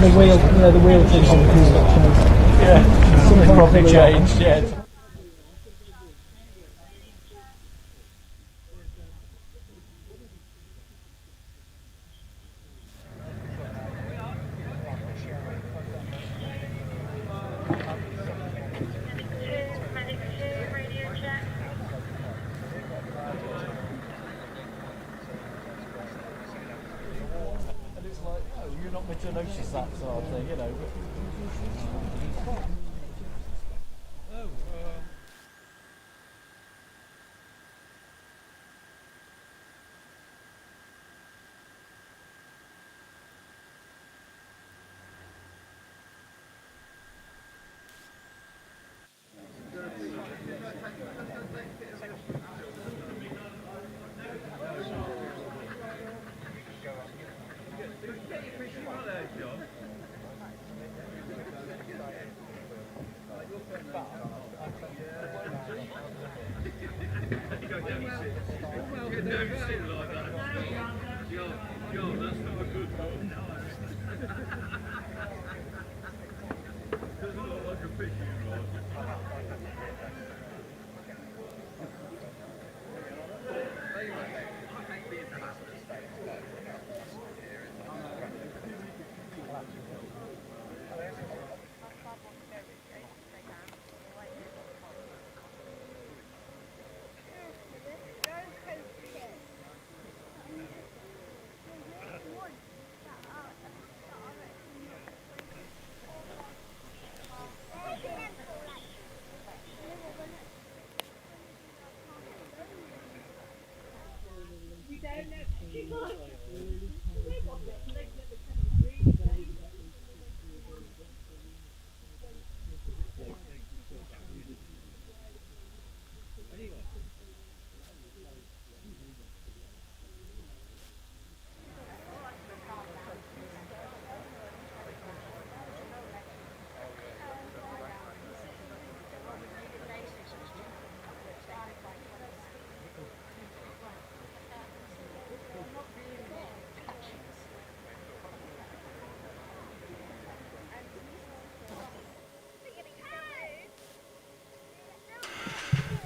the wheel, the wheel things on the wheel. Yeah, something probably changed. Yeah. To notice that sort of thing,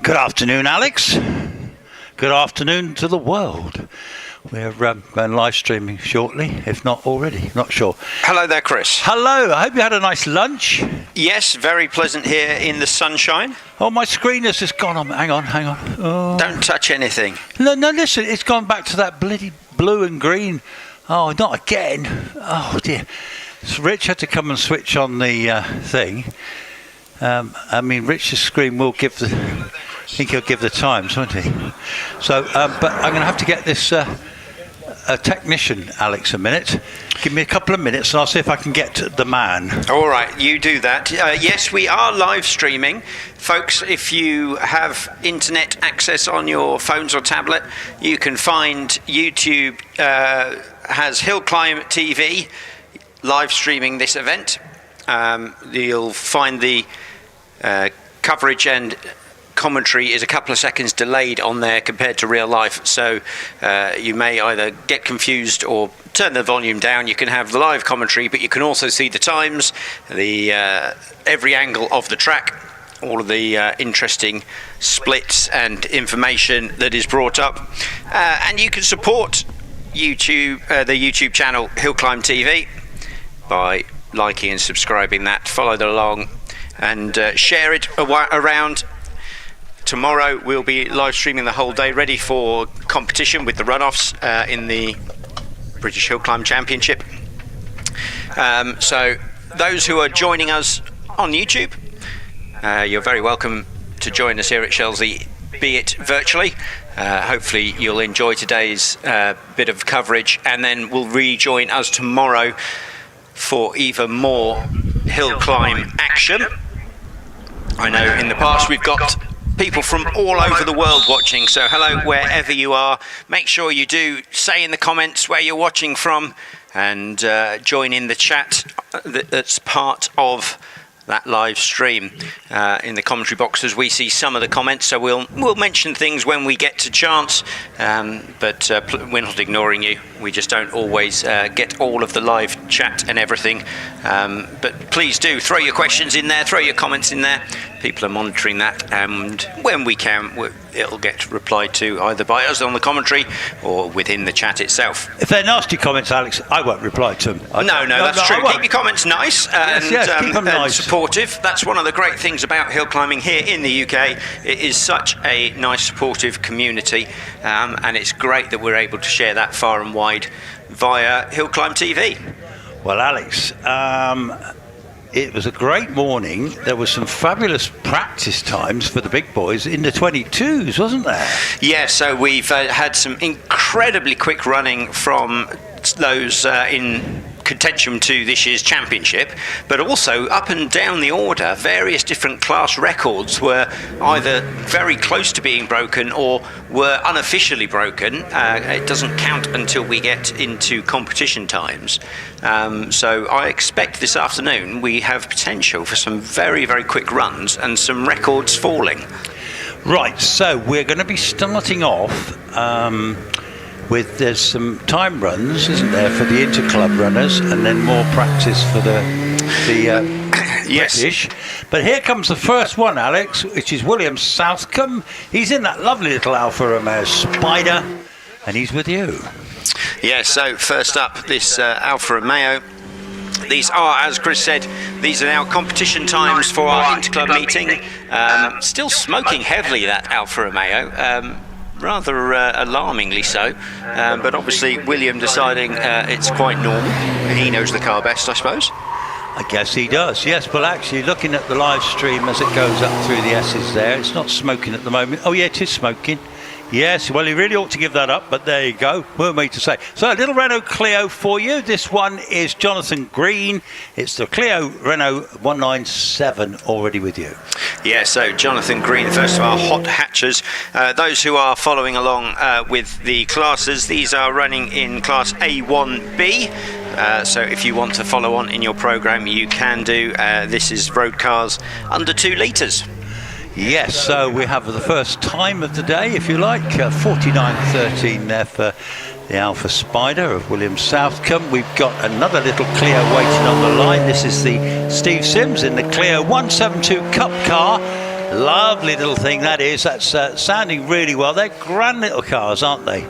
Good afternoon, Alex. Good afternoon to the world. We're going live streaming shortly, if not already, not sure. Hello there, Chris. Hello, I hope you had a nice lunch. Yes, very pleasant here in the sunshine. Oh, my screen has just gone on. Hang on. Oh. Don't touch anything. No, listen, it's gone back to that bloody blue and green. Oh, not again. Oh, dear. So Rich had to come and switch on the thing. Rich's screen will give the... I think he'll give the times, won't he? So, but I'm going to have to get this technician, Alex, a minute. Give me a couple of minutes and I'll see if I can get the man. All right, you do that. Yes, we are live streaming. Folks, if you have internet access on your phones or tablet, you can find YouTube has Hill Climb TV live streaming this event. You'll find the coverage and commentary is a couple of seconds delayed on there compared to real life, so you may either get confused or turn the volume down. You can have the live commentary, but you can also see the times, the every angle of the track, all of the interesting splits and information that is brought up, and you can support YouTube, the YouTube channel Hill Climb TV, by liking and subscribing that. Follow that along and share it around. Tomorrow we'll be live streaming the whole day, ready for competition with the runoffs in the British Hill Climb Championship. So those who are joining us on YouTube, you're very welcome to join us here at Shelsley, be it virtually. Hopefully you'll enjoy today's bit of coverage, and then we'll rejoin us tomorrow for even more hill climb action. I know in the past we've got people from all over the world watching, so hello wherever you are. Make sure you do say in the comments where you're watching from, and join in the chat that's part of that live stream in the commentary box as we see some of the comments. So we'll mention things when we get to chance, but we're not ignoring you. We just don't always get all of the live chat and everything. But please do throw your questions in there, throw your comments in there. People are monitoring that, and when we can, it'll get replied to either by us on the commentary or within the chat itself. If they're nasty comments, Alex, I won't reply to them. No, that's true. Keep your comments nice and, keep them nice. supportive. That's one of the great things about hill climbing here in the UK. It is such a nice, supportive community, and it's great that we're able to share that far and wide via Hill Climb TV. Well, Alex, it was a great morning. There were some fabulous practice times for the big boys in the 22s, wasn't there? Yeah, so we've had some incredibly quick running from those in contention to this year's championship, but also up and down the order, various different class records were either very close to being broken or were unofficially broken. It doesn't count until we get into competition times. So I expect this afternoon we have potential for some very, very quick runs and some records falling. Right, so we're going to be starting off with there's some time runs, isn't there, for the interclub runners, and then more practice for the yes. British. But here comes the first one, Alex, which is William Southcombe. He's in that lovely little Alfa Romeo Spider, and he's with you. Yeah, so first up, this Alfa Romeo. These are, as Chris said, these are now competition times for our interclub meeting. Still smoking heavily, that Alfa Romeo. Rather alarmingly so, but obviously William deciding it's quite normal. He knows the car best, I suppose. I guess he does, yes. But actually, looking at the live stream as it goes up through the S's there, it's not smoking at the moment. Oh yeah, it is smoking. Yes, well, he really ought to give that up, but there you go. What am I to say? So a little Renault Clio for you. This one is Jonathan Green. It's the Clio Renault 197 already with you. Yeah, so Jonathan Green, the first of our hot hatchers. Those who are following along with the classes, these are running in class A1B. So if you want to follow on in your programme, you can do. This is road cars under 2 litres. Yes, so we have the first time of the day, if you like, 49.13 there for the Alpha Spider of William Southcombe. We've got another little Clio waiting on the line. This is the Steve Sims in the Clio 172 Cup car. Lovely little thing that is. That's sounding really well. They're grand little cars, aren't they?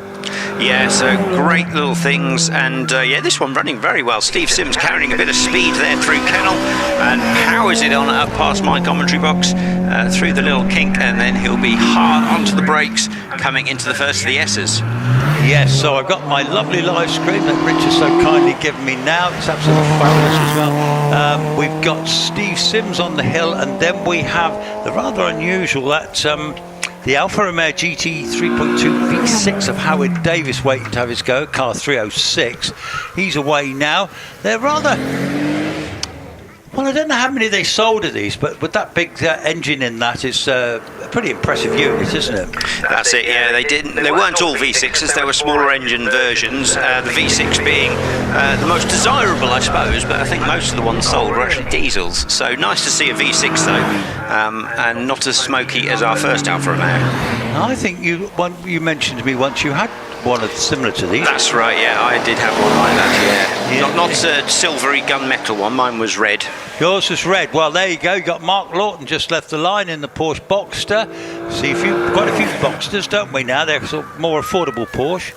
Yeah, so great little things, and yeah, this one running very well. Steve Sims carrying a bit of speed there through Kennel and powers it on up past my commentary box through the little kink, and then he'll be hard onto the brakes coming into the first of the S's. Yes, so I've got my lovely live screen that Rich has so kindly given me now. It's absolutely fabulous as well. We've got Steve Sims on the hill, and then we have the rather unusual that the Alfa Romeo GT 3.2 V6 of Howard Davis waiting to have his go, car 306. He's away now. They're rather... Well, I don't know how many they sold of these, but with that big engine in that, it's a pretty impressive unit, isn't it? That's it, yeah. They weren't all V6s, they were smaller engine versions. The V6 being the most desirable, I suppose, but I think most of the ones sold were actually diesels. So nice to see a V6 though, and not as smoky as our first Alfa Romeo. I think you mentioned to me once you had one similar to these. That's right, yeah, I did have one like that, yeah. Not a silvery gunmetal one, mine was red. Yours was red. Well, there you go. You got Mark Lawton just left the line in the Porsche Boxster. See, quite a few Boxsters, don't we now? They're sort of more affordable Porsche.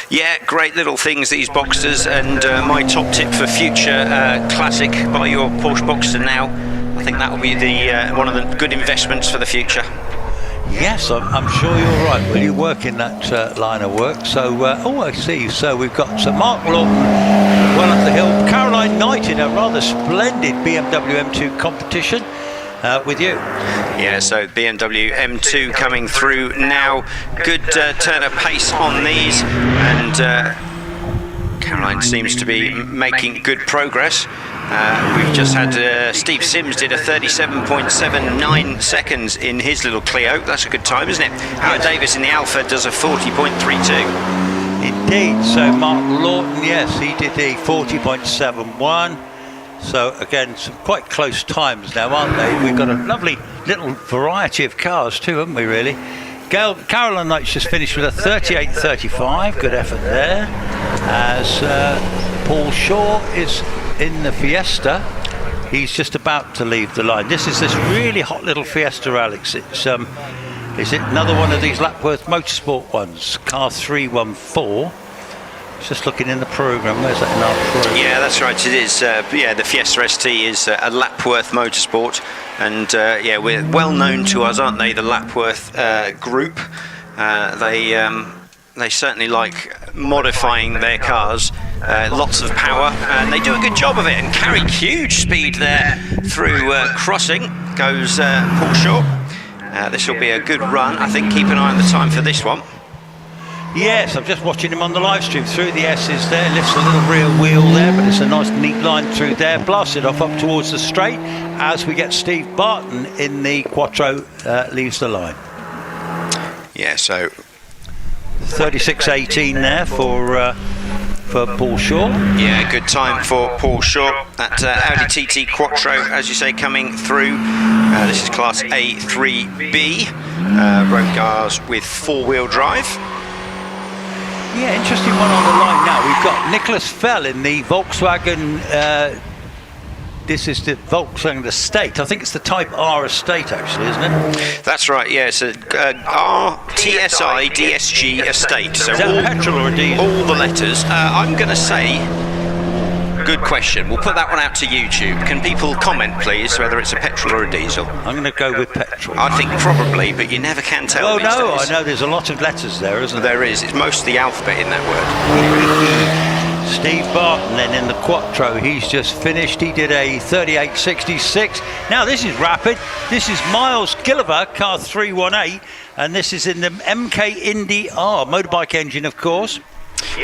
Yeah, great little things, these Boxsters, and my top tip for future classic, buy your Porsche Boxster now. I think that will be the one of the good investments for the future. Yes, I'm sure you're right. Well, you work in that line of work. So, I see. So we've got Mark Lawton well up the hill. Caroline Knight in a rather splendid BMW M2 competition with you. Yeah, so BMW M2 coming through now. Good turn of pace on these, and Caroline seems to be making good progress. We've just had Steve Sims did a 37.79 seconds in his little Clio. That's a good time, isn't it? Howard Davis in the Alpha does a 40.32. Indeed. So Mark Lawton, yes, he did a 40.71. So again, some quite close times now, aren't they? We've got a lovely little variety of cars too, haven't we, really? Caroline Knight's just finished with a 38.35. Good effort there. As Paul Shaw is in the Fiesta. He's just about to leave the line. This is this really hot little Fiesta, Alex. It's is it another one of these Lapworth Motorsport ones? Car 314. Just looking in the programme. Where's that in our programme? Yeah, that's right. It is. The Fiesta ST is a Lapworth Motorsport, and we're well known to us, aren't they? The Lapworth group. They certainly like modifying their cars. Lots of power, and they do a good job of it. And carry huge speed there through crossing goes Paul Shaw. This will be a good run. I think keep an eye on the time for this one. Yes, I'm just watching him on the live stream through the S's there, lifts a little rear wheel there, but it's a nice neat line through there, blasted off up towards the straight as we get Steve Barton in the Quattro leaves the line. Yeah, so 36.18 there for Paul Shaw. Yeah, good time for Paul Shaw. That Audi TT Quattro, as you say, coming through. This is Class A3B, road cars with four-wheel drive. Yeah, interesting one on the line now. We've got Nicholas Fell in the Volkswagen. This is the Volkswagen Estate. I think it's the Type R Estate, actually, isn't it? That's right. Yeah, it's a RTSI DSG Estate. So is that petrol or a diesel? All the letters. I'm going to say. Good question. We'll put that one out to YouTube. Can people comment, please, whether it's a petrol or a diesel? I'm going to go with petrol. I think probably, but you never can tell. Oh, these no, days. I know there's a lot of letters there, isn't there? There is. It's most of the alphabet in that word. Steve Barton then in the Quattro. He's just finished. He did a 38.66. Now, this is rapid. This is Miles Gilliver, car 318, and this is in the MK Indy R, motorbike engine, of course.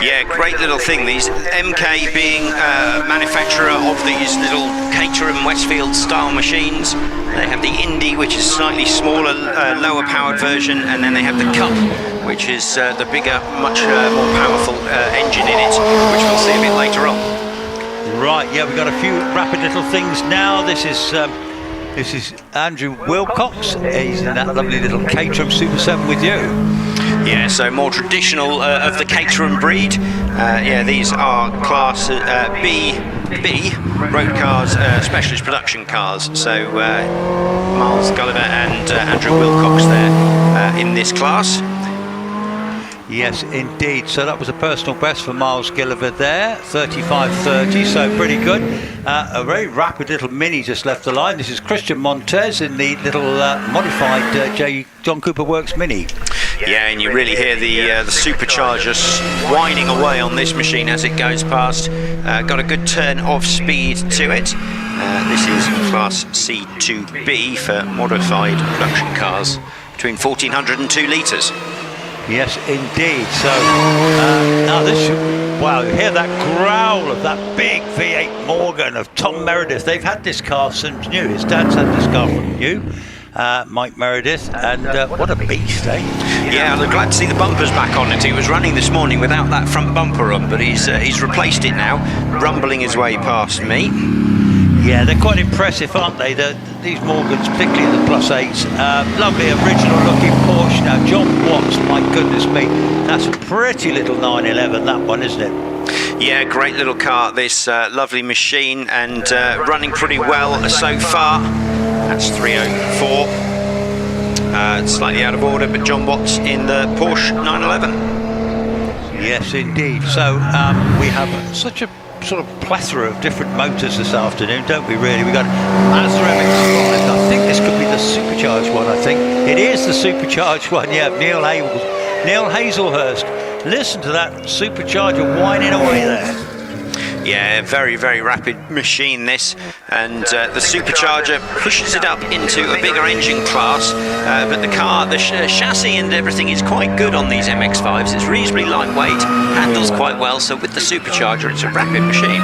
Yeah, great little thing. These MK being manufacturer of these little Caterham Westfield style machines. They have the Indy, which is slightly smaller, lower powered version, and then they have the Cup, which is the bigger, much more powerful engine in it, which we'll see a bit later on. Right, yeah, we've got a few rapid little things now. This is Andrew Wilcox. He's in that lovely little Caterham Super 7 with you. Yeah, so more traditional of the Caterham breed. These are Class B road cars, specialist production cars. So Miles Gulliver and Andrew Wilcox there in this class. Yes, indeed. So that was a personal best for Miles Gilliver there, 35.30, so pretty good. A very rapid little Mini just left the line. This is Christian Montez in the little modified John Cooper Works Mini. Yeah, and you really hear the superchargers whining away on this machine as it goes past. Got a good turn of speed to it. This is Class C2B for modified production cars between 1400 and 2 litres. Yes, indeed. So now this, wow, you hear that growl of that big V8 Morgan of Tom Meredith. They've had this car since new. His dad's had this car from new, Mike Meredith, and what a beast, eh? Yeah, I'm glad to see the bumpers back on it. He was running this morning without that front bumper on, but he's replaced it now, rumbling his way past me. Yeah, they're quite impressive, aren't they? These Morgans, particularly the Plus 8s. Lovely original looking Porsche. Now, John Watts, my goodness me, that's a pretty little 911, that one, isn't it? Yeah, great little car, this lovely machine, and running pretty well so far. That's 304. Slightly out of order, but John Watts in the Porsche 911. Yes, indeed. So we have such a sort of plethora of different motors this afternoon, don't we, really? We've got Mazda MX-5. I think this could be the supercharged one, I think. It is the supercharged one, yeah, Neil Hazelhurst. Listen to that supercharger whining away there. Yeah, very, very rapid machine this, and the supercharger pushes it up into a bigger engine class, but the car, the chassis and everything is quite good on these MX-5s. It's reasonably lightweight, handles quite well, so with the supercharger it's a rapid machine.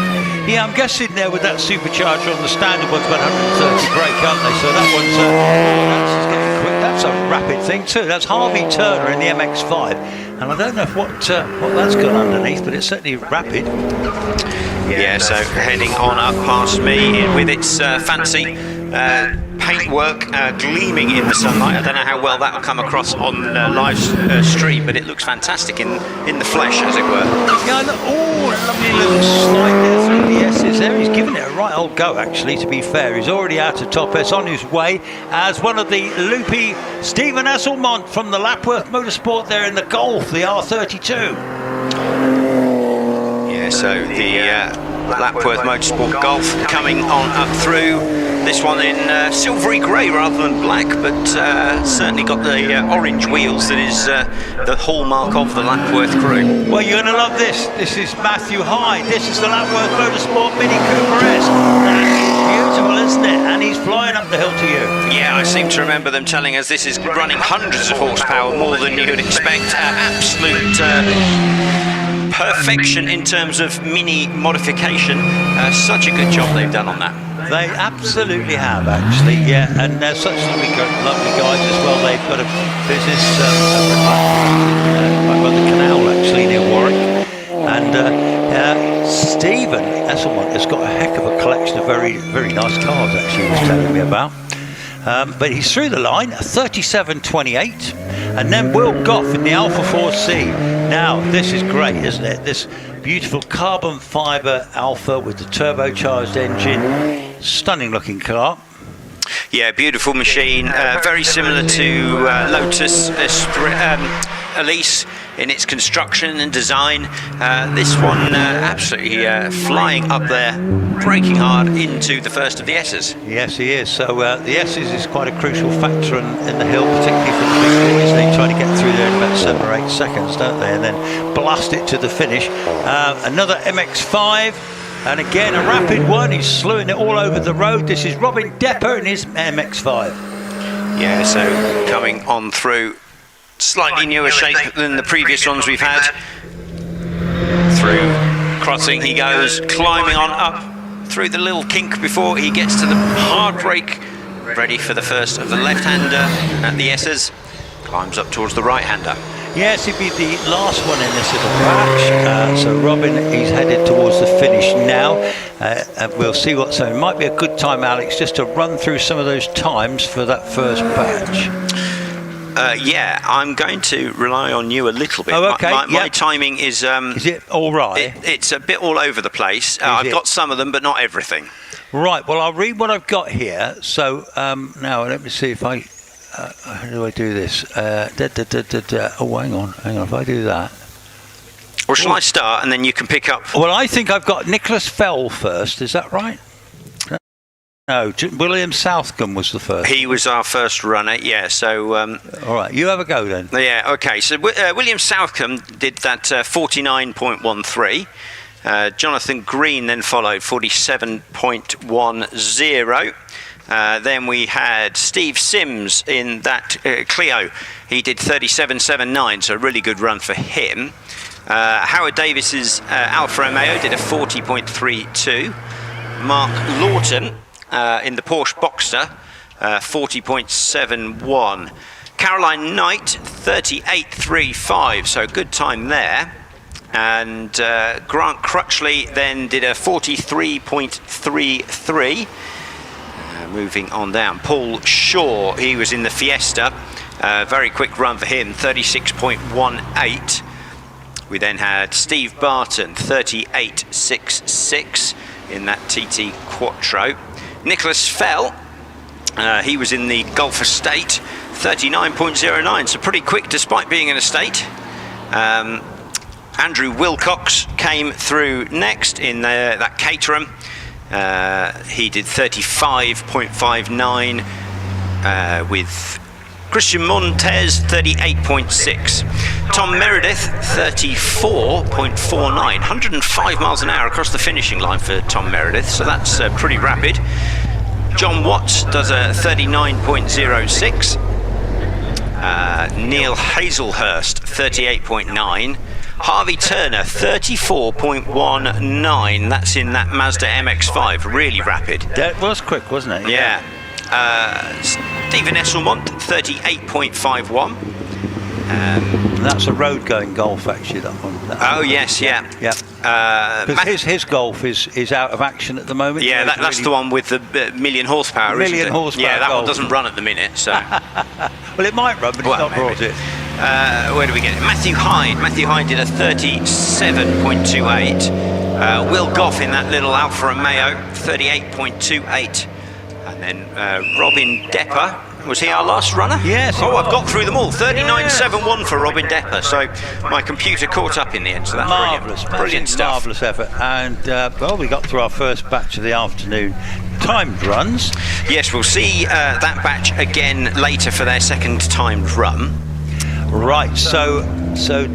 Yeah, I'm guessing there with that supercharger on the standard one's about 130 brake, aren't they? So that one's that's getting quick. That's a rapid thing too. That's Harvey Turner in the MX-5. and I don't know what that's got underneath, but it's certainly rapid. Yeah, so heading on up past me with its fancy paintwork gleaming in the sunlight. I don't know how well that will come across on live stream, but it looks fantastic in the flesh, as it were. Yeah, lovely little slide there through the S's there. He's given it a right old go, actually, to be fair. He's already out of top S, on his way as one of the loopy Stephen Esselmont from the Lapworth Motorsport there in the Golf, the R32. Yeah, so the Lapworth Motorsport Golf coming on up through. This one in silvery grey rather than black, but certainly got the orange wheels that is the hallmark of the Lapworth crew. Well, you're going to love this. This is Matthew Hyde. This is the Lapworth Motorsport Mini Cooper S. That is beautiful, isn't it? And he's flying up the hill to you. Yeah, I seem to remember them telling us this is running hundreds of horsepower, more than you would expect. Absolute perfection in terms of mini modification. Such a good job they've done on that. They absolutely have, actually, yeah, and they're such lovely guys as well. They've got a business by the canal, actually, near Warwick, and Stephen Esselmont has got a heck of a collection of very, very nice cars, actually, he was telling me about. But he's through the line, 37.28, and then Will Goff in the Alpha 4C. Now, this is great, isn't it? This beautiful carbon fibre Alpha with the turbocharged engine. Stunning looking car. Yeah, beautiful machine. Very similar to Lotus Elise in its construction and design. This one absolutely flying up there, braking hard into the first of the S's. Yes, he is. So the S's is quite a crucial factor in the hill, particularly for the big boys. They try to get through there in about 7 or 8 seconds, don't they? And then blast it to the finish. Another MX-5. And again, a rapid one. He's slewing it all over the road. This is Robin Depper in his MX-5. Yeah, so coming on through, slightly newer shape than the previous ones we've had. Through crossing he goes, climbing on up through the little kink before he gets to the hard brake. Ready for the first of the left-hander at the S's. Climbs up towards the right-hander. Yes, he'd be the last one in this little batch. So Robin, he's headed towards the finish now. And we'll see what. So it might be a good time, Alex, just to run through some of those times for that first batch. Yeah, I'm going to rely on you a little bit. Oh, okay. My timing is... is it all right? It's a bit all over the place. I've got some of them, but not everything. Right, well, I'll read what I've got here. So now let me see if I... how do I do this? Oh, hang on. If I do that... Or shall I start and then you can pick up... Well, I think I've got Nicholas Fell first. Is that right? No, William Southcombe was the first. He was our first runner, yeah, so... all right, you have a go then. Yeah, OK, so William Southcombe did that 49.13. Jonathan Green then followed 47.10. Then we had Steve Sims in that Clio. He did 37.79, so a really good run for him. Howard Davis's Alfa Romeo did a 40.32. Mark Lawton in the Porsche Boxster, 40.71. Caroline Knight, 38.35, so good time there. And Grant Crutchley then did a 43.33. Moving on down, Paul Shaw, he was in the Fiesta, very quick run for him, 36.18. We then had Steve Barton, 38.66 in that TT Quattro. Nicholas Fell, he was in the Gulf Estate, 39.09, so pretty quick despite being an estate. Andrew Wilcox came through next in that Caterham. He did 35.59 with Christian Montez, 38.6. Tom Meredith, 34.49. 105 miles an hour across the finishing line for Tom Meredith, so that's pretty rapid. John Watts does a 39.06. Neil Hazelhurst, 38.9. Harvey Turner, 34.19. That's in that Mazda MX-5. Really rapid. That was quick, wasn't it? Yeah. Stephen Esselmont, 38.51. That's a road-going Golf, actually. That one. Yes, yeah. Yeah. Because his Golf is out of action at the moment. Yeah, that's the one with the million horsepower. Million horsepower. Yeah, that Golf. one doesn't run at the minute. So. Well, it might run, but it's not brought it. Where do we get it? Matthew Hyde did a 37.28. Will Goff in that little Alfa Romeo, 38.28. And then Robin Depper. Was he our last runner? Yes. Oh, I've got through them all. 39.71 for Robin Depper. So my computer caught up in the end. So that's marvellous, brilliant stuff. Marvellous effort. And we got through our first batch of the afternoon timed runs. Yes, we'll see that batch again later for their second timed run. Right. So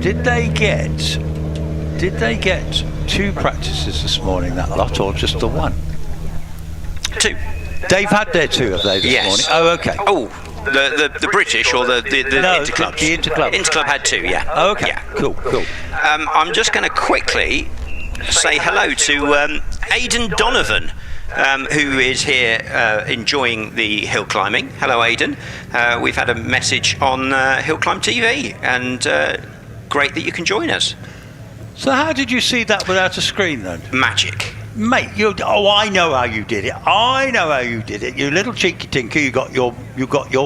did they get 2 practices this morning, that lot, or just the one? 2. They've had their 2, have they, this morning? Oh, okay. Oh, the British or the Interclubs? The Interclub. Interclub had 2, yeah. Oh, okay. Yeah. Cool. I'm just going to quickly say hello to Aidan Donovan, who is here enjoying the hill climbing. Hello, Aidan. We've had a message on Hill Climb TV, and great that you can join us. So how did you see that without a screen, then? Magic. Mate, I know how you did it. You little cheeky tinker. You got your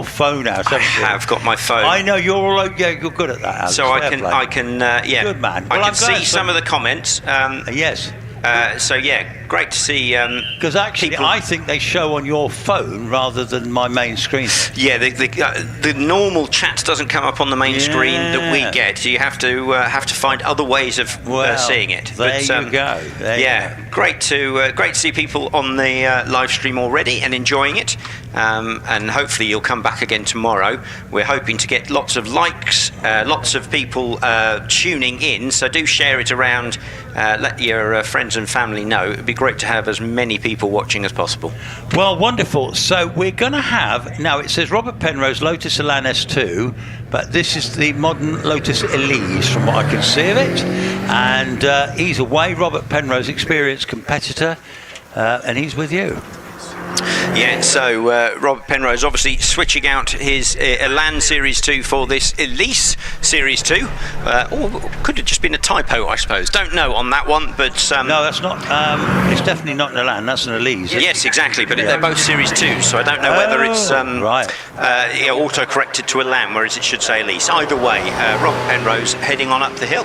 phone out. I have got my phone. I know you're good at that, Alex. So I can yeah. Good man. I can see some of the comments. Yes. So yeah, great to see. Because actually, people... I think they show on your phone rather than my main screen. Yeah, the normal chat doesn't come up on the main screen that we get. So you have to find other ways of seeing it. There you go. Great to see people on the live stream already and enjoying it. And hopefully you'll come back again tomorrow. We're hoping to get lots of likes, lots of people tuning in. So do share it around. Let your friends and family know. It'd be great to have as many people watching as possible. Well, wonderful. So we're going to have, now it says Robert Penrose Lotus Elan S2, but this is the modern Lotus Elise from what I can see of it. And he's away, Robert Penrose, experienced competitor, and he's with you. Yeah, so Robert Penrose obviously switching out his Elan Series 2 for this Elise Series 2. Or could have just been a typo, I suppose. Don't know on that one, but... no, that's not... it's definitely not an Elan, that's an Elise. Yes, exactly, but they're both Series 2, so I don't know whether it's auto-corrected to Elan, whereas it should say Elise. Either way, Robert Penrose heading on up the hill.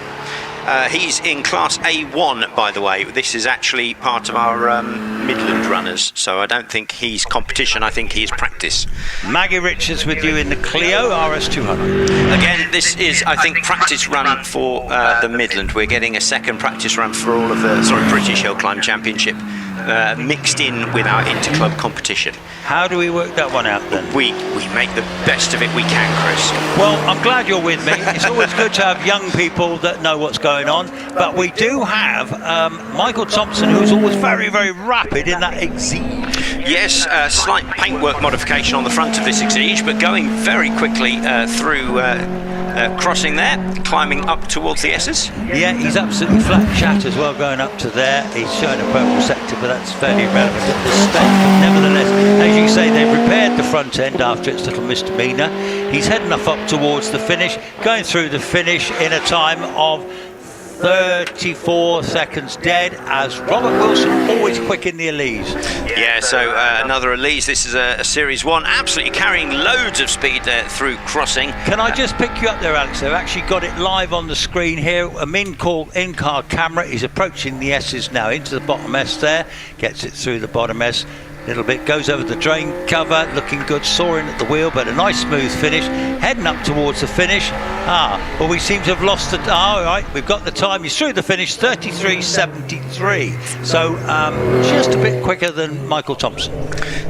He's in Class A1, by the way. This is actually part of our Midland runners, so I don't think he's competition, I think he's practice. Maggie Richards with you in the Clio RS200. Again, this is, I think, practice run for the Midland. We're getting a second practice run for all of the British Hill Climb Championship. Mixed in with our interclub competition. How do we work that one out then? We make the best of it we can, Chris. Well, I'm glad you're with me. It's always good to have young people that know what's going on, but we do have Michael Thompson, who's always very, very rapid in that Exige. Yes, slight paintwork modification on the front of this Exige, but going very quickly through crossing there, climbing up towards the S's. Yeah, he's absolutely flat chat as well going up to there. He's showing a purple sector, but that's fairly irrelevant at this stage. But nevertheless, as you say, they've repaired the front end after its little misdemeanour. He's heading up towards the finish, going through the finish in a time of 34 seconds dead, as Robert Wilson always quick in the Elise. Yeah, so another Elise. This is a Series 1, absolutely carrying loads of speed there through crossing. Can I just pick you up there, Alex? They've actually got it live on the screen here. A in-car camera. He's approaching the S's now into the bottom S there, gets it through the bottom S. Little bit, goes over the drain cover, looking good, soaring at the wheel, but a nice smooth finish, heading up towards the finish. Well, we seem to have lost the... all right, we've got the time. He's through the finish, 33.73. So just a bit quicker than Michael Thompson.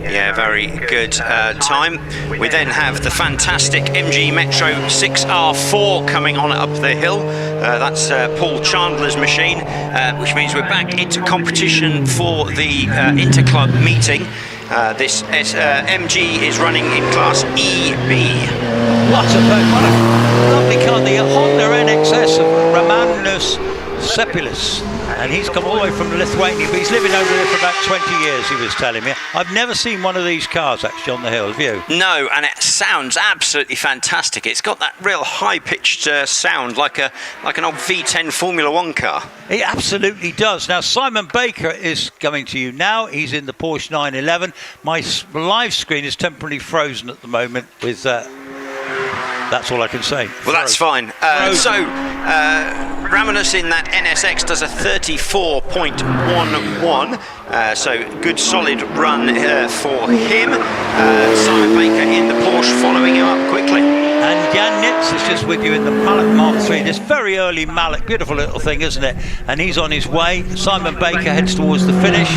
Yeah, very good time. We then have the fantastic MG Metro 6R4 coming on up the hill. That's Paul Chandler's machine, which means we're back into competition for the Interclub meeting. This MG is running in Class EB. What a lovely car, the Honda NXS of Romanus Sepilis, and he's come all the way from Lithuania, but he's living over there for about 20 years, he was telling me. I've never seen one of these cars actually on the hill, have you? No, and it sounds absolutely fantastic. It's got that real high-pitched sound like an old V10 Formula One car. It absolutely does. Now, Simon Baker is coming to you now. He's in the Porsche 911. My live screen is temporarily frozen at the moment with... that's all I can say. Well, that's fine. Ramanus in that NSX does a 34.11. So good solid run for him. Simon Baker in the Porsche following him up quickly. And Jan Nitz is just with you in the Mallet Mark III. This very early Mallet, beautiful little thing, isn't it? And he's on his way. Simon Baker heads towards the finish.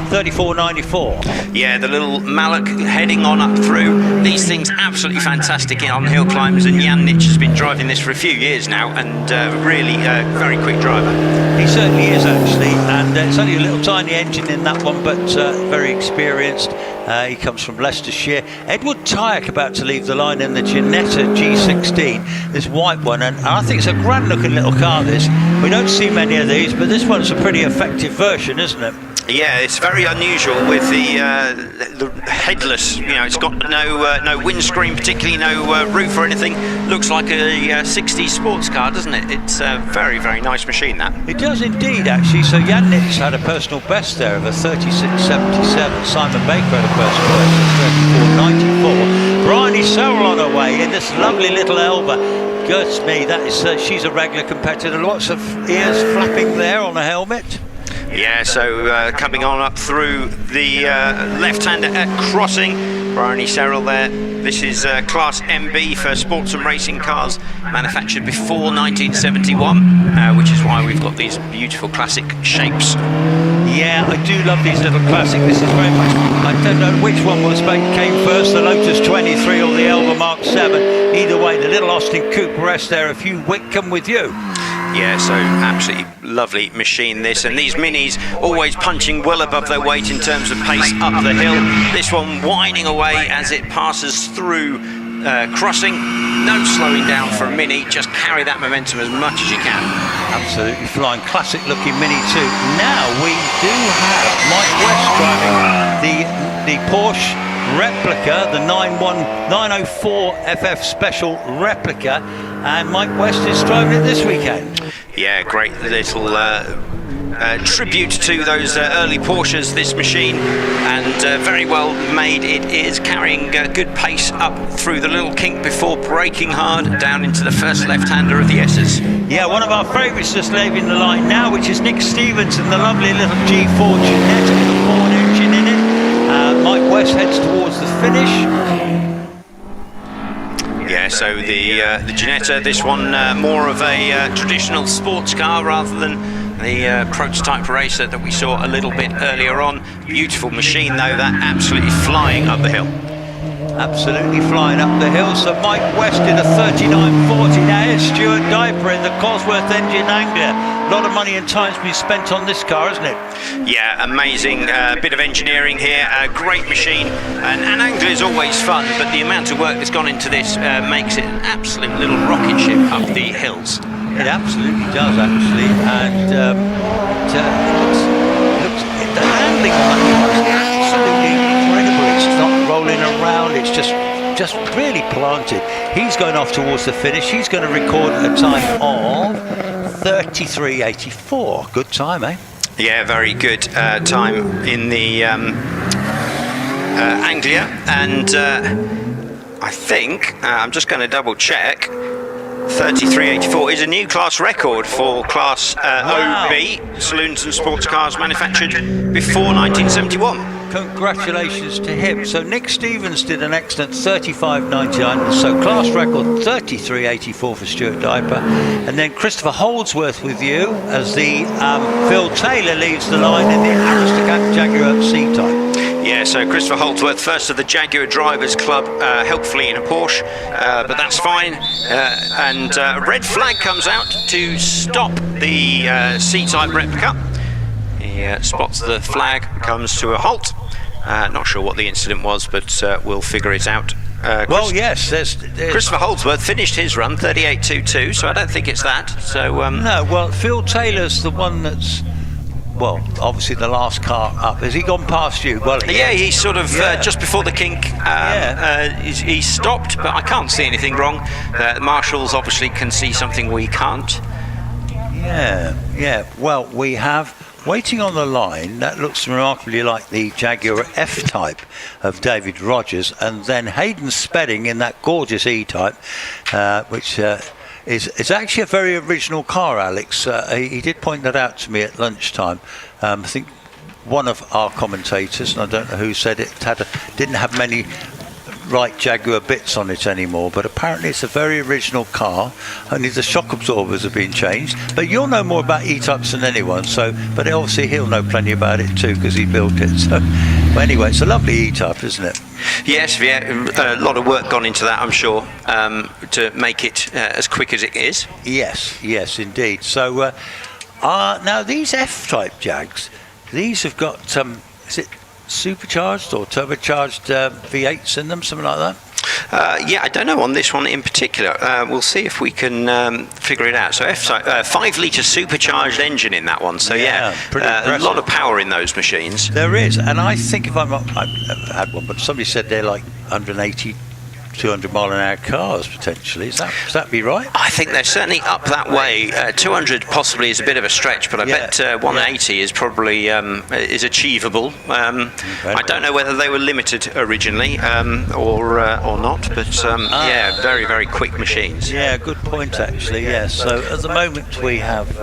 34.94. Yeah, the little Mallet heading on up through. These things absolutely fantastic on hill climbs, and Jan Nitz has been driving this for a few years now, and really very quick driver. He certainly is actually, and it's only a little tiny engine in that one, but very experienced. He comes from Leicestershire. Edward Tyke about to leave the line in the Ginetta G16, this white one, and I think it's a grand looking little car this. We don't see many of these, but this one's a pretty effective version, isn't it? Yeah, it's very unusual with the headless. You know, it's got no windscreen, particularly no roof or anything. Looks like a 60s sports car, doesn't it? It's a very, very nice machine, that. It does indeed, actually. So Jan Nitz had a personal best there of a 36.77. Simon Baker had a personal best of 34.94. Bryony Searle on her way in this lovely little Elva. Goodness me, that is she's a regular competitor. Lots of ears flapping there on a helmet. Yeah, so coming on up through the left-hander at crossing, Bryony Searle there. This is Class MB for sports and racing cars, manufactured before 1971, which is why we've got these beautiful classic shapes. Yeah, I do love these little classic. This is very much, I don't know which one came first, the Lotus 23 or the Elva Mark 7. Either way, the little Austin Cooper S there, if you come with you. Yeah, so absolutely lovely machine this, and these minis always punching well above their weight in terms of pace up the hill. This one winding away as it passes through crossing. No slowing down for a mini, just carry that momentum as much as you can. Absolutely flying, classic looking Mini too. Now we do have Mike West driving the Porsche replica, the 904 FF Special replica, and Mike West is driving it this weekend. Yeah, great little tribute to those early Porsches, this machine, and very well made. It is carrying good pace up through the little kink before braking hard down into the first left-hander of the S's. Yeah, one of our favourites just leaving the line now, which is Nick Stevens in the lovely little G4 Ginetta with a Ford engine in it. Mike West heads towards the finish. Yeah, so the Ginetta, this one more of a traditional sports car rather than the prototype racer that we saw a little bit earlier on. Beautiful machine though, that absolutely flying up the hill. Absolutely flying up the hill. So Mike West in a 39.40. Now here's Stuart Diper in the Cosworth engine Anglia. A lot of money and time's been spent on this car, hasn't it? Yeah, amazing bit of engineering here. Great machine, and Anglia is always fun, but the amount of work that's gone into this makes it an absolute little rocket ship up the hills. It absolutely does, actually, and the handling on that car is absolutely incredible. It's not rolling around, it's just really planted. He's going off towards the finish. He's going to record a time of 33.84. Good time, eh? Yeah, very good time in the Anglia, and I think I'm just going to double check. 33.84 is a new class record for Class OB, saloons and sports cars manufactured before 1971. Congratulations to him. So Nick Stevens did an excellent 35.99. So class record 33.84 for Stuart Diper. And then Christopher Holdsworth with you as the Phil Taylor leaves the line in the Aristocrat Jaguar C-Type. Yeah, so Christopher Holdsworth, first of the Jaguar Drivers Club, helpfully in a Porsche, but that's fine. And a red flag comes out to stop the C-Type replica. He spots the flag, comes to a halt. Not sure what the incident was, but we'll figure it out Well, yes, there's Christopher Holdsworth finished his run 38.22, so I don't think it's that. So no. Well, Phil Taylor's the one that's. Well, obviously the last car up. Has he gone past you? Well, yeah, he's sort of just before the kink. He stopped, but I can't see anything wrong. The marshals obviously can see something we can't. Yeah. Well, we have waiting on the line. That looks remarkably like the Jaguar F-Type of David Rogers, and then Hayden Spedding in that gorgeous E-Type, which. It's actually a very original car, Alex. He did point that out to me at lunchtime. I think one of our commentators, and I don't know who said it, didn't have many right Jaguar bits on it anymore, but apparently it's a very original car. Only the shock absorbers have been changed. But you'll know more about E-Types than anyone, but obviously he'll know plenty about it too because he built it. So, but anyway, it's a lovely E-Type, isn't it? Yes, a lot of work gone into that, I'm sure, to make it as quick as it is. Yes, indeed. So now these F-Type Jags, these have got, is it supercharged or turbocharged V8s in them, something like that? I don't know on this one in particular. We'll see if we can figure it out. So F-Type, 5-litre supercharged engine in that one. So a lot of power in those machines. There is, and I think if I've had one, but somebody said they're like 180, 200 mile an hour cars potentially. Does that be right? I think they're certainly up that way. 200 possibly is a bit of a stretch, but I bet 180 is probably is achievable. I don't know whether they were limited originally or not, but very, very quick machines. Yeah, good point actually. Yes. So at the moment we have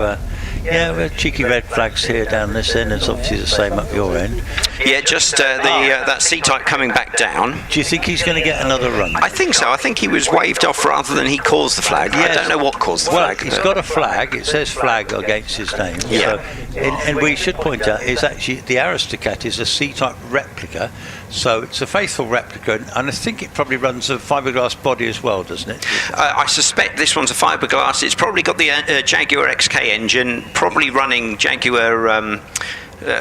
we have cheeky red flags here down this end. It's obviously the same up your end. Yeah, just that C-Type coming back down. Do you think he's going to get another run? I think so. I think he was waved off rather than he caused the flag. Yes. I don't know what caused the flag. Well, he's got a flag. It says flag against his name. Yeah. So, and we should point out is actually the Aristocat is a C-Type replica. So it's a faithful replica, and I think it probably runs a fiberglass body as well, doesn't it? I suspect this one's a fiberglass. It's probably got the Jaguar XK engine, probably running Jaguar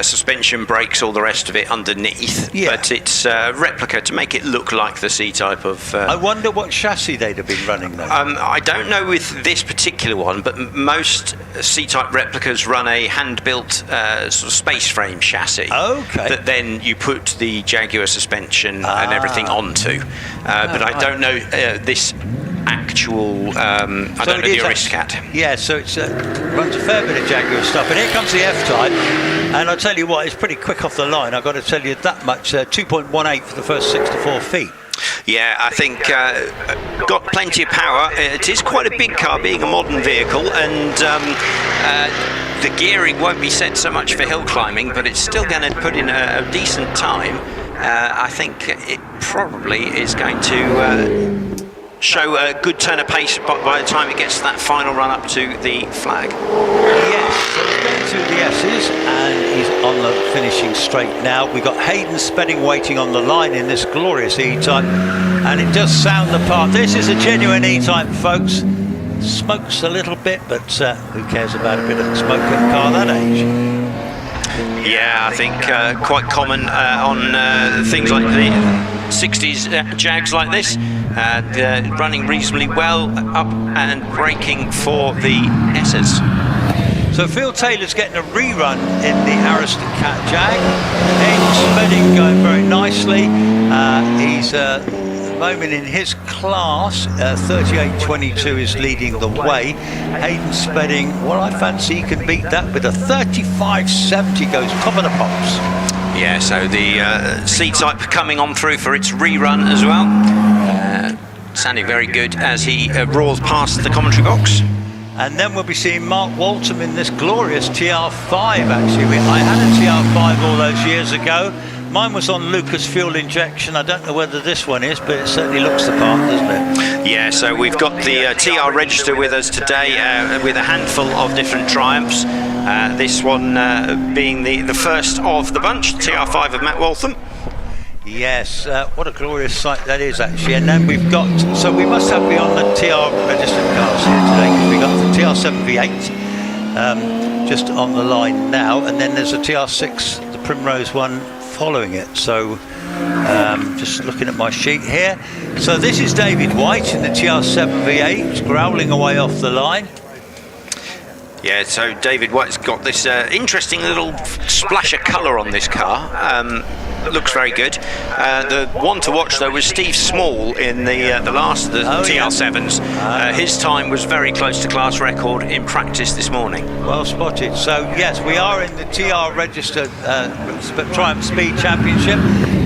suspension, brakes, all the rest of it underneath. Yeah. But it's a replica to make it look like the C-Type of... I wonder what chassis they'd have been running though. I don't know with this particular one, but most C-Type replicas run a hand-built sort of space frame chassis. Okay. That then you put the Jaguar suspension and everything onto. But I don't know this actual... I don't know the Aristocat. Yeah, so it runs a fair bit of Jaguar stuff. And here comes the F-Type. And I'll tell you what, it's pretty quick off the line. I've got to tell you that much. 2.18 for the first 64 feet. Yeah, I think got plenty of power. It is quite a big car, being a modern vehicle, and the gearing won't be set so much for hill climbing, but it's still going to put in a decent time. I think it probably is going to show a good turn of pace by the time it gets to that final run up to the flag. Yes, so it's going through the S's and he's on the finishing straight now. We've got Hayden Spedding waiting on the line in this glorious E-Type, and it does sound the part. This is a genuine E-Type, folks. Smokes a little bit, but who cares about a bit of smoke in a car that age? Yeah, I think quite common on things like the 60s Jags like this, and running reasonably well up and braking for the S's. So Phil Taylor's getting a rerun in the Aristocat Jag. Hayden Spedding going very nicely. He's at the moment in his class, 38.22 is leading the way. Hayden Spedding, well, I fancy he can beat that with a 35.70, goes top of the pops. Yeah, so the C-Type coming on through for its rerun as well. Sounding very good as he roars past the commentary box. And then we'll be seeing Mark Waltham in this glorious TR5, actually. I had a TR5 all those years ago. Mine was on Lucas fuel injection. I don't know whether this one is, but it certainly looks the part, doesn't it? Yeah, so we've got the TR register with us today with a handful of different Triumphs. This one being the first of the bunch, TR5 of Matt Waltham. Yes, what a glorious sight that is, actually. And then we've got, so we must have beyond the TR registered cars here today, because we've got the TR7 V8 just on the line now, and then there's a TR6, the Primrose one, following it. So Just looking at my sheet here. So this is David White in the TR7 V8, growling away off the line. Yeah, so David White's got this interesting little splash of colour on this car. Looks very good. The one to watch though was Steve Small in the last of the TR7s. His time was very close to class record in practice this morning. Well spotted. So yes, we are in the TR registered Triumph Speed Championship.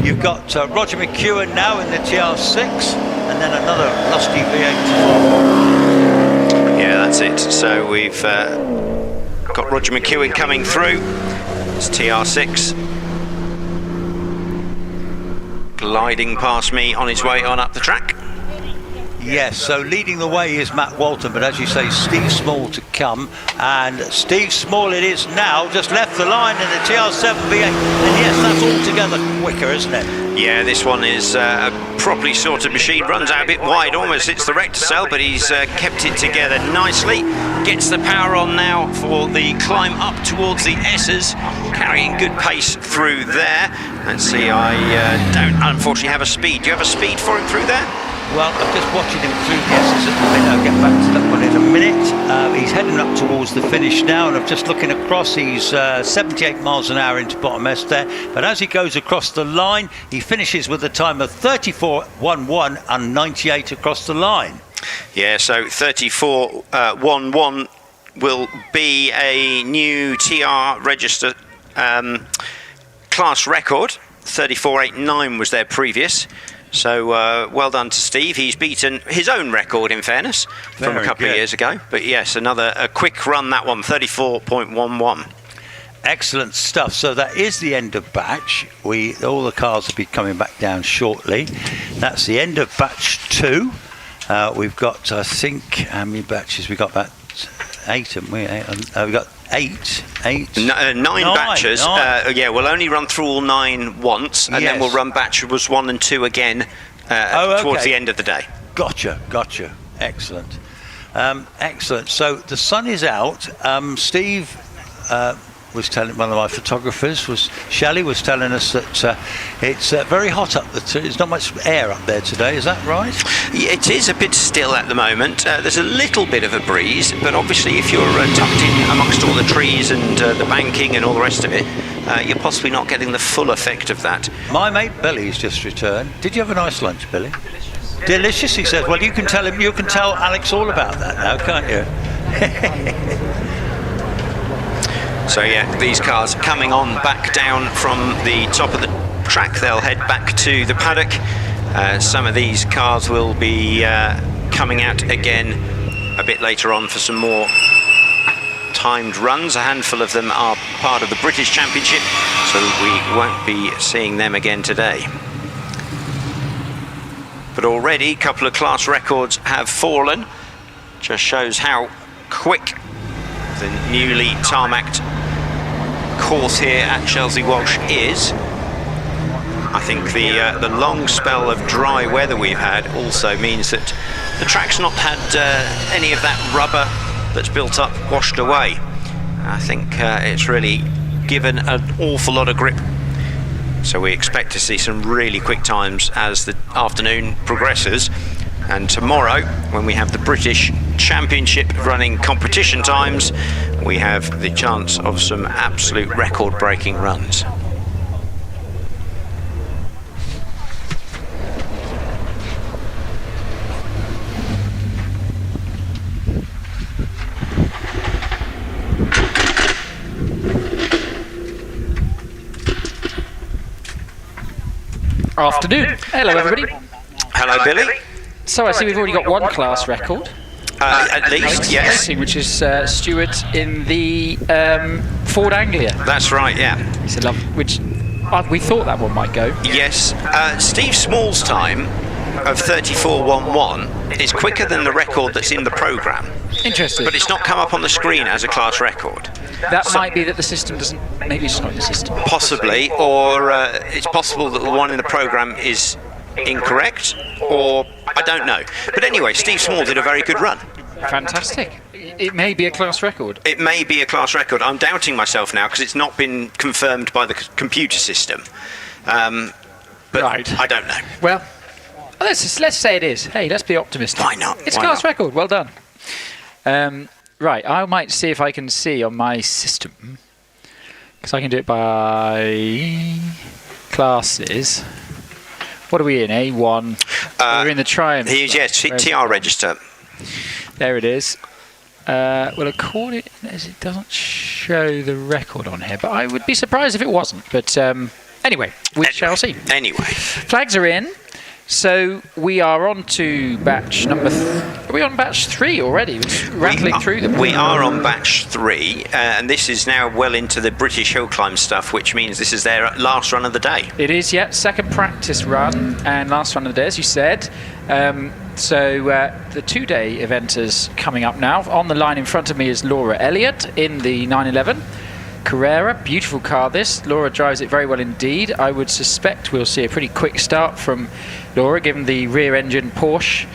You've got Roger McEwen now in the TR6, and then another lusty V8. Yeah, that's it. So we've got Roger McEwen coming through. It's TR6. Gliding past me on his way on up the track. Yes, so leading the way is Matt Walton, but as you say, Steve Small to come, and Steve Small it is now, just left the line in the TR7 V8, and yes, that's altogether quicker, isn't it? Yeah, this one is a properly sorted machine, runs out a bit wide, almost hits the rector cell, but he's kept it together nicely, gets the power on now for the climb up towards the S's, carrying good pace through there. Let's see, I don't unfortunately have a speed. Do you have a speed for him through there? Well, I'm just watching him through the S's at the minute. I'll get back to that one in a minute. He's heading up towards the finish now, and I'm just looking across. He's 78 miles an hour into bottom S there. But as he goes across the line, he finishes with a time of 34.11 and 98 across the line. Yeah, so 34.11 will be a new TR register class record. 34.89 was their previous. So well done to Steve. He's beaten his own record, in fairness, from a couple of years ago. But yes, a quick run, that one, 34.11. Excellent stuff. So that is the end of batch. All the cars will be coming back down shortly. That's the end of batch 2. We've got, I think, how many batches? We've got about 8, haven't we? We've got 8. 9 batches. Yeah, we'll only run through all 9 once, and then we'll run batches 1 and 2 again towards the end of the day. Gotcha. Excellent. Excellent. So the sun is out. Steve was telling, one of my photographers, Shelley was telling us that it's very hot up there. There's not much air up there today, is that right? Yeah, it is a bit still at the moment. There's a little bit of a breeze, but obviously if you're tucked in amongst all the trees and the banking and all the rest of it, you're possibly not getting the full effect of that. My mate Billy's just returned. Did you have a nice lunch, Billy? Delicious, he says. Well, you can tell Alex all about that now, can't you? So yeah, these cars coming on back down from the top of the track. They'll head back to the paddock. Some of these cars will be coming out again a bit later on for some more timed runs. A handful of them are part of the British Championship, so we won't be seeing them again today. But already a couple of class records have fallen. Just shows how quick the newly tarmacked course here at Shelsley Walsh is. I think the long spell of dry weather we've had also means that the track's not had any of that rubber that's built up washed away. I think it's really given an awful lot of grip. So we expect to see some really quick times as the afternoon progresses. And tomorrow, when we have the British Championship running competition times, we have the chance of some absolute record-breaking runs. Afternoon. Hello, everybody. Hello, Billy. So I see we've already got one class record. At least, yes. Which is Stewart in the Ford Anglia. That's right, yeah. It's a which we thought that one might go. Yes. Steve Small's time of 34.11 is quicker than the record that's in the programme. Interesting. But it's not come up on the screen as a class record. That might be that the system doesn't... Maybe it's not in the system. Possibly, or it's possible that the one in the programme is incorrect, or I don't know. But anyway, Steve Small did a very good run. Fantastic. It may be a class record. It may be a class record. I'm doubting myself now because it's not been confirmed by the computer system. but Right. I don't know. Well, let's say it is. Hey, let's be optimistic. Why not? It's Why a class not? record. Well done. Right, I might see if I can see on my system, because I can do it by classes. What are we in? A1. We're in the Triumph. Yes, TR register. There it is. Well, according as it doesn't show the record on here, but I would be surprised if it wasn't. But anyway, we shall see. Anyway. Flags are in. So we are on to batch number. Are we on batch 3 already? It's rattling through them. We are on batch 3, and this is now well into the British hill climb stuff, which means this is their last run of the day. It is, yeah. Second practice run and last run of the day, as you said. So the 2-day eventers coming up now. On the line in front of me is Laura Elliott in the 911. Carrera, beautiful car this. Laura drives it very well indeed. I would suspect we'll see a pretty quick start from Laura, given the rear engine Porsche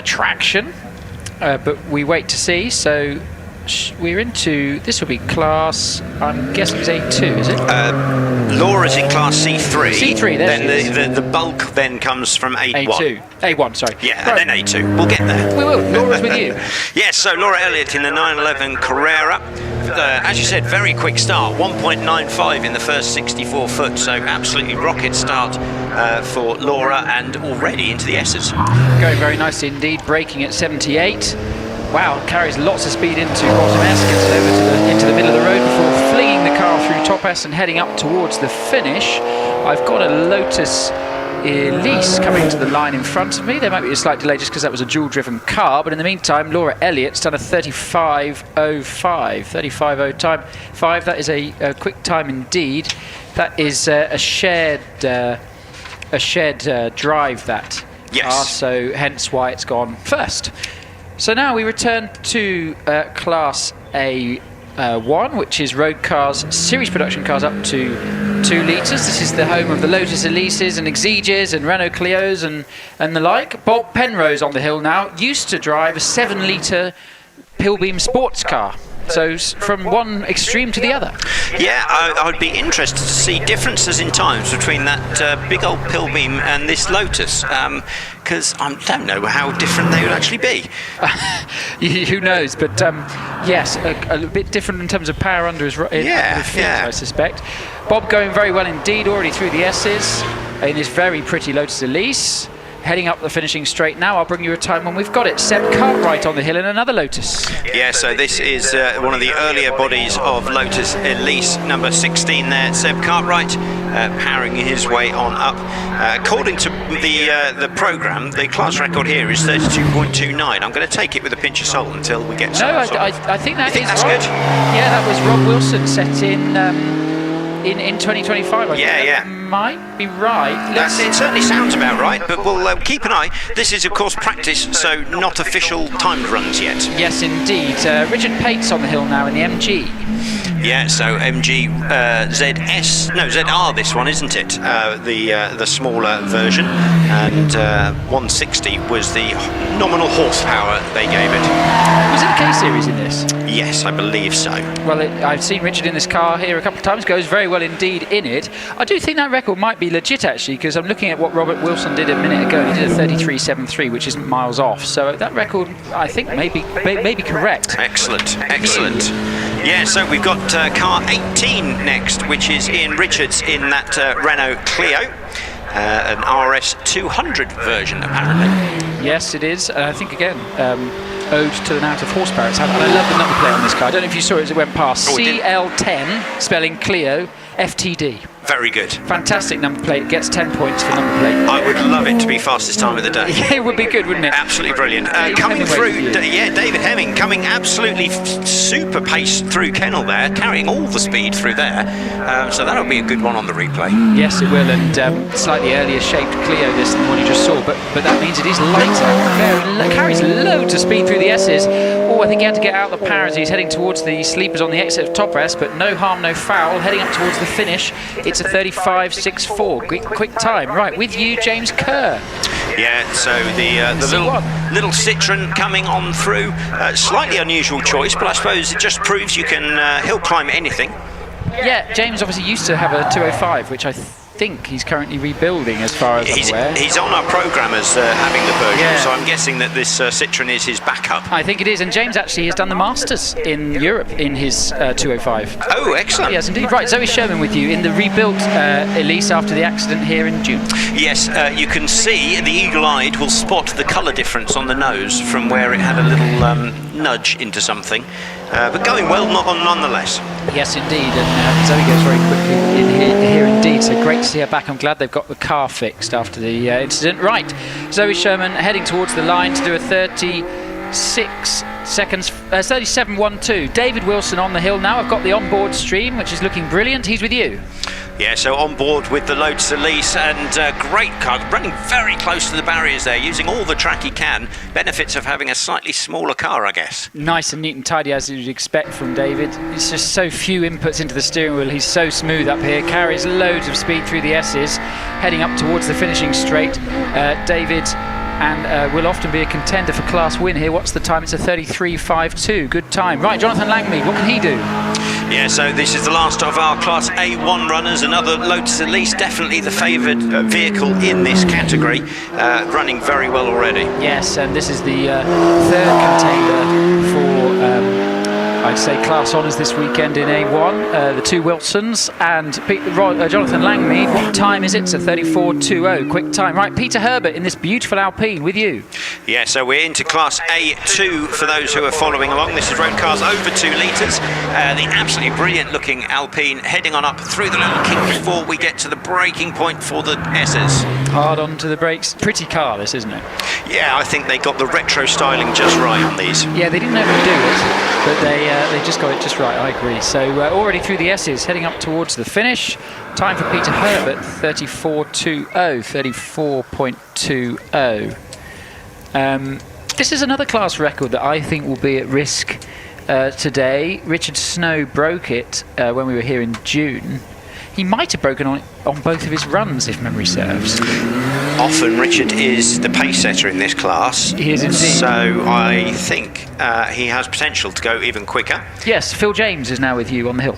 traction. But we wait to see. So we're into, this will be class, I'm guessing it's A2, is it? Laura's in class C3. C3, there she is. Then the bulk then comes from A1. A2. A1, sorry. Yeah, Right. and then A2. We'll get there. We will. Laura's with you. Yes, so Laura Elliott in the 911 Carrera. As you said, very quick start. 1.95 in the first 64 foot. So absolutely rocket start for Laura, and already into the S's. Going very nicely indeed, braking at 78. Wow, carries lots of speed into bottom S, gets it over into the middle of the road before flinging the car through top S and heading up towards the finish. I've got a Lotus Elise coming to the line in front of me. There might be a slight delay just because that was a dual-driven car, but in the meantime, Laura Elliott's done a 35.05. 35.0 time. 5, that is a quick time indeed. That is a shared drive, that car, so hence why it's gone first. So now we return to Class A1, which is road cars, series production cars up to 2 litres. This is the home of the Lotus Elises and Exiges and Renault Clios and the like. Bob Penrose on the hill now, used to drive a 7-litre Pilbeam sports car. So from one extreme to the other. Yeah, I'd be interested to see differences in times between that big old Pilbeam and this Lotus, because I don't know how different they would actually be. Who knows? But yes, a bit different in terms of power under his feet, I suspect. Bob going very well indeed, already through the S's in this very pretty Lotus Elise. Heading up the finishing straight now. I'll bring you a time when we've got it. Seb Cartwright on the hill in another Lotus. Yeah, so this is one of the earlier bodies of Lotus Elise, number 16 there. Seb Cartwright powering his way on up. According to the programme, the class record here is 32.29. I'm going to take it with a pinch of salt until we get to I think that is that's right. good? Yeah, that was Rob Wilson set in 2025. I think that might be right. It certainly sounds about right, but we'll keep an eye. This is, of course, practice, so not official timed runs yet. Yes, indeed. Richard Pate's on the hill now in the MG. Yeah, so MG ZR, this one, isn't it? The smaller version, and 160 was the nominal horsepower they gave it. Was it the K series in this? Yes, I believe so. Well, I've seen Richard in this car here a couple of times. Goes very well indeed in it. I do think that record might be legit actually, because I'm looking at what Robert Wilson did a minute ago. He did a 33.73, which isn't miles off. So that record, I think, may be correct. Excellent. Yeah, so we've got car 18 next, which is Ian Richards in that Renault Clio. An RS 200 version, apparently. Yes, it is. I think, again, ode to the amount of horsepower it's had. And I love the number plate on this car. I don't know if you saw it as it went past. CL10, spelling Clio, FTD. Very good. Fantastic number plate. Gets 10 points for number plate. I would love it to be fastest time of the day. Yeah, it would be good, wouldn't it? Absolutely brilliant. Coming through, David Hemming coming absolutely super pace through Kennel there, carrying all the speed through there. So that'll be a good one on the replay. Yes, it will, and slightly earlier shaped Clio this than the one you just saw, but that means it is lighter. Carries loads of speed through the S's. Oh, I think he had to get out the power as he's heading towards the sleepers on the exit of top S, but no harm, no foul. Heading up towards the finish. It's a 35.64. Quick time. Right, with you, James Kerr. Yeah, so the little Citroen coming on through. Slightly unusual choice, but I suppose it just proves you can hill climb anything. Yeah, James obviously used to have a 205, which I think think he's currently rebuilding, as far as I'm aware. He's on our programme as having the Peugeot, Yeah. so I'm guessing that this Citroen is his backup. I think it is, and James actually has done the Masters in Europe in his 205. Oh, excellent. Yes, indeed. Right, Zoe Sherman with you in the rebuilt Elise after the accident here in June. Yes, you can see the eagle-eyed will spot the colour difference on the nose from where it had a little nudge into something, but going well nonetheless. Yes, indeed, and Zoe goes very quickly in here indeed, so great to see her back. I'm glad they've got the car fixed after the incident. Right, Zoe Sherman heading towards the line to do a 36 seconds, 37.12. David Wilson on the hill now. I've got the onboard stream, which is looking brilliant. He's with you. Yeah, so on board with the Lotus Elise, and great car, running very close to the barriers there, using all the track he can. Benefits of having a slightly smaller car, I guess. Nice and neat and tidy, as you'd expect from David. It's just so few inputs into the steering wheel. He's so smooth up here, carries loads of speed through the S's, heading up towards the finishing straight. David and will often be a contender for class win here. What's the time? It's a 33.52. Good time. Right, Jonathan Langmead, what can he do? Yeah, so this is the last of our Class A1 runners. Another Lotus Elise, definitely the favoured vehicle in this category, running very well already. Yes, and this is the third contender for, I'd say, class honours this weekend in A1. The two Wilsons and Jonathan Langmead. What time is it? It's a 34.20. Quick time. Right, Peter Herbert in this beautiful Alpine with you. Yeah, so we're into Class A2 for those who are following along. This is road cars over 2 litres. The absolutely brilliant looking Alpine heading on up through the little kink before we get to the braking point for the S's. Hard on to the brakes. Pretty car, this, isn't it? Yeah, I think they got the retro styling just right on these. Yeah, they didn't overdo it, but they just got it just right, I agree. So already through the S's, heading up towards the finish. Time for Peter Herbert, 34.20, 34.20. This is another class record that I think will be at risk today. Richard Snow broke it when we were here in June. He might have broken on both of his runs, if memory serves. Often Richard is the pace setter in this class. He is indeed. So I think he has potential to go even quicker. Yes, Phil James is now with you on the hill.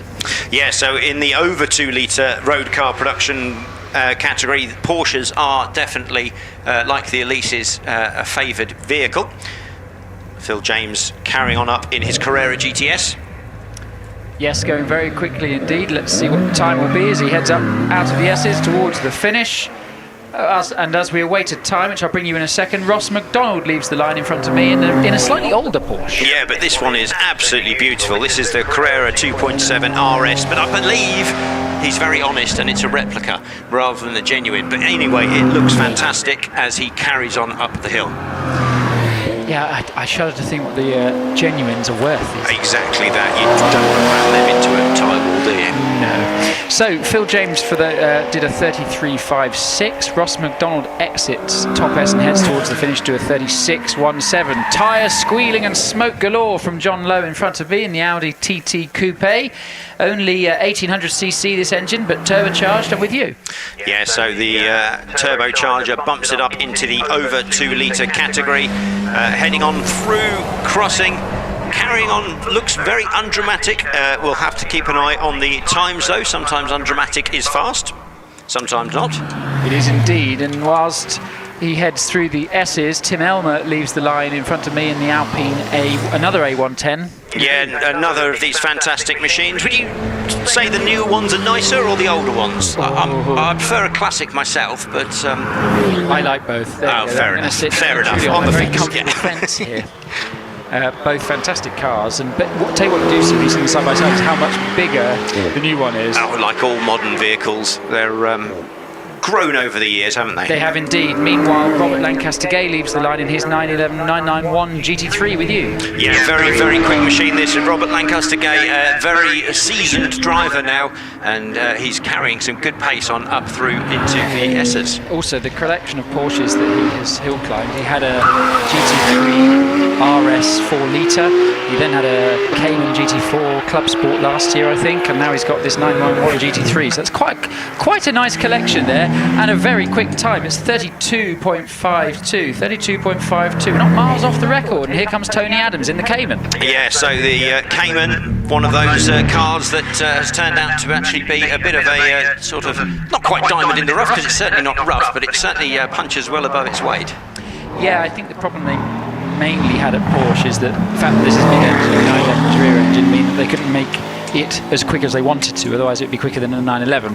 Yeah, so in the over 2 litre road car production category, Porsches are definitely, like the Elises, a favoured vehicle. Phil James carrying on up in his Carrera GTS. Yes, going very quickly indeed. Let's see what the time will be as he heads up out of the S's towards the finish. And as we await a time, which I'll bring you in a second, Ross McDonald leaves the line in front of me in a slightly older Porsche. Yeah, but this one is absolutely beautiful. This is the Carrera 2.7 RS, but I believe he's very honest and it's a replica rather than a genuine. But anyway, it looks fantastic as he carries on up the hill. Yeah, I shudder to think what the genuines are worth. Exactly that. You don't want to run them into a tyre wall, do you? No. So Phil James for the did a 33.56. Ross McDonald exits top S and heads towards the finish to a 36.17. Tyres squealing and smoke galore from John Lowe in front of me in the Audi TT Coupe. Only 1800cc this engine, but turbocharged. I'm with you. Yeah, so the turbocharger bumps it up into the over 2 litre category. Heading on through, crossing, carrying on, looks very undramatic. We'll have to keep an eye on the times though. Sometimes undramatic is fast, sometimes not. It is indeed, and whilst he heads through the S's, Tim Elmer leaves the line in front of me in the Alpine another A110. Yeah, another of these fantastic machines. Would you say the newer ones are nicer or the older ones? I prefer a classic myself, but... I like both. Fair enough. Fair enough. On the very fence, comfortable yeah. fence here. Both fantastic cars, and tell you what you do see these things side by side is how much bigger the new one is. Oh, like all modern vehicles, they're grown over the years, haven't they? They have indeed. Meanwhile, Robert Lancaster-Gay leaves the line in his 911 991 GT3 with you. Yeah, very, very quick machine this. Robert Lancaster-Gay, very seasoned driver now, and he's carrying some good pace on up through into the S's. Also, the collection of Porsches that he has hill climbed. He had a GT3 RS 4 litre. He then had a Cayman GT4 Club Sport last year, I think, and now he's got this 991 GT3. So that's quite a nice collection there, and a very quick time. It's 32.52. 32.52. Not miles off the record. And here comes Tony Adams in the Cayman. Yeah, so the Cayman one of those cars that has turned out to actually be a bit of a sort of, not quite diamond in the rough, because it's certainly not rough, but it certainly punches well above its weight. Yeah, I think the problem they mainly had at Porsche is that the fact that this is a big engine, 911's rear engine, mean that they couldn't make it as quick as they wanted to, otherwise it would be quicker than a 911,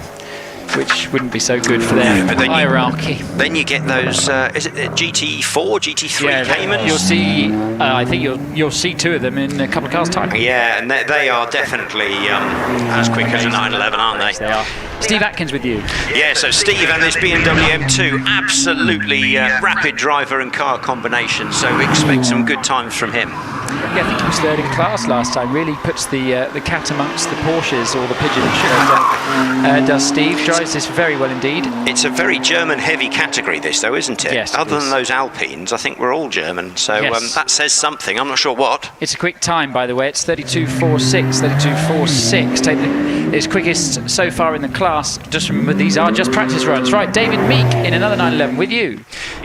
which wouldn't be so good for their hierarchy. Then you get those, is it GT4, GT3 Caymans? You'll see, I think you'll see two of them in a couple of cars' time. Yeah, and they are definitely as quick as a 911, aren't they? Yes, they are. Steve Atkins with you. Yeah, so Steve and this BMW M2, absolutely rapid driver and car combination, so we expect some good times from him. Yeah, I think he was third in class last time. Really puts the cat amongst the Porsches or the pigeons, should I say. Does Steve. Drives this very well indeed. It's a very German-heavy category, this, though, isn't it? Yes. Other than those Alpines, I think we're all German, so yes. That says something. I'm not sure what. It's a quick time, by the way. It's 32.46. 32.46. It's quickest so far in the class. Just remember, these are just practice runs. Right, David Meek in another 911 with you.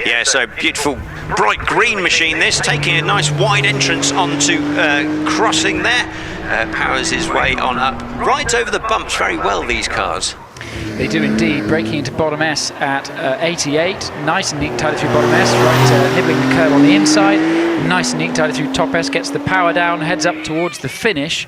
Yeah, so beautiful bright green machine this, taking a nice wide entrance onto crossing there. Powers his way on up. Rides over the bumps very well, these cars. They do indeed, breaking into bottom S at 88. Nice and neat tighter through bottom S, right, nibbling the curb on the inside. Nice and neat tighter through top S, gets the power down, heads up towards the finish.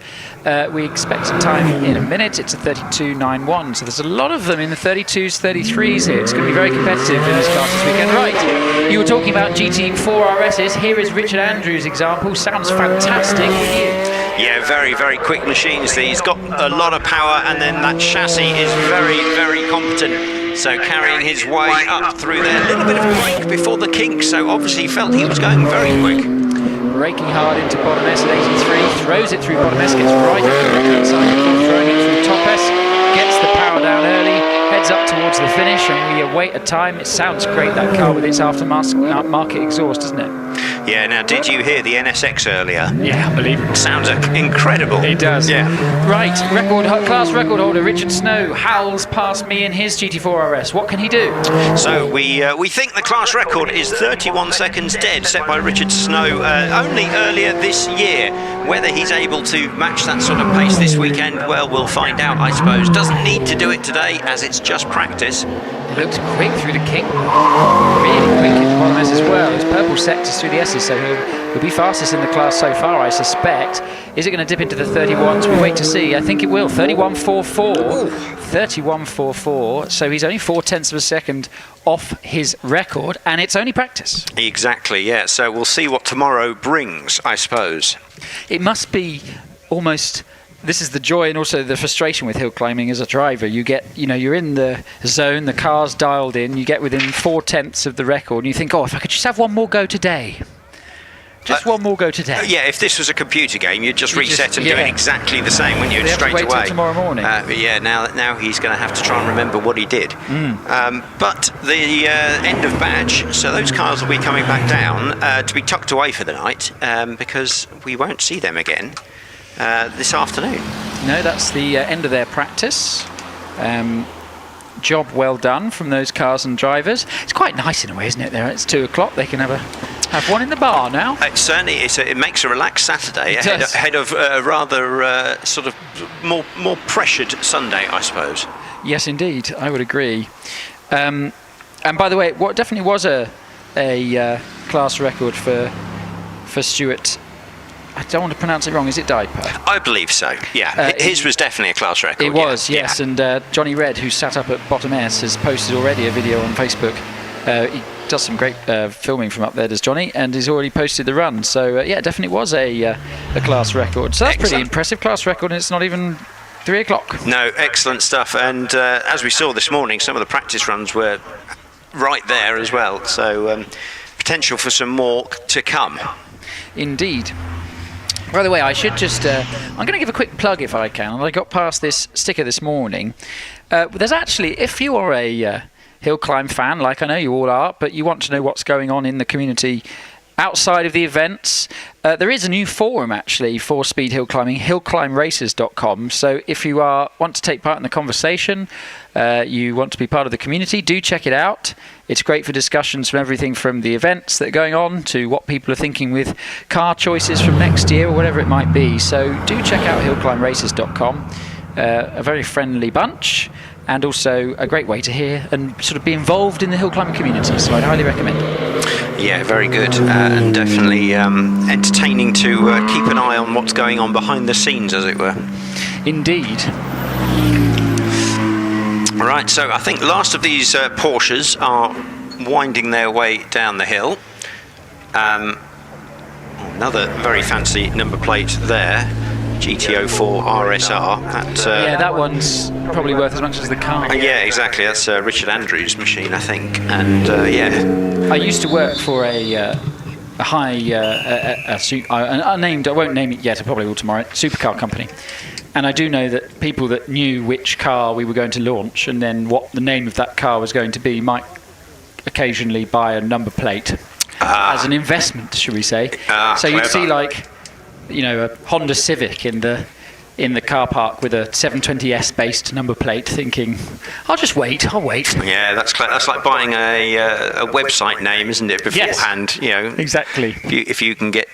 We expect a time in a minute. It's a 32.91, so there's a lot of them in the 32s, 33s here. It's going to be very competitive in this class this weekend. Right, you were talking about GT4 RSs. Here is Richard Andrews' example. Sounds fantastic. Yeah, very, very quick machines. He's got a lot of power, and then that chassis is very, very competent. So carrying his way up through there. A little bit of a break before the kink, so obviously he felt he was going very quick. Braking hard into bottom S at 83, throws it through bottom S, gets right up to the right-hand side, throwing it through top S, gets the power down early, heads up towards the finish, and we await a time. It sounds great, that car, with its aftermarket exhaust, doesn't it? Yeah, now did you hear the NSX earlier? Yeah, unbelievable. Sounds incredible. It does. Yeah. Right, class record holder Richard Snow howls past me in his GT4 RS. What can he do? So we think the class record is 31 seconds dead, set by Richard Snow only earlier this year. Whether he's able to match that sort of pace this weekend, well, we'll find out, I suppose. Doesn't need to do it today, as it's just practice. It looks quick through the kink. Really quick in the bottom S as well. His purple sectors through the S's, so he'll be fastest in the class so far, I suspect. Is it going to dip into the 31s? We wait to see. I think it will. 31.44. 31.44. So he's only 0.4 of a second off his record, and it's only practice. Exactly, yeah. So we'll see what tomorrow brings, I suppose. It must be almost... This is the joy and also the frustration with hill climbing as a driver. You get, you're in the zone, the car's dialed in, you get within 0.4 of the record, and you think, oh, if I could just have one more go today. Just one more go today. Yeah, if this was a computer game, you'd just reset and do it exactly the same, wouldn't you? They straight have to wait away. till tomorrow morning. Yeah, now he's going to have to try and remember what he did. But the end of badge, so those cars will be coming back down to be tucked away for the night because we won't see them again this afternoon. No, that's the end of their practice. Job well done from those cars and drivers. It's quite nice in a way, isn't it? There, it's 2 o'clock. They can have one in the bar now. It makes a relaxed Saturday ahead of rather sort of more pressured Sunday, I suppose. Yes, indeed, I would agree. And by the way, what definitely was a class record for Stuart. I don't want to pronounce it wrong. Is it Diaper? I believe so. Yeah, his was definitely a class record. It was, yes. Yeah. And Johnny Red, who sat up at bottom S, has posted already a video on Facebook. He does some great filming from up there, does Johnny, and he's already posted the run. So yeah, it definitely was a class record. So that's pretty impressive class record, and it's not even 3 o'clock. No, excellent stuff. And as we saw this morning, some of the practice runs were right there as well. So potential for some more to come. Indeed. By the way, I should just... I'm going to give a quick plug if I can. I got past this sticker this morning. There's actually, if you are a hill climb fan, like I know you all are, but you want to know what's going on in the community outside of the events, there is a new forum actually for speed hill climbing, hillclimbraces.com. So if you want to take part in the conversation, you want to be part of the community, do check it out. It's great for discussions from everything from the events that are going on to what people are thinking with car choices from next year or whatever it might be. So do check out hillclimbraces.com. A very friendly bunch, and also a great way to hear and sort of be involved in the hill climbing community. So I'd highly recommend it. Yeah, very good, and definitely entertaining to keep an eye on what's going on behind the scenes, as it were. Indeed. Right, so I think last of these Porsches are winding their way down the hill. Another very fancy number plate there. GT04 RSR. That one's probably worth as much as the car. Yeah, exactly. That's Richard Andrews' machine, I think. And I used to work for a unnamed, I won't name it yet, I probably will tomorrow, supercar company. And I do know that people that knew which car we were going to launch and then what the name of that car was going to be might occasionally buy a number plate as an investment, should we say. So you'd see a Honda Civic in the car park with a 720S based number plate, thinking, I'll wait. Yeah, that's like buying a website name, isn't it? Beforehand, yes, exactly. If you can get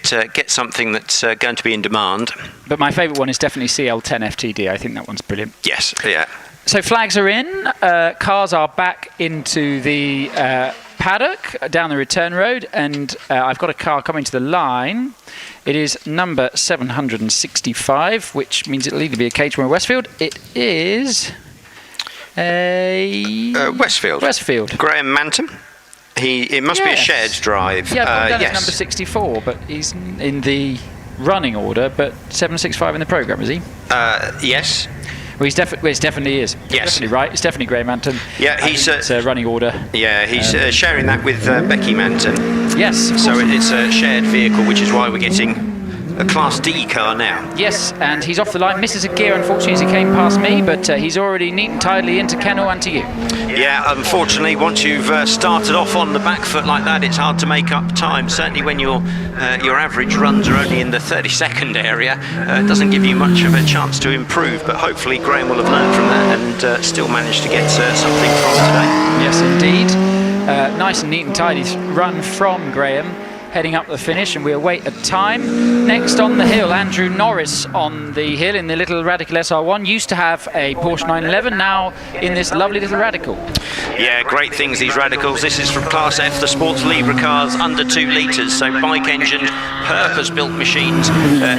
something that's going to be in demand. But my favourite one is definitely CL10 FTD. I think that one's brilliant. Yes, yeah. So flags are in. Cars are back into the paddock down the return road, and I've got a car coming to the line. It is number 765, which means it'll either be a Caterham or Westfield. It is a Westfield. Graham Manton. It must be a shared drive. Yeah, I've got number 64, but he's in the running order. But 765 in the programme, is he? Yes. Well, it definitely is. Yes. Definitely right. It's definitely Graham Manton. Yeah, it's a running order. Yeah, he's sharing that with Becky Manton. Yes. So it's a shared vehicle, which is why we're getting a Class D car now. Yes, and he's off the line. Misses a gear, unfortunately, as he came past me, but he's already neat and tidily into kennel and to you. Yeah, unfortunately, once you've started off on the back foot like that, it's hard to make up time. Certainly when your average runs are only in the 30-second area, it doesn't give you much of a chance to improve, but hopefully Graham will have learned from that and still managed to get something from today. Yes, indeed. Nice and neat and tidy run from Graham, heading up the finish, and we await a time. Next on the hill, Andrew Norris on the hill in the little Radical SR1. Used to have a Porsche 911, now in this lovely little Radical. Yeah, great things, these Radicals. This is from Class F, the Sports Libra cars, under 2 litres, so bike-engined, purpose-built machines.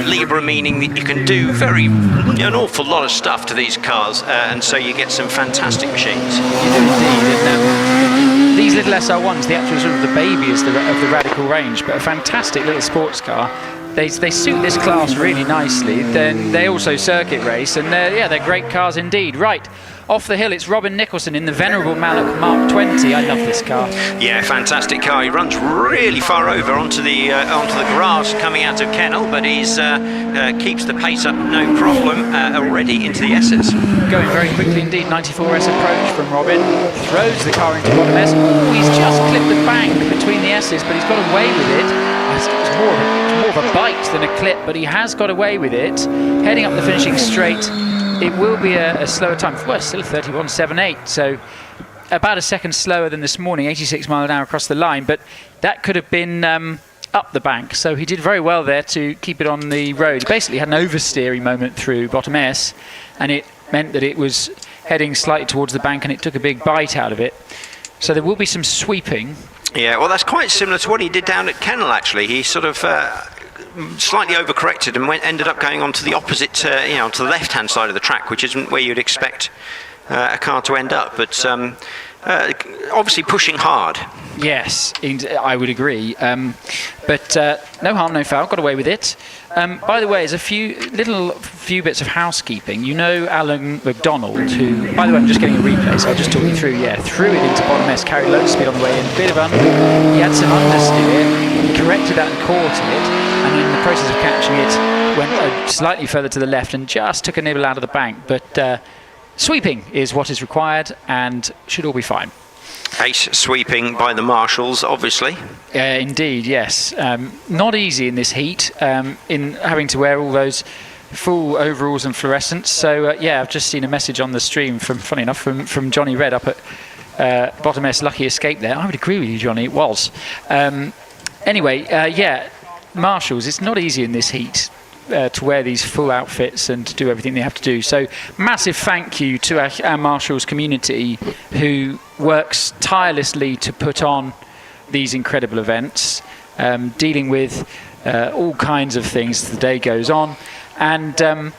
Libra meaning that you can do an awful lot of stuff to these cars, and so you get some fantastic machines. You do indeed. And, these little SR1s, the actual sort of the baby of the Radical range, but a fantastic little sports car. They suit this class really nicely. Then they also circuit race, and they're great cars indeed. Right, off the hill, it's Robin Nicholson in the venerable Mallock Mark 20. I love this car. Yeah, fantastic car. He runs really far over onto the grass coming out of kennel, but he's keeps the pace up no problem already into the S's. Going very quickly indeed. 94S approach from Robin. Throws the car into bottom S. He's just clipped the bank between the S's, but he's got away with it. I think it was more of a bite than a clip, but he has got away with it. Heading up the finishing straight. It will be a slower time. Well, still 31.78, so about a second slower than this morning, 86 miles an hour across the line, but that could have been up the bank, so he did very well there to keep it on the road. He basically had an oversteering moment through bottom S, and it meant that it was heading slightly towards the bank, and it took a big bite out of it. So there will be some sweeping. Yeah, well, that's quite similar to what he did down at Kennel, actually. He sort of slightly overcorrected and ended up going on to the opposite, to the left-hand side of the track, which isn't where you'd expect a car to end up. But obviously pushing hard. Yes, I would agree. But no harm, no foul. Got away with it. By the way, there's a few bits of housekeeping. You know Alan McDonald, who, by the way, I'm just getting a replay, so I'll just talk you through. Yeah, threw it into bottom S, carried low speed on the way in, bit of he had some understeer, he corrected that and caught it, and in the process of catching it, went slightly further to the left and just took a nibble out of the bank. But sweeping is what is required and should all be fine. Ace sweeping by the marshals, obviously. Indeed, yes. Not easy in this heat, in having to wear all those full overalls and fluorescents. So I've just seen a message on the stream funny enough, from Johnny Red up at Bottom S. Lucky escape there. I would agree with you, Johnny. It was. Anyway, marshals. It's not easy in this heat to wear these full outfits and to do everything they have to do. So massive thank you to our marshals community who works tirelessly to put on these incredible events, dealing with all kinds of things as the day goes on. And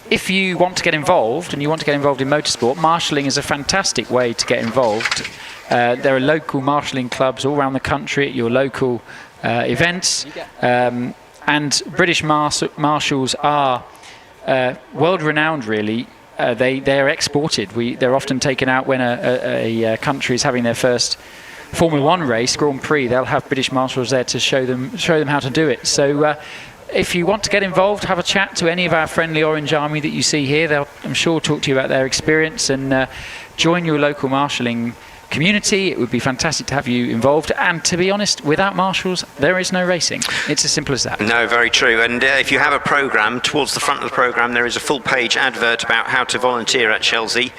if you want to get involved, and you want to get involved in motorsport, marshalling is a fantastic way to get involved. There are local marshalling clubs all around the country at your local events. And British marshals are world-renowned, really. They are exported. They're often taken out when a country is having their first Formula One race, Grand Prix. They'll have British marshals there to show them how to do it. So if you want to get involved, have a chat to any of our friendly Orange Army that you see here. They'll, I'm sure, talk to you about their experience, and join your local marshalling community. It would be fantastic to have you involved, and to be honest, without marshals there is no racing. It's as simple as that. No, very true. And if you have a programme, towards the front of the programme there is a full page advert about how to volunteer at Shelsley,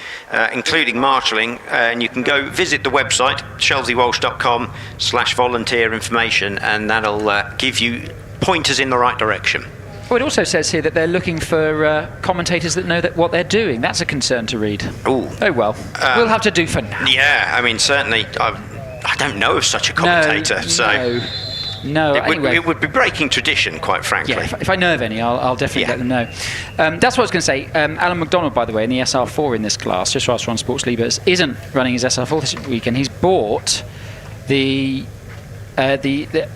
including marshalling, and you can go visit the website shelsleyWalsh.com/volunteer information, and that'll give you pointers in the right direction. Well, it also says here that they're looking for commentators that know what they're doing. That's a concern to read. Ooh. Oh well, we'll have to do for now. Yeah, I mean, certainly, I don't know of such a commentator, No. Anyway. It would be breaking tradition, quite frankly. Yeah, if I know of any, I'll definitely let them know. That's what I was going to say. Alan McDonald, by the way, in the SR4 in this class, just whilst we're on Sports Leaders, isn't running his SR4 this weekend. He's bought the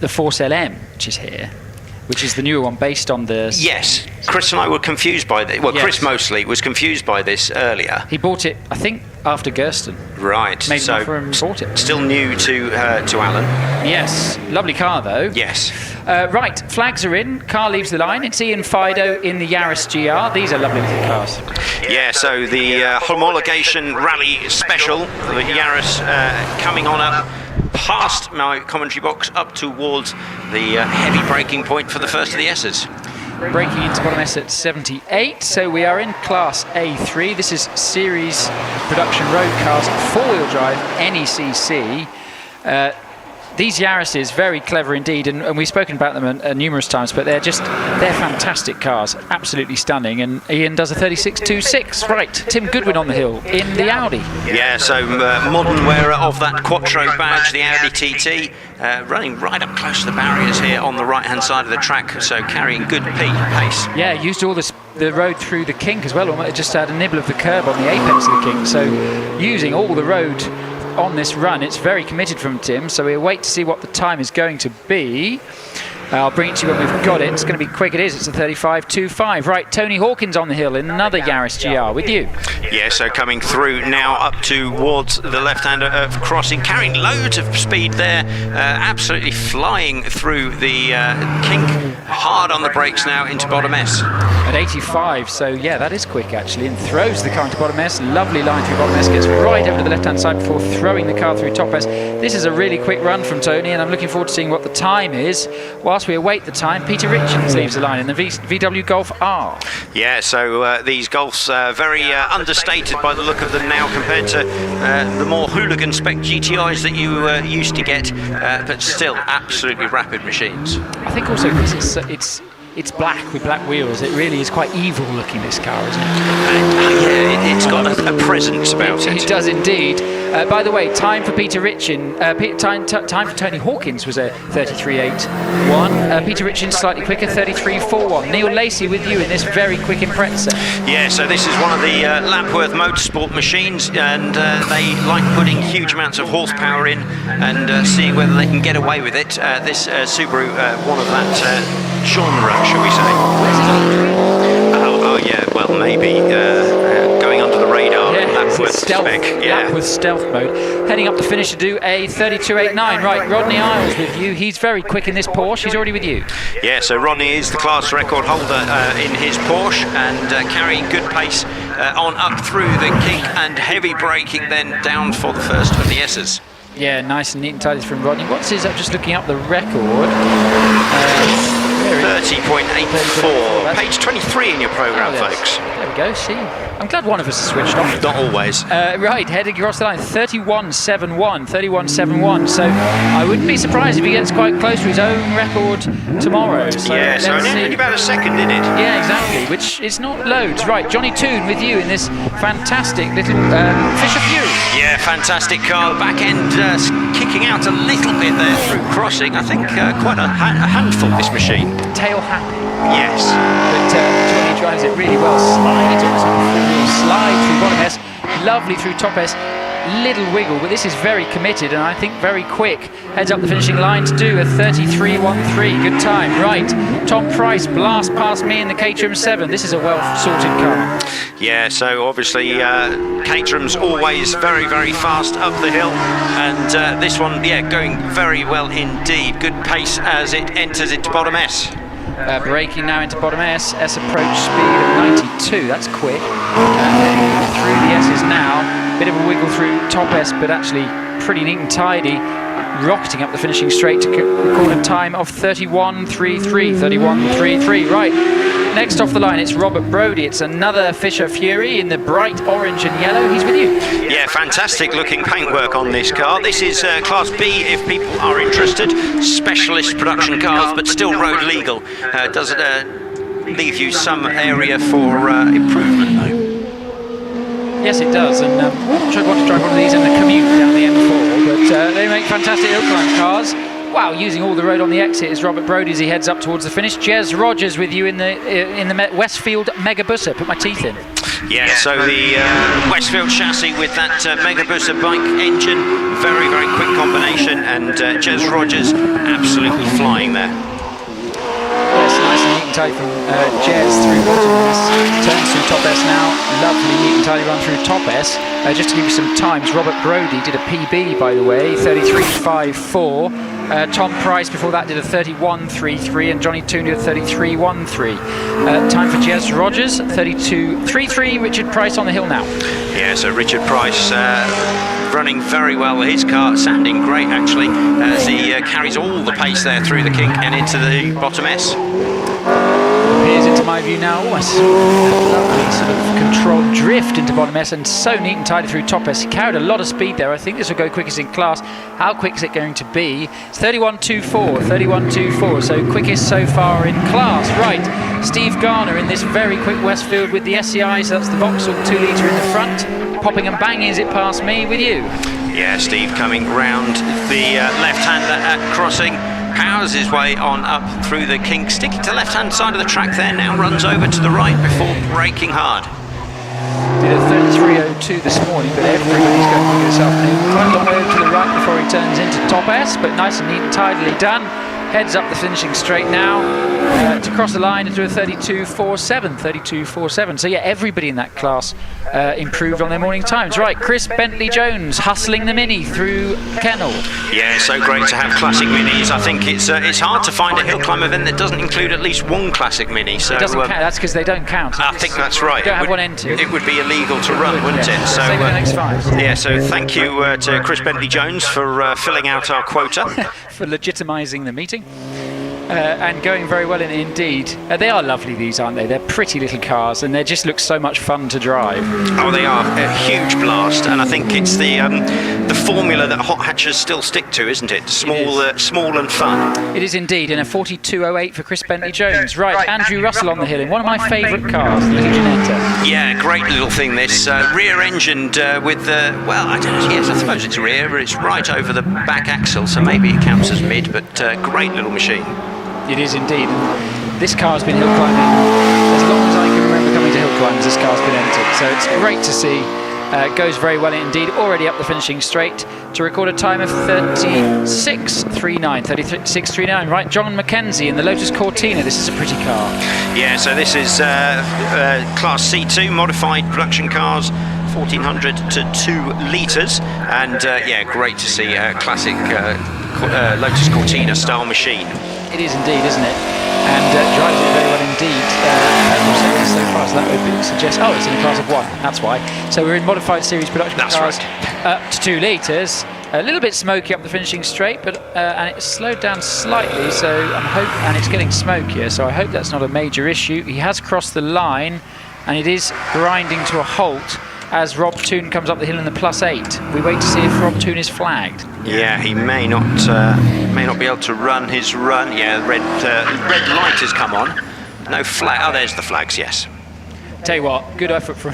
Force LM, which is here, which is the newer one based on the... Yes, Chris and I were confused by this. Well, yes. Chris mostly was confused by this earlier. He bought it, I think, after Gersten. Right. Made an offer and bought it. Still new to Alan. Yes. Lovely car, though. Yes. Right, flags are in. Car leaves the line. It's Ian Fido in the Yaris GR. These are lovely little cars. Yeah, so the homologation rally special, the Yaris coming on up past my commentary box up towards the heavy braking point for the first of the S's. Braking into bottom S at 78, so we are in Class A3. This is series production road cars, four-wheel drive, NECC. These Yarises, very clever indeed, and we've spoken about them numerous times, but they're fantastic cars, absolutely stunning. And Ian does a 36.26. Right, Tim Goodwin on the hill in the Audi. Yeah, so modern wearer of that Quattro badge, the Audi TT, running right up close to the barriers here on the right-hand side of the track, so carrying good pace. Yeah, used all the road through the kink as well. It just had a nibble of the curb on the apex of the kink, so using all the road on this run. It's very committed from Tim, so we'll wait to see what the time is going to be. I'll bring it to you when we've got it. It's going to be quick. It is. It's a 35.25. Right, Tony Hawkins on the hill in another Yaris GR with you. Yeah, so coming through now up towards the left-hand crossing, carrying loads of speed there, absolutely flying through the kink, hard on the brakes now into bottom S. At 85, so yeah, that is quick actually, and throws the car into bottom S. Lovely line through bottom S, gets right over to the left-hand side before throwing the car through top S. This is a really quick run from Tony, and I'm looking forward to seeing what the time is. Whilst we await the time, Peter Richards leaves the line in the VW Golf R. Yeah, so these Golfs very understated by the look of them now compared to the more hooligan spec GTIs that you used to get, but still absolutely rapid machines. I think also because it's black with black wheels. It really is quite evil looking, this car, isn't it? Yeah, it's got a presence about it. It does indeed. By the way, time for Peter Richin, time for Tony Hawkins was a 33.81. Peter Richin slightly quicker, 33.41. Neil Lacey with you in this very quick Impreza. Yeah, so this is one of the Lapworth Motorsport machines, and they like putting huge amounts of horsepower in and seeing whether they can get away with it. This Subaru, one of that genre, shall we say? Oh yeah, well maybe going under the radar. Yeah, Lapworth stealth. Spec. Yeah. Lapworth stealth mode. Heading up the finish to do a 32.89. Right, Rodney Isles with you. He's very quick in this Porsche. He's already with you. Yeah, so Rodney is the class record holder in his Porsche, and carrying good pace on up through the kink and heavy braking, then down for the first of the S's. Yeah, nice and neat and tidy from Rodney. What's his? I'm just looking up the record. 30.84. Page 23 in your programme, folks. There we go, see. I'm glad one of us has switched off. Not always. Right, heading across the line, 31.71. So I wouldn't be surprised if he gets quite close to his own record tomorrow. So yeah, so only about a second, isn't it? Yeah, exactly, which is not loads. Right, Johnny Toon with you in this fantastic little Fisher Fury. Yeah, fantastic car. Back end kicking out a little bit there through crossing. I think quite a handful, this machine. Tail happy. Yes. But Johnny drives it really well. Slide, it's almost like a four-wheel slide through bottom S. Lovely through top S. Little wiggle, but this is very committed and I think very quick. Heads up the finishing line to do a 33.13. Good time. Right, Tom Price blast past me in the Caterham 7. This is a well-sorted car. Yeah, so obviously Caterham's always very, very fast up the hill, and this one, yeah, going very well indeed. Good pace as it enters into bottom S. Braking now into bottom S. S approach speed of 92. That's quick. Heading through the S's now. Bit of a wiggle through top S, but actually pretty neat and tidy. Rocketing up the finishing straight to record a time of 31.33. 31.33. Right. Next off the line, it's Robert Brodie. It's another Fisher Fury in the bright orange and yellow. He's with you. Yeah, fantastic looking paintwork on this car. This is Class B if people are interested. Specialist production cars, but still road legal. Does it leave you some area for improvement, though? Yes, it does. And I'm not sure I'd want to drive one of these in the commute down the M4, but they make fantastic hill climb cars. Wow, using all the road on the exit is Robert Brodie as he heads up towards the finish. Jez Rogers with you in the Westfield Megabusa. Put my teeth in. Yeah, so the Westfield chassis with that Megabusa bike engine, very, very quick combination, and Jez Rogers absolutely flying there. Yes, nice and neat and tidy from Jez through bottom S. Turns through top S now. Lovely neat and tidy run through top S. Just to give you some times, Robert Brodie did a PB, by the way, 33.54. Tom Price before that did a 31.33 and Johnny Toon did a 33.13. Time for Jez Rogers, 32.33. Richard Price on the hill now. Yeah, so Richard Price running very well. His car sounding great actually as he carries all the pace there through the kink and into the bottom S. Appears into my view now, almost lovely sort of controlled drift into bottom S and so neat and tidy through top S. He carried a lot of speed there. I think this will go quickest in class. How quick is it going to be? It's 31.24, so quickest so far in class. Right, Steve Garner in this very quick Westfield with the SCI, so that's the Vauxhall 2 litre in the front. Popping and banging as it past me with you. Yeah, Steve coming round the left-hander at crossing. Powers his way on up through the kink, sticking to the left-hand side of the track there, now runs over to the right before braking hard. Did a 33.02 this morning, but everybody's going to do this afternoon. Climbed on over to the right before he turns into top S, but nice and neat and tidily done. Heads up the finishing straight now to cross the line into a 32.47. So yeah, everybody in that class improved on their morning times. Right, Chris Bentley-Jones hustling the Mini through Kennel. Yeah, so great to have classic minis. I think it's hard to find a hill climb event that doesn't include at least one classic mini. So it doesn't count. That's because they don't count. I think that's right. You don't have one end to. It would be illegal to run, wouldn't it? So same with the next five. Yeah, so thank you to Chris Bentley-Jones for filling out our quota. For legitimising the meeting. And going very well indeed. They are lovely, these, aren't they? They're pretty little cars and they just look so much fun to drive. Oh, they are a huge blast, and I think it's the formula that hot hatchers still stick to, isn't it? Small and fun. It is indeed, and a 42.08 for Chris Bentley-Jones. Right, Andrew Russell on the hill in one of my favourite cars, the little Ginetta. Yeah, great little thing this. Rear-engined with the, well, I don't know, yes, I suppose it's rear, but it's right over the back axle, so maybe it counts as mid, but great little machine. It is indeed. This car's been hill climbing as long as I can remember coming to hill climbs. This car's been entered, so it's great to see. Goes very well indeed. Already up the finishing straight to record a time of 36.39. 36.39. Right, John Mackenzie in the Lotus Cortina. This is a pretty car. Yeah, so this is Class C2 modified production cars. 1400 to 2 litres, and yeah, great to see a classic Lotus Cortina style machine. It is indeed, isn't it? and drives it very well indeed. Purple second so far, so that would suggest... Oh, it's in a class of 1, that's why. So we're in modified series production cars up to 2 litres. A little bit smoky up the finishing straight, but and it's slowed down slightly, so and it's getting smokier, so I hope that's not a major issue. He has crossed the line, and it is grinding to a halt as Rob Toon comes up the hill in the +8. We wait to see if Rob Toon is flagged. Yeah, he may not be able to run his run. Yeah, red light has come on. No flag. Oh, there's the flags. Yes. Tell you what, good effort from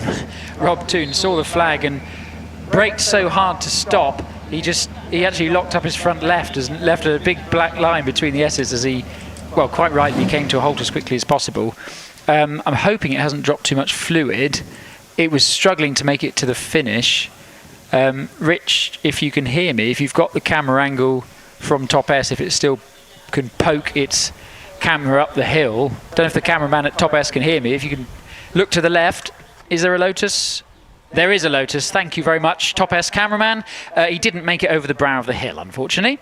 Rob Toon. Saw the flag and braked so hard to stop. He actually locked up his front left and left a big black line between the S's as he, well, quite rightly came to a halt as quickly as possible. I'm hoping it hasn't dropped too much fluid. It was struggling to make it to the finish. Rich, if you can hear me, if you've got the camera angle from Top S, if it still can poke its camera up the hill. Don't know if the cameraman at Top S can hear me. If you can look to the left, is there a Lotus? There is a Lotus. Thank you very much, Top S cameraman. He didn't make it over the brow of the hill, unfortunately.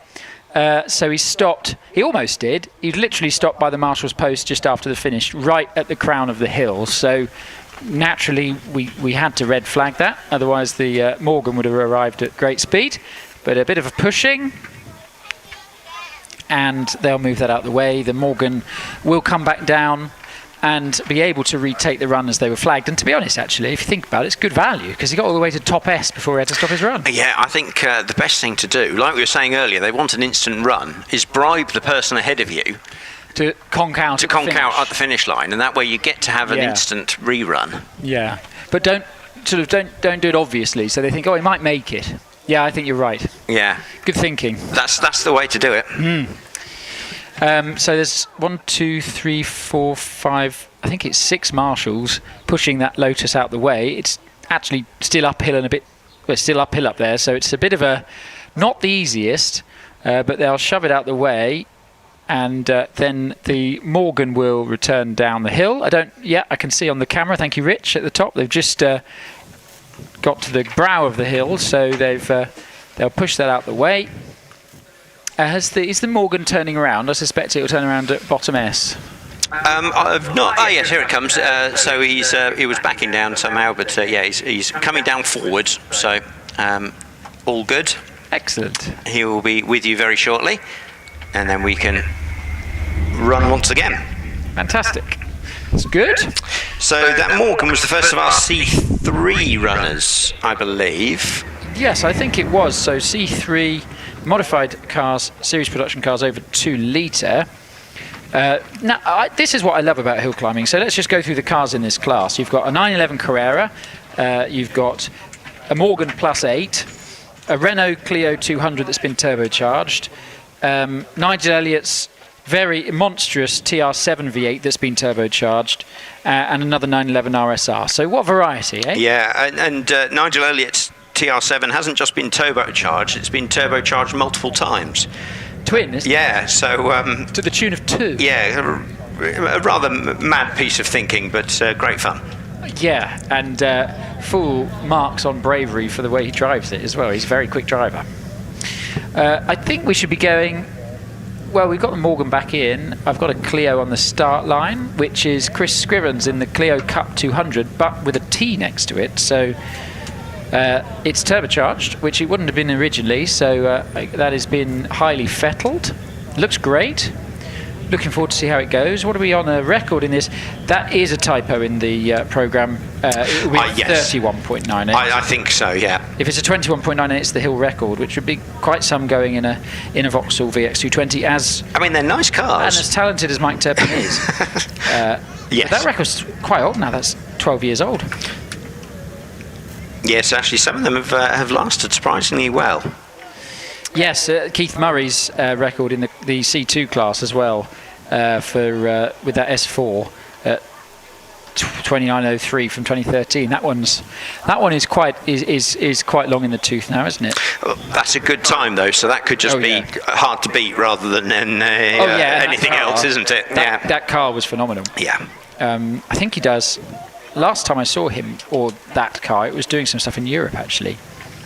So he stopped. He almost did. He literally stopped by the marshal's post just after the finish, right at the crown of the hill. So naturally, we had to red flag that. Otherwise, the Morgan would have arrived at great speed. But a bit of a pushing. And they'll move that out of the way. The Morgan will come back down and be able to retake the run as they were flagged. And to be honest, actually, if you think about it, it's good value because he got all the way to Top S before he had to stop his run. Yeah, I think the best thing to do, like we were saying earlier, they want an instant run, is bribe the person ahead of you to conk out at the finish line, and that way you get to have an instant rerun. Yeah, but don't do it obviously, so they think, oh, he might make it. Yeah, I think you're right. Yeah, good thinking. That's the way to do it. So there's 1, 2, 3, 4, 5. I think it's 6 marshals pushing that Lotus out the way. It's actually still uphill and still uphill up there. So it's a bit of not the easiest, but they'll shove it out the way, and then the Morgan will return down the hill. I can see on the camera. Thank you, Rich, at the top. They've just got to the brow of the hill, so they'll push that out the way. Is the Morgan turning around? I suspect it will turn around at bottom S. I've not. Oh yes, here it comes. So he was backing down somehow, but he's coming down forward. So all good. Excellent. He will be with you very shortly, and then we can run once again. Fantastic. That's good. So that Morgan was the first of our C3 runners, I believe. Yes, I think it was. So C3 modified cars, series production cars over 2 litre. Now, this is what I love about hill climbing. So let's just go through the cars in this class. You've got a 911 Carrera, you've got a Morgan +8, a Renault Clio 200 that's been turbocharged, Nigel Elliott's very monstrous TR7 V8 that's been turbocharged, and another 911 RSR. So what variety, eh? Yeah, and Nigel Elliott's TR7 hasn't just been turbocharged, it's been turbocharged multiple times. Twin, isn't it? Yeah, so... to the tune of 2. Yeah, a rather mad piece of thinking, but great fun. Yeah, and full marks on bravery for the way he drives it as well. He's a very quick driver. I think we should be going... Well, we've got the Morgan back in. I've got a Clio on the start line, which is Chris Scrivens in the Clio Cup 200, but with a T next to it. So it's turbocharged, which it wouldn't have been originally. So that has been highly fettled. Looks great. Looking forward to see how it goes. What are we on a record in this? That is a typo in the programme. It will be 31.98. I think so, yeah. If it's a 21.98, it's the hill record, which would be quite some going in a Vauxhall VX220. I mean, they're nice cars. And as talented as Mike Turpin is. Yes. That record's quite old now. That's 12 years old. Yes, actually, some of them have lasted surprisingly well. Yes, Keith Murray's record in the C2 class as well with that S4 at 29.03 from 2013. That one is quite long in the tooth now, isn't it? Well, that's a good time though, so that could just be hard to beat rather than anything else, isn't it? That car was phenomenal. Yeah. I think he does. Last time I saw him or that car, it was doing some stuff in Europe actually.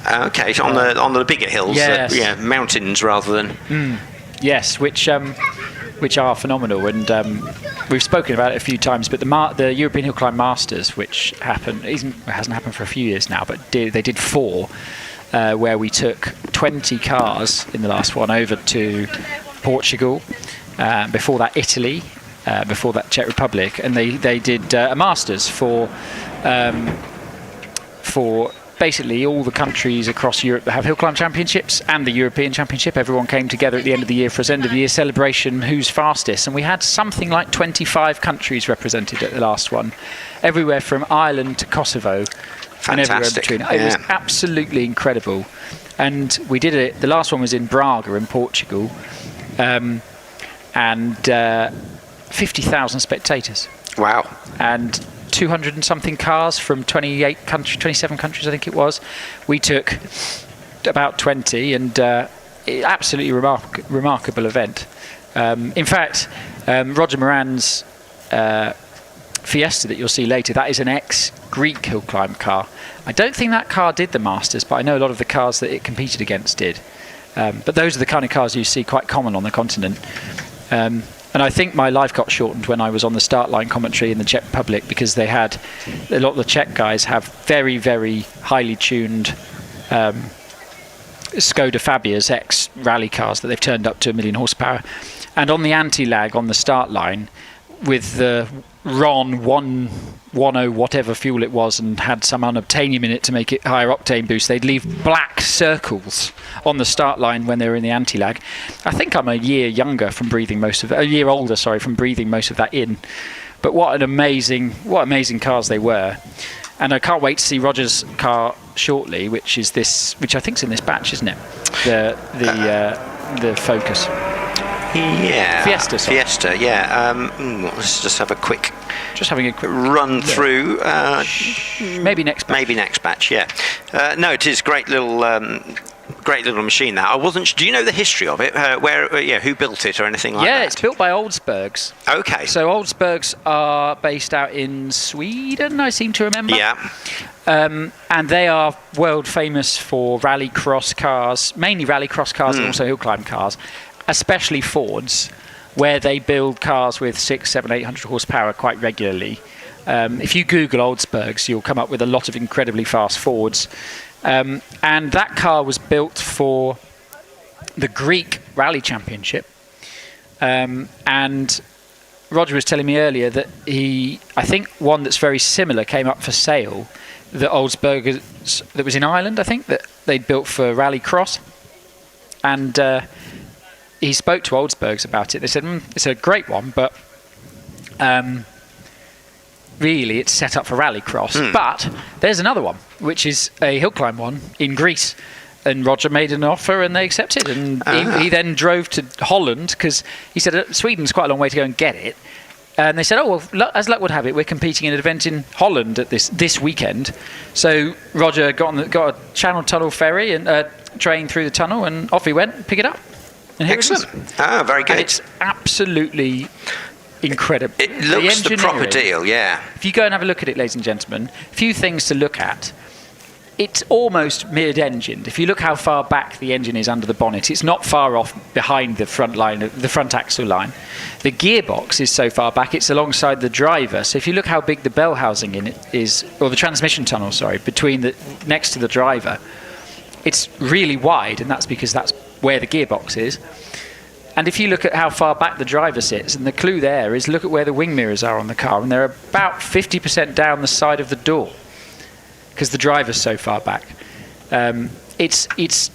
Okay, so on the bigger hills, yes. Mountains rather than... Yes, which which are phenomenal. And we've spoken about it a few times, but the European Hill Climb Masters, which hasn't happened for a few years now, but they did 4, where we took 20 cars in the last one over to Portugal, before that Italy, before that Czech Republic, and they did a Masters for basically all the countries across Europe that have hill climb championships and the European Championship. Everyone came together at the end of the year for its end of the year celebration, who's fastest, and we had something like 25 countries represented at the last one, everywhere from Ireland to Kosovo. Fantastic. And everywhere in between. It was absolutely incredible. And we did it, the last one was in Braga in Portugal, and 50,000 spectators. Wow. And 200 and something cars from 27 countries, I think it was. We took about 20, and absolutely remarkable event. In fact, Roger Moran's Fiesta that you'll see later, that is an ex-Greek hill climb car. I don't think that car did the Masters, but I know a lot of the cars that it competed against did. But those are the kind of cars you see quite common on the continent. And I think my life got shortened when I was on the start line commentary in the Czech Republic, because they had a lot of the Czech guys have very, very highly tuned Skoda Fabias X rally cars that they've turned up to 1 million horsepower. And on the anti-lag on the start line, with the Ron 110 whatever fuel it was, and had some unobtainium in it to make it higher octane boost, they'd leave black circles on the start line when they were in the anti-lag. I think I'm a year older from breathing most of that in. But what amazing cars they were. And I can't wait to see Roger's car shortly, which I think's in this batch, isn't it? The Focus. Yeah. Fiesta, sorry. Fiesta, yeah. Let's just have a quick... Just having a quick run through. Maybe next batch. Maybe next batch, yeah. No, it is great little machine. That I wasn't. Do you know the history of it? Who built it or anything like that? Yeah, it's built by Oldsbergs. Okay. So Oldsbergs are based out in Sweden, I seem to remember. Yeah. And they are world famous for rallycross cars, mainly rallycross cars and also hill climb cars, especially Fords, where they build cars with 600, 700, 800 horsepower quite regularly. If you Google Oldsbergs, you'll come up with a lot of incredibly fast Fords. And that car was built for the Greek Rally Championship. And Roger was telling me earlier that I think one that's very similar came up for sale, that Oldsbergs, that was in Ireland, I think, that they'd built for rallycross. And he spoke to Oldsbergs about it. They said, it's a great one, but really it's set up for rallycross. But there's another one, which is a hill climb one in Greece. And Roger made an offer and they accepted. And he then drove to Holland, because he said Sweden's quite a long way to go and get it. And they said, as luck would have it, we're competing in an event in Holland at this weekend. So Roger got a Channel Tunnel ferry and train through the tunnel, and off he went, pick it up. Excellent. Very good. And it's absolutely incredible. It looks the proper deal, yeah. If you go and have a look at it, ladies and gentlemen, a few things to look at. It's almost mid-engined. If you look how far back the engine is under the bonnet, it's not far off behind the front axle line. The gearbox is so far back, it's alongside the driver. So if you look how big the bell housing in it is, or the transmission tunnel, next to the driver, it's really wide, and that's because that's where the gearbox is. And if you look at how far back the driver sits, and the clue there is look at where the wing mirrors are on the car, and they're about 50% down the side of the door, because the driver's so far back. It's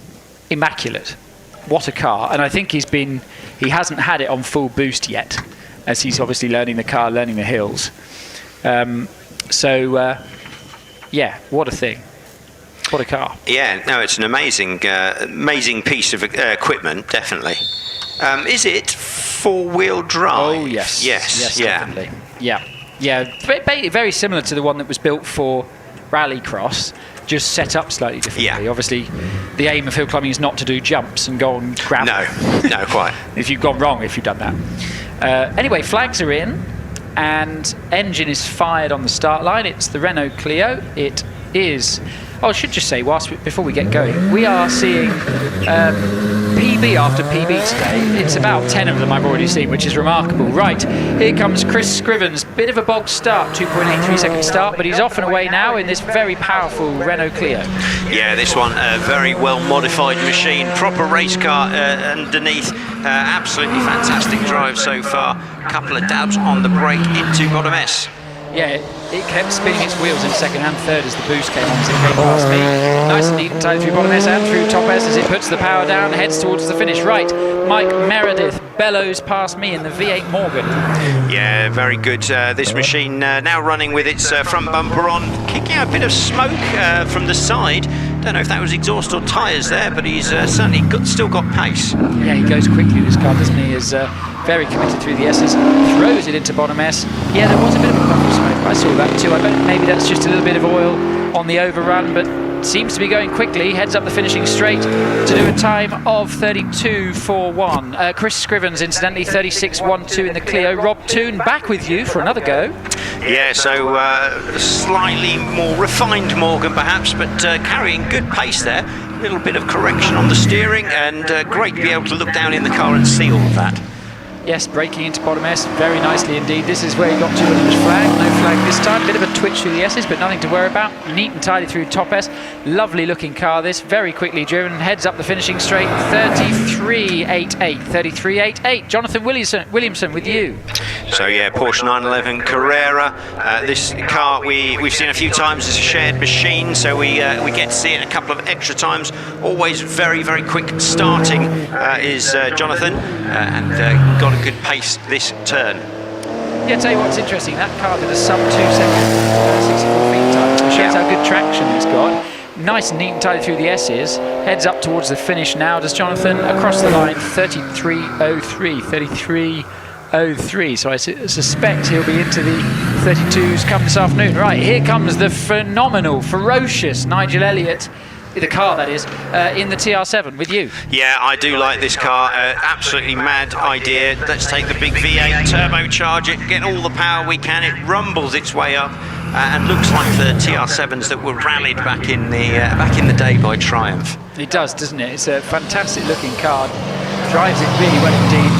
immaculate. What a car. And I think he hasn't had it on full boost yet, as he's obviously learning the car, learning the hills. What a thing. What a car. Yeah, no, it's an amazing piece of equipment, definitely. Is it four-wheel drive? Oh, yes. Yes, definitely. Yeah. Very similar to the one that was built for rallycross, just set up slightly differently. Yeah. Obviously, the aim of hill climbing is not to do jumps and go on gravel. No, quite. If you've gone wrong, if you've done that. Anyway, flags are in, and engine is fired on the start line. It's the Renault Clio. It is... Oh, I should just say, before we get going, we are seeing PB after PB today. It's about 10 of them I've already seen, which is remarkable. Right, here comes Chris Scrivens. Bit of a bog start, 2.83 second start, but he's off and away now in this very powerful Renault Clio. Yeah, this one, a very well modified machine, proper race car underneath. Absolutely fantastic drive so far. A couple of dabs on the brake into bottom S. Yeah, it kept spinning its wheels in second and third as the boost came on as it came past me. Nice and neat and tight through bottom S and through top S as it puts the power down, heads towards the finish. Right, Mike Meredith bellows past me in the V8 Morgan. Yeah, very good. This machine now running with its front bumper on, kicking out a bit of smoke from the side. Don't know if that was exhaust or tyres there, but he's certainly still got pace. Yeah, he goes quickly, this car, doesn't he? Is very committed through the S's, throws it into bottom S. Yeah, there was a bit of a puff of smoke. I saw that too. I bet maybe that's just a little bit of oil on the overrun, but seems to be going quickly. Heads up the finishing straight to do a time of 32.41. Chris Scrivens, incidentally, 36.12 in the Clio. Rob Toon back with you for another go. Yeah, so slightly more refined Morgan perhaps, but carrying good pace there. A little bit of correction on the steering, and great to be able to look down in the car and see all of that. Yes, braking into bottom S very nicely indeed. This is where he got to when he was flagged. No flag this time. Bit of a twitch through the S's, but nothing to worry about. Neat and tidy through top S. Lovely looking car this. Very quickly driven. Heads up the finishing straight. 33.88. 33.88. Jonathan Williamson with you. So yeah, Porsche 911 Carrera. This car we've seen a few times as a shared machine, so we get to see it a couple of extra times. Always very, very quick starting is Jonathan, and got a good pace this turn. Yeah, tell you what's interesting, that car did a sub 2 second 64 feet time. So it shows how good traction it's got. Nice and neat and tidy through the S's. Heads up towards the finish now. Does Jonathan across the line? 33.03. 33.03. So I suspect he'll be into the 32s come this afternoon. Right, here comes the phenomenal, ferocious Nigel Elliott. The car, that is, in the TR7 with you. Yeah, I do like this car. Absolutely mad idea. Let's take the big V8, turbocharge it, get all the power we can. It rumbles its way up, and looks like the TR7s that were rallied back in the day by Triumph. It does, doesn't it? It's a fantastic looking car. Drives it really well indeed.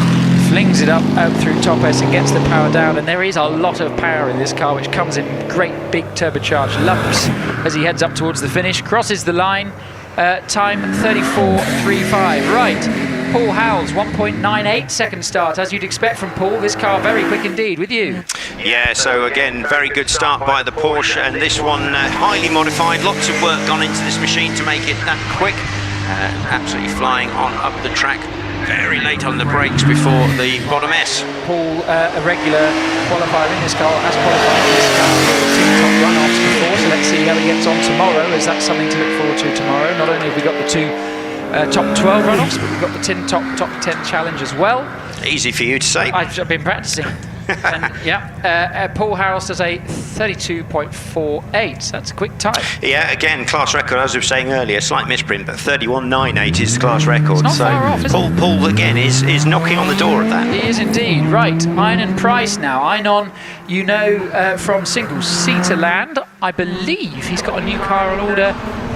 Flings it up out through top S and gets the power down, and there is a lot of power in this car, which comes in great big turbocharged lumps as he heads up towards the finish, crosses the line, time 34.35. Right, Paul Howells, 1.98 second start, as you'd expect from Paul. This car very quick indeed with you. Yeah, so again, very good start by the Porsche, and this one highly modified, lots of work gone into this machine to make it that quick. Absolutely flying on up the track. Very late on the brakes before the bottom S. Paul, a regular qualifier in this car, has qualified in this car for top run-offs before, so let's see how he gets on tomorrow, as that's something to look forward to tomorrow. Not only have we got the two top 12 run-offs, but we've got the top 10 challenge as well. Easy for you to say. I've been practicing. And, yeah, Paul Harrells does a 32.48. That's a quick time. Yeah, again, class record, as we were saying earlier, slight misprint, but 31.98 is the class record. It's not so far off, is it? Paul again is knocking on the door of that. He is indeed. Right, Einon Price now. Einon, you know, from single-seater land, I believe he's got a new car on order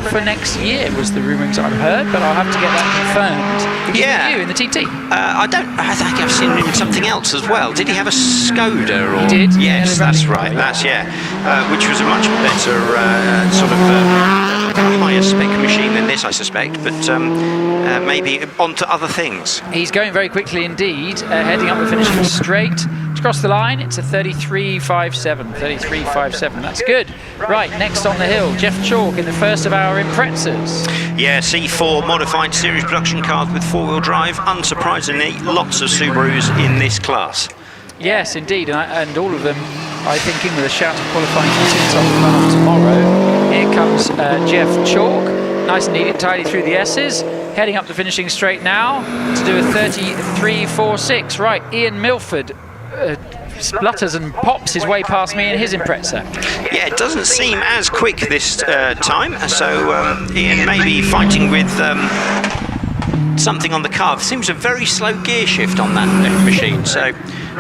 for next year, was the rumours I've heard, but I'll have to get that confirmed. Yeah, you in the TT. I think I've seen him in something else as well. Did he have a Skoda? Or? He did. Yes, that's right. That's which was a much better sort of higher spec machine than this, I suspect. But maybe on to other things. He's going very quickly indeed, heading up the finishing straight. Across the line, it's a 33.57. 33.57. That's good. Right, next on the hill, Jeff Chalk in the first of our Imprezas. Yeah, C4 modified series production cars with four-wheel drive. Unsurprisingly, lots of Subarus in this class. Yes, indeed, and all of them, I think, in with a shout of qualifying for the top run-up tomorrow. Here comes Jeff Chalk, nice and neat and tidy through the S's, heading up the finishing straight now to do a 33.46. Right, Ian Milford splutters and pops his way past me in his Impreza. Yeah, it doesn't seem as quick this time, so Ian may be fighting with something on the car. Seems a very slow gear shift on that machine, so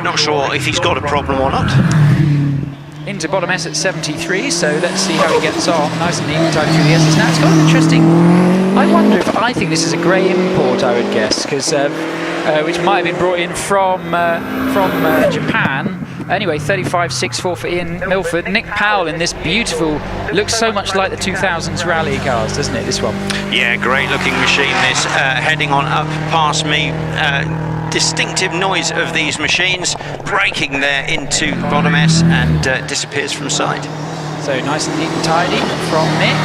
not sure if he's got a problem or not. into bottom S at 73, so let's see how he gets on. Nice and neat and tidy through the S's. Now it's got an interesting, I think this is a grey import, I would guess, because which might have been brought in from Japan. Anyway, 35.64 for Ian Milford. Nick Powell in this beautiful, looks so much like the 2000s rally cars, doesn't it, this one? Yeah, great looking machine this, heading on up past me. Distinctive noise of these machines, braking there into bottom S and disappears from sight. So nice and neat and tidy from Mick.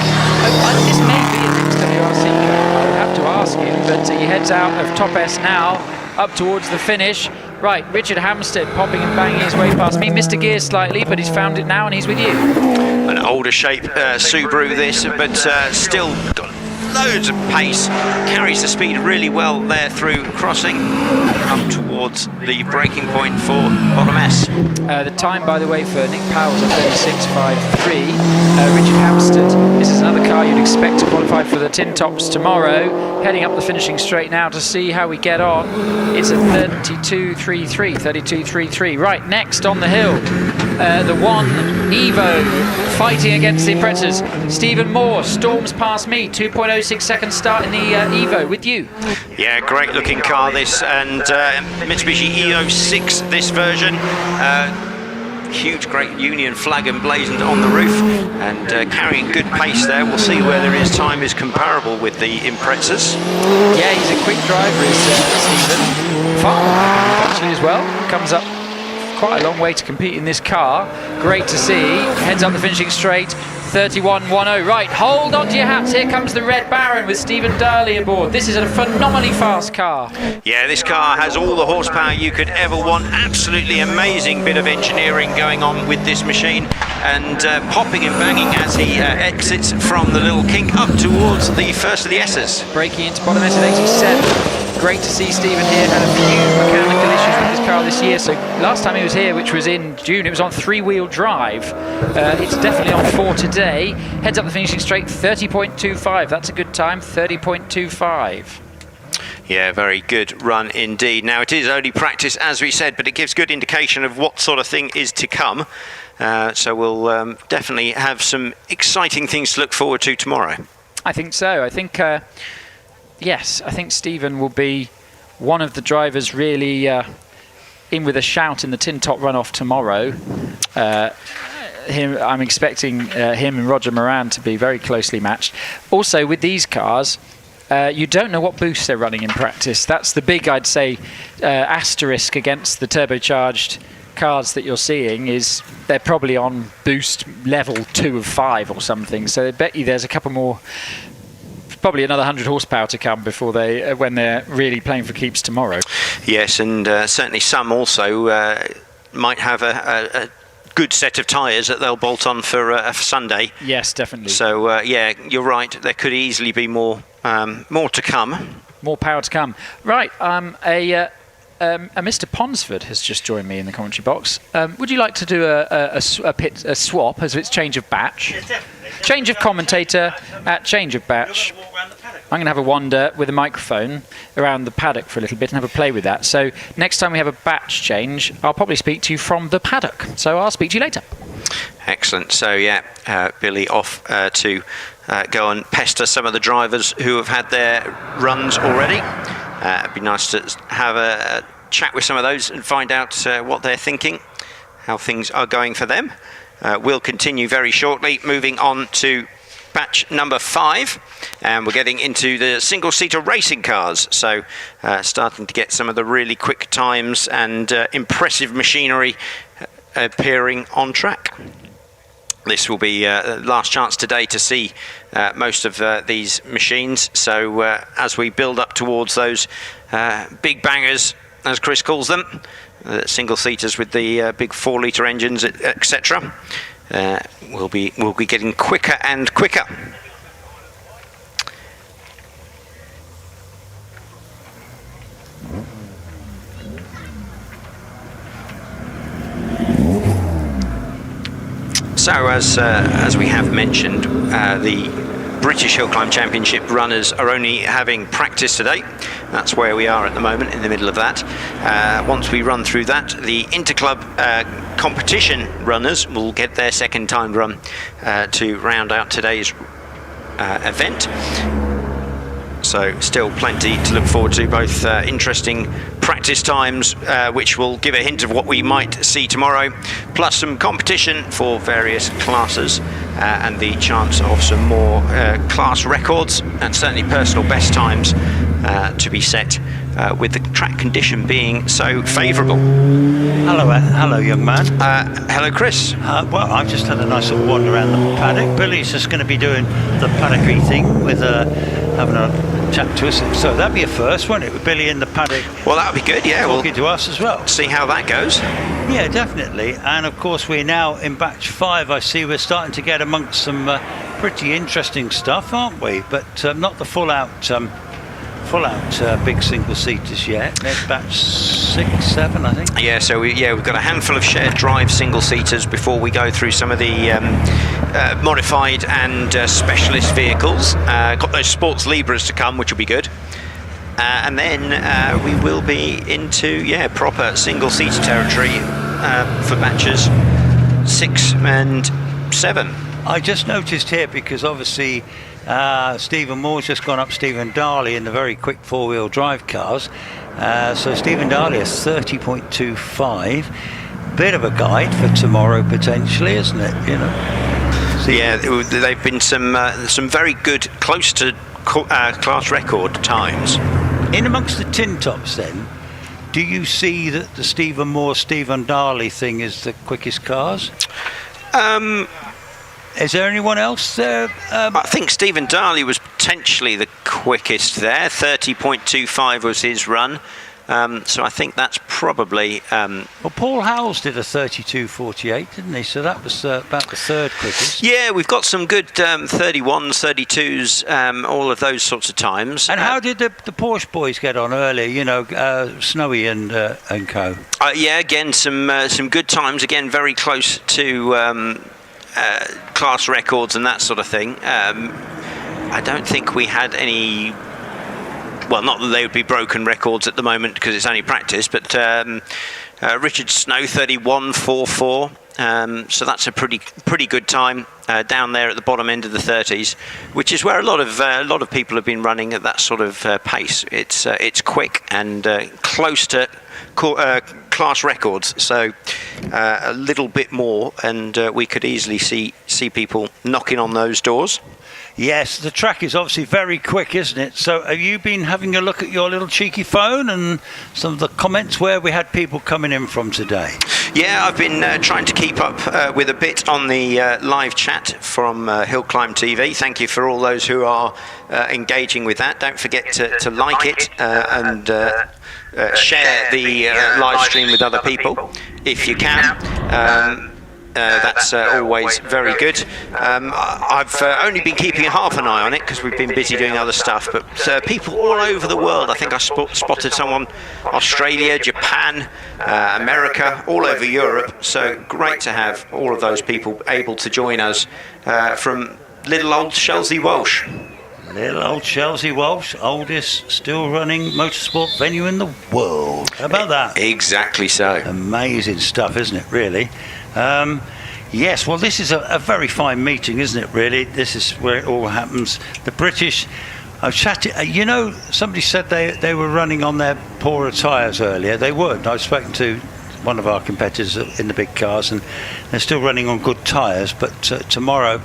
This may be an XWRC car, I would have to ask him, but he heads out of top S now, up towards the finish. Right, Richard Hampstead popping and banging his way past me. Missed a gear slightly, but he's found it now and he's with you. An older shape Subaru this, but still got loads of pace, carries the speed really well there through crossing, up towards the braking point for bottom S. The time, by the way, for Nick Powell's a 36.53. Richard Hampstead, this is another car you'd expect to qualify for the tin tops tomorrow. Heading up the finishing straight now to see how we get on. It's a 32.33. Right, next on the hill, the one Evo fighting against the Imprezas. Stephen Moore storms past me, 2.06 seconds start in the Evo with you. Yeah, great looking car this, and Mitsubishi E06 this version. Huge great Union flag emblazoned on the roof and carrying good pace there. We'll see whether his time is comparable with the Imprezas. Yeah, he's a quick driver, is Stephen. Far actually as well. Comes up quite a long way to compete in this car. Great to see. Heads up the finishing straight. 31.10. Right, hold on to your hats. Here comes the Red Baron with Stephen Darley aboard. This is a phenomenally fast car. Yeah, this car has all the horsepower you could ever want. Absolutely amazing bit of engineering going on with this machine, and popping and banging as he exits from the little kink up towards the first of the S's. Breaking into bottom S at 87. Great to see Stephen here. Had a few mechanical issues with this car this year, so last time he was here, which was in June, it was on 3-wheel drive. It's definitely on 4 today. Heads up the finishing straight, 30.25. That's a good time, 30.25. Yeah, very good run indeed. Now, it is only practice, as we said, but it gives good indication of what sort of thing is to come. So we'll definitely have some exciting things to look forward to tomorrow. I think so. I think, yes, I think Stephen will be one of the drivers really in with a shout in the tin top runoff tomorrow. I'm expecting him and Roger Moran to be very closely matched. Also, with these cars, you don't know what boost they're running in practice. That's the big, I'd say, asterisk against the turbocharged cars that you're seeing, is they're probably on boost level 2 of 5 or something. So I bet you there's a couple more, probably another 100 horsepower to come before they, when they're really playing for keeps tomorrow. Yes, and certainly some also might have a good set of tyres that they'll bolt on for Sunday. Yes, definitely. So yeah, you're right. There could easily be more to come. More power to come. Right. A Mr. Ponsford has just joined me in the commentary box. Would you like to do a swap, as it's change of batch? Yeah, definitely. Change of commentator at change of batch. I'm going to have a wander with a microphone around the paddock for a little bit and have a play with that. So next time we have a batch change, I'll probably speak to you from the paddock. So I'll speak to you later. Excellent. So yeah, Billy off to go and pester some of the drivers who have had their runs already. It'd be nice to have a chat with some of those and find out what they're thinking, how things are going for them. We'll continue very shortly, moving on to batch number 5, and we're getting into the single-seater racing cars. So starting to get some of the really quick times and impressive machinery appearing on track. This will be last chance today to see most of these machines. So as we build up towards those big bangers, as Chris calls them, single-seaters with the big 4-litre engines, etc., we'll be getting quicker and quicker. So as we have mentioned, the British Hill Climb Championship runners are only having practice today. That's where we are at the moment, in the middle of that. Once we run through that, the interclub competition runners will get their second timed run to round out today's event. So still plenty to look forward to, both interesting practice times, which will give a hint of what we might see tomorrow, plus some competition for various classes, and the chance of some more class records and certainly personal best times to be set, with the track condition being so favourable. Hello, young man. Hello, Chris. Well, I've just had a nice little wander around the paddock. Billy's just going to be doing the paddocky thing with having a chat to us. So that'd be a first, won't it, with Billy in the paddock? Well, that would be good, yeah. Talking to us as well. See how that goes. Yeah, definitely. And of course, we're now in batch 5. I see we're starting to get amongst some pretty interesting stuff, aren't we? But not the full out big single seaters yet. There's batch 6, 7, I think. Yeah, so we've got a handful of shared drive single seaters before we go through some of the modified and specialist vehicles. Got those sports Libras to come, which will be good. And then we will be into proper single seater territory for batches 6 and 7. I just noticed here, because obviously Stephen Moore's just gone up Stephen Darley in the very quick 4-wheel drive cars. So Stephen Darley is 30.25. Bit of a guide for tomorrow potentially, isn't it? You know. So yeah, they've been some very good, close to class record times. In amongst the tin tops, then, do you see that the Stephen Moore, Stephen Darley thing is the quickest cars? Is there anyone else there? I think Stephen Darley was potentially the quickest there. 30.25 was his run. So I think that's probably... Well, Paul Howells did a 32.48, didn't he? So that was about the third quickest. Yeah, we've got some good 31s, 32s, all of those sorts of times. And how did the Porsche boys get on earlier? You know, Snowy and co. Yeah, again, some good times. Again, very close to... class records and that sort of thing. I don't think we had any, well, not that they would be broken records at the moment because it's only practice, but Richard Snow 31.44, so that's a pretty good time down there at the bottom end of the 30s, which is where a lot of people have been running at that sort of pace. It's quick and close to class records, so a little bit more, and we could easily see people knocking on those doors. Yes, the track is obviously very quick, isn't it? So have you been having a look at your little cheeky phone and some of the comments where we had people coming in from today? Yeah, I've been trying to keep up with a bit on the live chat from Hill Climb TV. Thank you for all those who are engaging with that. Don't forget to like it and share the live stream with other people if you can. That's always very good. I've only been keeping half an eye on it because we've been busy doing other stuff, but people all over the world. I think I spotted someone Australia, Japan, America, all over Europe, so great to have all of those people able to join us from little old Shelsley Walsh. Little old Shelsley Walsh, oldest still running motorsport venue in the world. How about that? Exactly so. Amazing stuff, isn't it, really? Yes, well, this is a very fine meeting, isn't it, really? This is where it all happens. The British, I've chatted, you know, somebody said they were running on their poorer tyres earlier. They weren't. I've spoken to one of our competitors in the big cars, and they're still running on good tyres, but tomorrow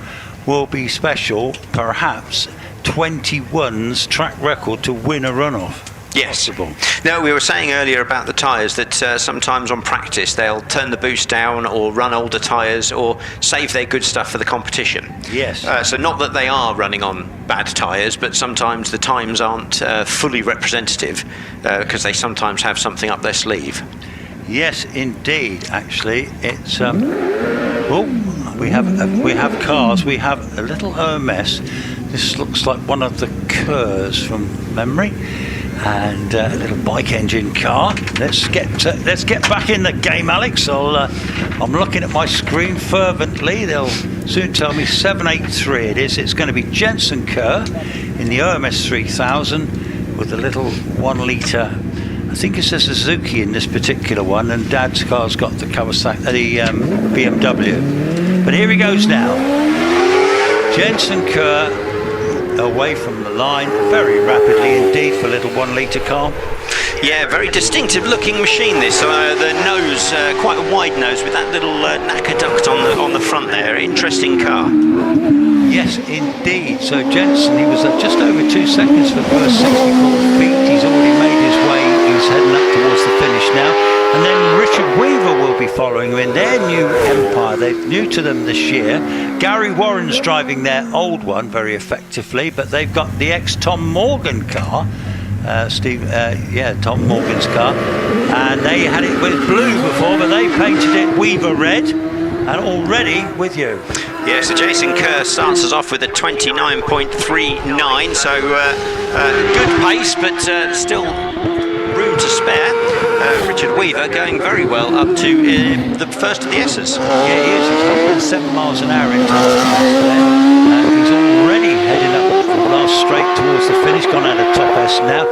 will be special, perhaps 21's track record to win a runoff. Yes. Possible. No, we were saying earlier about the tyres that sometimes on practice they'll turn the boost down or run older tyres or save their good stuff for the competition. Yes. So not that they are running on bad tyres, but sometimes the times aren't fully representative because they sometimes have something up their sleeve. Yes, indeed. Actually, it's we have cars. We have a little Hermes. This looks like one of the Kerrs from memory, and a little bike engine car. Let's get back in the game, Alex. I'm looking at my screen fervently. They'll soon tell me. 783 it is. It's going to be Jensen Kerr in the OMS 3000 with a little 1 litre. I think it's a Suzuki in this particular one, and Dad's car's got the Kawasaki, the BMW. But here he goes now. Jensen Kerr away from the line very rapidly indeed for a little 1 litre car. Yeah, very distinctive looking machine this. The nose, quite a wide nose with that little knacker duct on the front there. Interesting car. Yes, indeed. So Jensen, he was at just over 2 seconds for the first 64 feet. He's already made his way. He's heading up towards the finish now. And then Richard Weaver will be following him in their new Empire. They're new to them this year. Gary Warren's driving their old one very effectively, but they've got the ex-Tom Morgan car. Tom Morgan's car. And they had it with blue before, but they painted it Weaver red. And already with you. Yeah, so Jason Kerr starts us off with a 29.39, so good pace, but still room to spare. Richard Weaver going very well up to the first of the S's. Yeah, he is. He's 107 miles an hour into the he's already heading up the last straight towards the finish, gone out of top S now.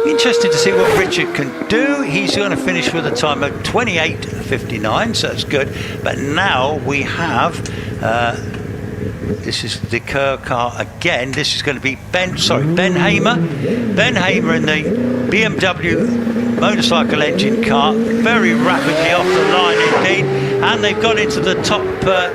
Interesting to see what Richard can do. He's going to finish with a time of 28.59, so that's good. But now we have, this is the Kerr car again. This is going to be Ben Hamer. Ben Hamer in the BMW motorcycle engine car, very rapidly off the line indeed. And they've got into the top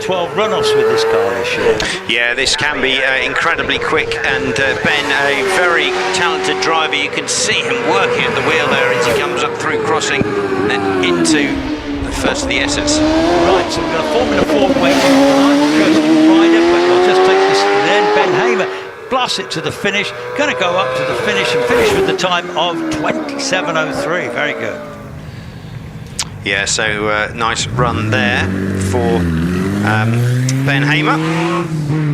12 runoffs with this car this year. Yeah, this can be incredibly quick, and Ben, a very talented driver. You can see him working at the wheel there as he comes up through crossing and then into the first of the S's. Right, so we've got a Formula Ford waiting for Ryder, but I'll just take this. Then Ben Hamer blasts it to the finish, going to go up to the finish and finish with the time of 27.03. Very good. Yeah, so nice run there for Ben Hamer.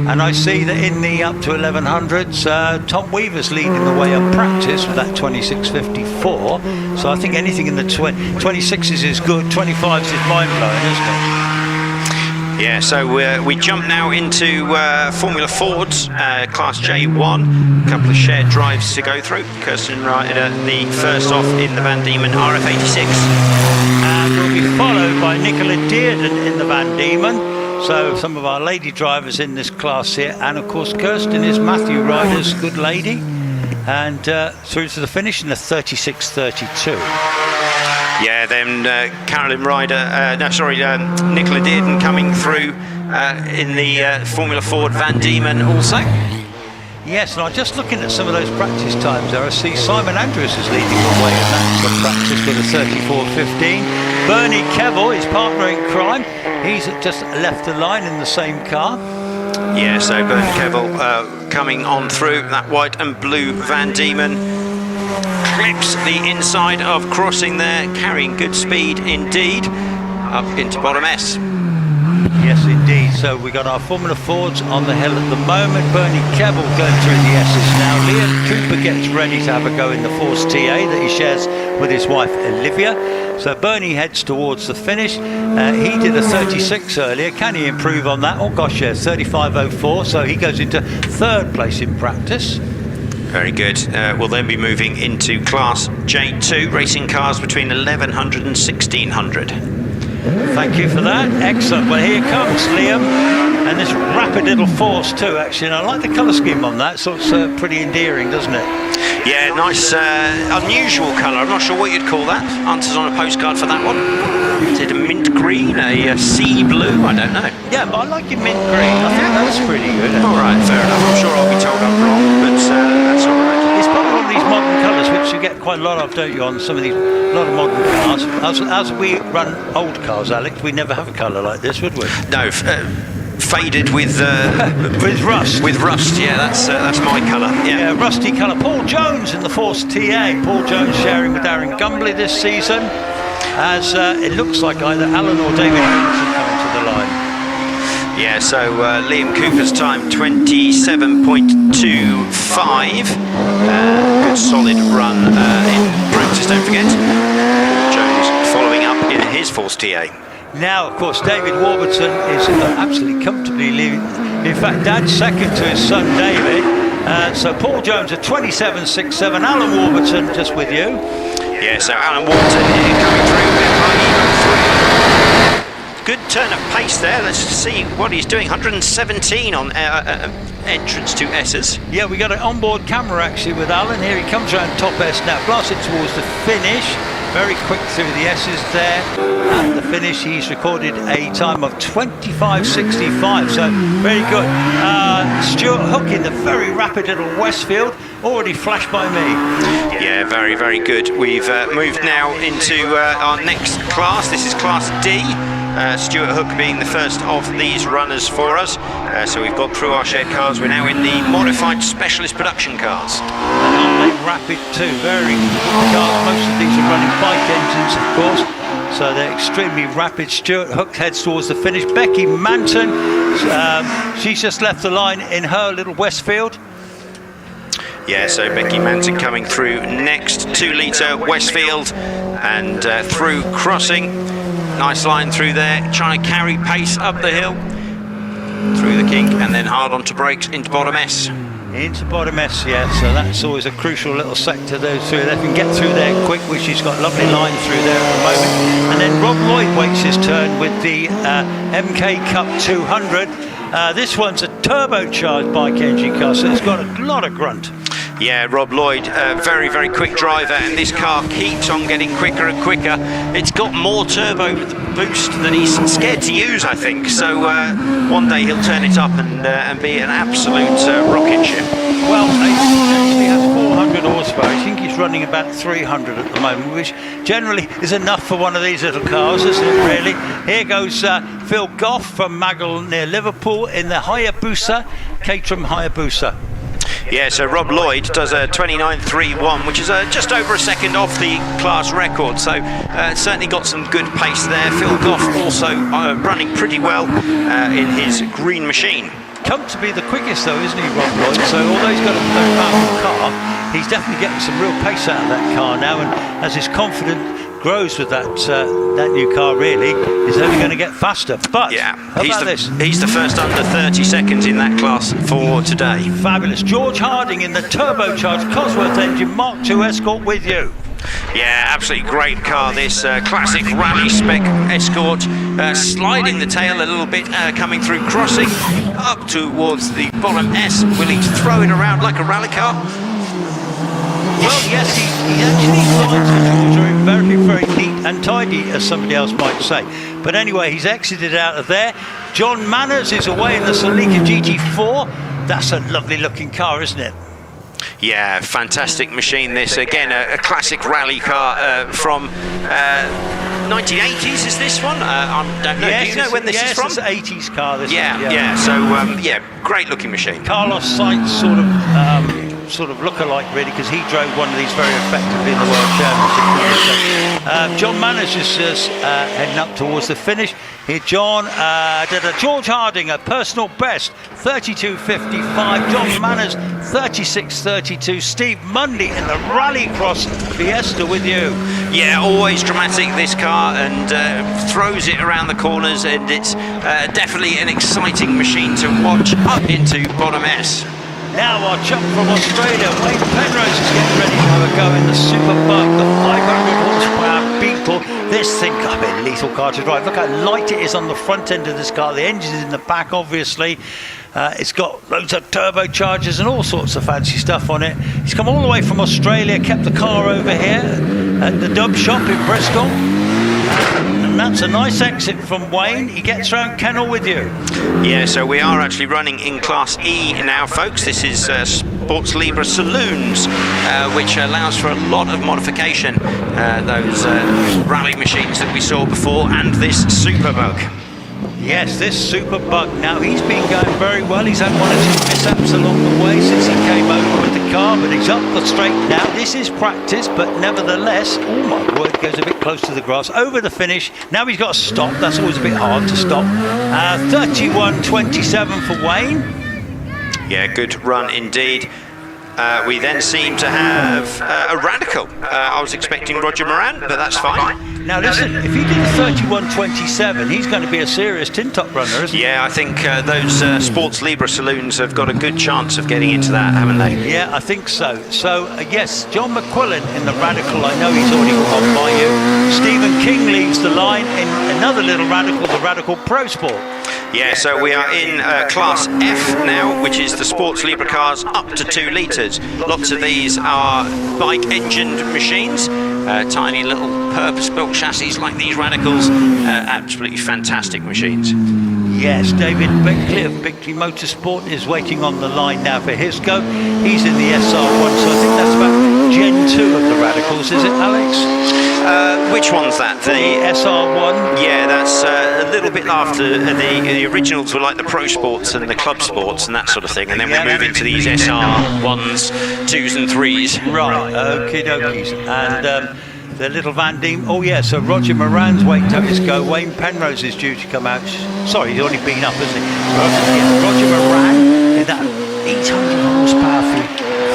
And I see that in the up to 1100s, Tom Weaver's leading the way on practice with that 26.54. So I think anything in the 26s is good, 25s is mind-blowing, isn't it? Yeah, so we jump now into Formula Ford's Class J1. A couple of shared drives to go through. Kirsten Ryder, the first off in the Van Diemen RF86. And we'll be followed by Nicola Dearden in the Van Diemen. So some of our lady drivers in this class here. And of course Kirsten is Matthew Ryder's good lady. And through to the finish in the 36.32. Yeah, then Carolyn Ryder, Nicola Dearden coming through in the Formula Ford Van Diemen also. Yes, and I'm just looking at some of those practice times there. I see Simon Andrews is leading the way in that practice with a 34.15. Bernie Kevill, his partner in crime, he's just left the line in the same car. Yeah, so Bernie Kevill coming on through that white and blue Van Diemen. Clips the inside of crossing there, carrying good speed indeed, up into bottom S. Yes, indeed. So we got our Formula Fords on the hill at the moment. Bernie Kevill going through the S's now. Liam Cooper gets ready to have a go in the Force TA that he shares with his wife Olivia. So Bernie heads towards the finish. He did a 36 earlier. Can he improve on that? Oh gosh, yeah, 35.04. So he goes into third place in practice. Very good. We'll then be moving into Class J2, racing cars between 1100 and 1600. Thank you for that. Excellent. Well, here comes Liam, and this rapid little Force too, actually. And I like the colour scheme on that, so it's pretty endearing, doesn't it? Yeah, nice, unusual colour. I'm not sure what you'd call that. Answers on a postcard for that one. Is it a mint green, a sea blue? I don't know. Yeah, but I like your mint green. I think that's pretty good. All right, fair enough. I'm sure I'll be told I'm wrong, but that's all right. It's probably one of these modern colours, which you get quite a lot of, don't you, on some of these, a lot of modern cars. As we run old cars, Alex, we never have a colour like this, would we? No, faded with with rust. With rust, yeah, that's my colour. Yeah, rusty colour. Paul Jones in the Force TA. Paul Jones sharing with Darren Gumbley this season, as it looks like either Alan or David Hamilton coming to the line. Yeah, so Liam Cooper's time 27.25. Good solid run in practice, don't forget. Jones following up in his Force TA. Now, of course, David Warburton is absolutely comfortably leading. In fact, Dad's second to his son David. So Paul Jones at 27.67. Alan Warburton just with you. Yeah, so Alan Warburton coming through. Good turn of pace there. Let's see what he's doing. 117 on entrance to S's. Yeah, we got an onboard camera actually with Alan. Here he comes around top S now, blasted towards the finish. Very quick through the S's there. At the finish, he's recorded a time of 25.65, so very good. Stuart Hook in the very rapid little Westfield, already flashed by me. Yeah, very, very good. We've moved now into our next class. This is Class D. Stuart Hook being the first of these runners for us. So we've got through our shared cars. We're now in the modified specialist production cars. And aren't they rapid too? Very good cars. Most of these are running bike engines, of course. So they're extremely rapid. Stuart Hook heads towards the finish. Becky Manton, she's just left the line in her little Westfield. Yeah, so Becky Manton coming through next, 2 litre Westfield and through crossing. Nice line through there, trying to carry pace up the hill. Through the kink and then hard onto brakes into bottom S. Into bottom S, yeah, so that's always a crucial little sector there. Through. They can get through there quick, which he's got a lovely line through there at the moment. And then Rob Lloyd waits his turn with the MK Cup 200. This one's a turbocharged bike engine car, so it's got a lot of grunt. Yeah, Rob Lloyd, very, very quick driver, and this car keeps on getting quicker and quicker. It's got more turbo boost than he's scared to use, I think. So one day he'll turn it up and be an absolute rocket ship. Well, he actually has 400 horsepower. I think he's running about 300 at the moment, which generally is enough for one of these little cars, isn't it, really? Here goes Phil Goff from Maggle near Liverpool in the Hayabusa, Caterham Hayabusa. Yeah, so Rob Lloyd does a 29.31, which is just over a second off the class record. So certainly got some good pace there. Phil Goff also running pretty well in his green machine. Come to be the quickest though, isn't he, Rob Lloyd? So although he's got a powerful car, he's definitely getting some real pace out of that car now, and as his confidence grows with that new car, really, is only going to get faster. But yeah, how about this? He's the first under 30 seconds in that class for today. Fabulous. George Harding in the turbocharged Cosworth engine Mark II Escort with you. Yeah, absolutely great car, this classic rally spec Escort, sliding the tail a little bit, coming through crossing up towards the bottom S, willing to throw it around like a rally car. Well, yes, he actually lines the are very, very neat and tidy, as somebody else might say. But anyway, he's exited out of there. John Manners is away in the Celica GT4. That's a lovely looking car, isn't it? Yeah, fantastic machine this. Again, a classic rally car from 1980s is this one? I don't know. Yes, do you know when this is from? Yes, it's an 80s car. This yeah, one, yeah. So, yeah, great looking machine. Carlos Sainz sort of look-alike, really, because he drove one of these very effectively in the World Championship. John Manners is heading up towards the finish. Here, John did a George Harding, a personal best, 32.55. John Manners, 36.32. Steve Mundy in the Rallycross Fiesta with you. Yeah, always dramatic, this car, and throws it around the corners, and it's definitely an exciting machine to watch up into bottom S. Now our chap from Australia, Wayne Penrose, is getting ready to have a go in the Superbug, the 500 horsepower Beetle. This thing, a bit lethal car to drive. Look how light it is on the front end of this car. The engine's in the back, obviously. It's got loads of turbochargers and all sorts of fancy stuff on it. He's come all the way from Australia, kept the car over here at the Dub Shop in Bristol. And that's a nice exit from Wayne. He gets round Kennel with you. Yeah, so we are actually running in Class E now, folks. This is Sports Libre Saloons, which allows for a lot of modification. Those rally machines that we saw before, and this Superbug. Yes, this Superbug. Now, he's been going very well. He's had one or two mishaps along the way since he came over with the car, but he's up the straight now. This is practice, but nevertheless, oh my word, goes a bit close to the grass. Over the finish. Now he's got to stop. That's always a bit hard to stop. 31.27 for Wayne. Yeah, good run indeed. We then seem to have a radical. I was expecting Roger Moran, but that's fine. Now listen, if he did a 31.27, he's going to be a serious tin top runner, isn't he? Yeah, I think those Sports Libra saloons have got a good chance of getting into that, haven't they? Yeah, I think so. So, yes, John McQuillan in the radical. I know he's already gone by you. Stephen King leads the line in another little radical, the Radical Pro Sport. Yeah, so we are in Class F now, which is the Sports Libra cars up to 2 litres. Lots of these are bike-engined machines, tiny little purpose-built chassis like these radicals, absolutely fantastic machines. Yes, David Beckley of Beckley Motorsport is waiting on the line now for his go. He's in the SR1, so I think that's about Gen 2 of the radicals, is it, Alex? Which one's that? The SR1? Yeah, that's a little bit after the originals were like the Pro Sports and the Club Sports and that sort of thing, and then we move into these SR1s, 2s and 3s. Right, okie dokies. And the little Van Diem. Oh yeah, so Roger Moran's waiting to have his go. Wayne Penrose is due to come out. Sorry, he's already been up, hasn't he? Roger Moran in that 800 horsepower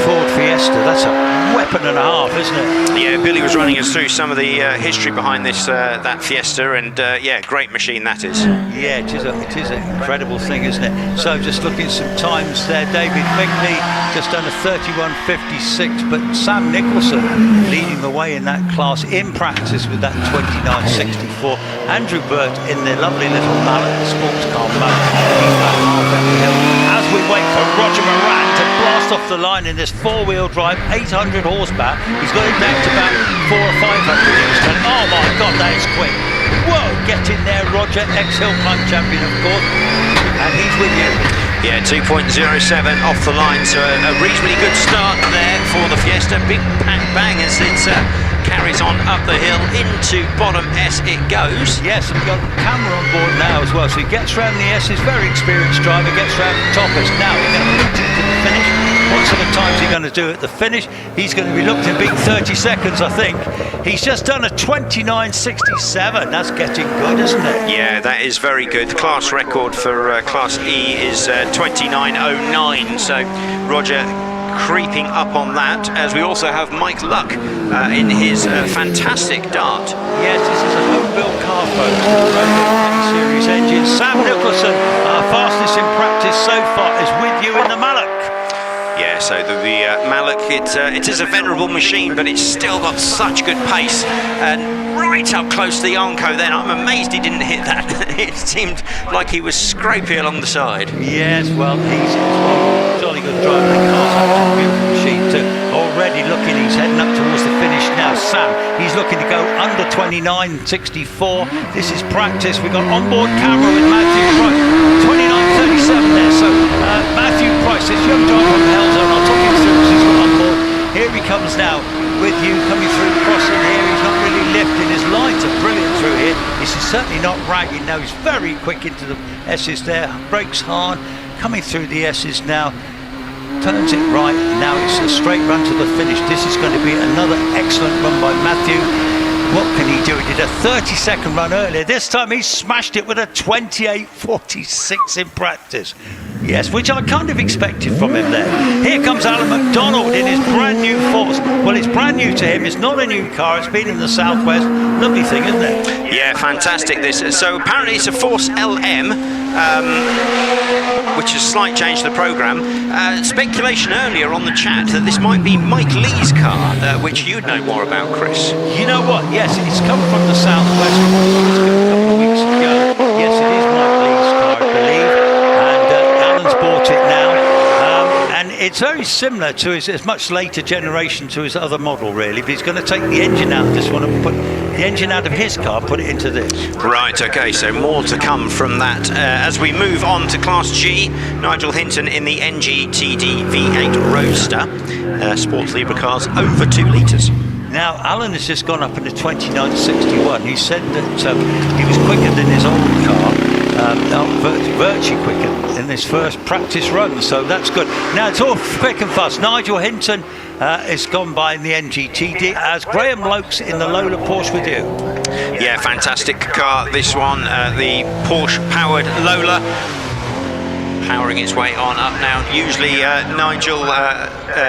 Ford Fiesta. That's a weapon and a half, isn't it? Yeah, Billy was running us through some of the history behind this that Fiesta, and yeah, great machine that is. Yeah, it is an incredible thing, isn't it? So just looking at some times there, David Beckley just done a 31.56, but Sam Nicholson leading the way in that class in practice with that 29.64. Andrew Burt in the lovely little Mallet, the sports car Mallet. He's about half at the hill. As we wait for Roger Moran to blast off the line in this four-wheel drive, 800 horsepower. He's got it down to about 400 or 500. Oh my God, that is quick. Whoa, get in there, Roger, ex-Hill Climb champion, of course. And he's with you. Yeah, 2.07 off the line, so a reasonably good start there for the Fiesta. Big bang as it carries on up the hill into bottom S it goes. Yes, and we've got the camera on board now as well, so he gets round the S, he's very experienced driver, gets round the top S. Now we're going to put it to the finish. What sort of times he going to do at the finish? He's going to be looking at big 30 seconds, I think. He's just done a 29.67. That's getting good, isn't it? Yeah, that is very good. The class record for Class E is 29.09, so Roger creeping up on that, as we also have Mike Luck in his fantastic Dart. Yes, this is a home-built car, folks. Series engine. Sam Nicholson, our fastest in practice so far, is with you in the Mallock. Yeah, so the Mallock, it is a venerable machine, but it's still got such good pace. And right up close to the Armco then, I'm amazed he didn't hit that. It seemed like he was scrapey along the side. Yes, well, he's jolly good driver. The car's a beautiful machine too. Already looking, he's heading up towards the finish now. Sam, he's looking to go under 29.64. This is practice. We've got onboard camera with Matthew Price. 29.37 there. So Matthew Price, this young driver from Hellzone, I'll talk you through because he's got on board. Here he comes now with you, coming through the crossing here. He's not really lifting. His lines are brilliant through here. This is certainly not ragged. Now he's very quick into the S's there. Brakes hard. Coming through the S's now. Turns it right. Now it's a straight run to the finish. This is going to be another excellent run by Matthew. What can he do? He did a 30-second run earlier. This time he smashed it with a 28.46 in practice. Yes, which I kind of expected from him there. Here comes Alan McDonald in his brand new Force. Well, it's brand new to him. It's not a new car. It's been in the Southwest. Lovely thing, isn't it? Yeah, fantastic this. So apparently it's a Force LM, which is a slight change to the programme. Speculation earlier on the chat that this might be Mike Lee's car, which you'd know more about, Chris. You know what? Yes, it's come from the Southwest. It was a couple of weeks ago. Yes, it is Mike Lee's car, I believe. Bought it now, and it's very similar to his much later generation to his other model, really. But he's going to take the engine out of this one and put the engine out of his car, put it into this. Right, okay, so more to come from that. As we move on to Class G, Nigel Hinton in the NGTD V8 Roadster, Sports Libra cars over 2 litres. Now, Alan has just gone up in the 29.61. He said that he was quicker than his old car. Virtually quicker in his first practice run, so that's good. Now it's all quick and fast. Nigel Hinton is gone by in the NGTD as Graham Lokes in the Lola Porsche with you. Yeah, fantastic car, this one, the Porsche powered Lola. powering its way on up now. Usually Nigel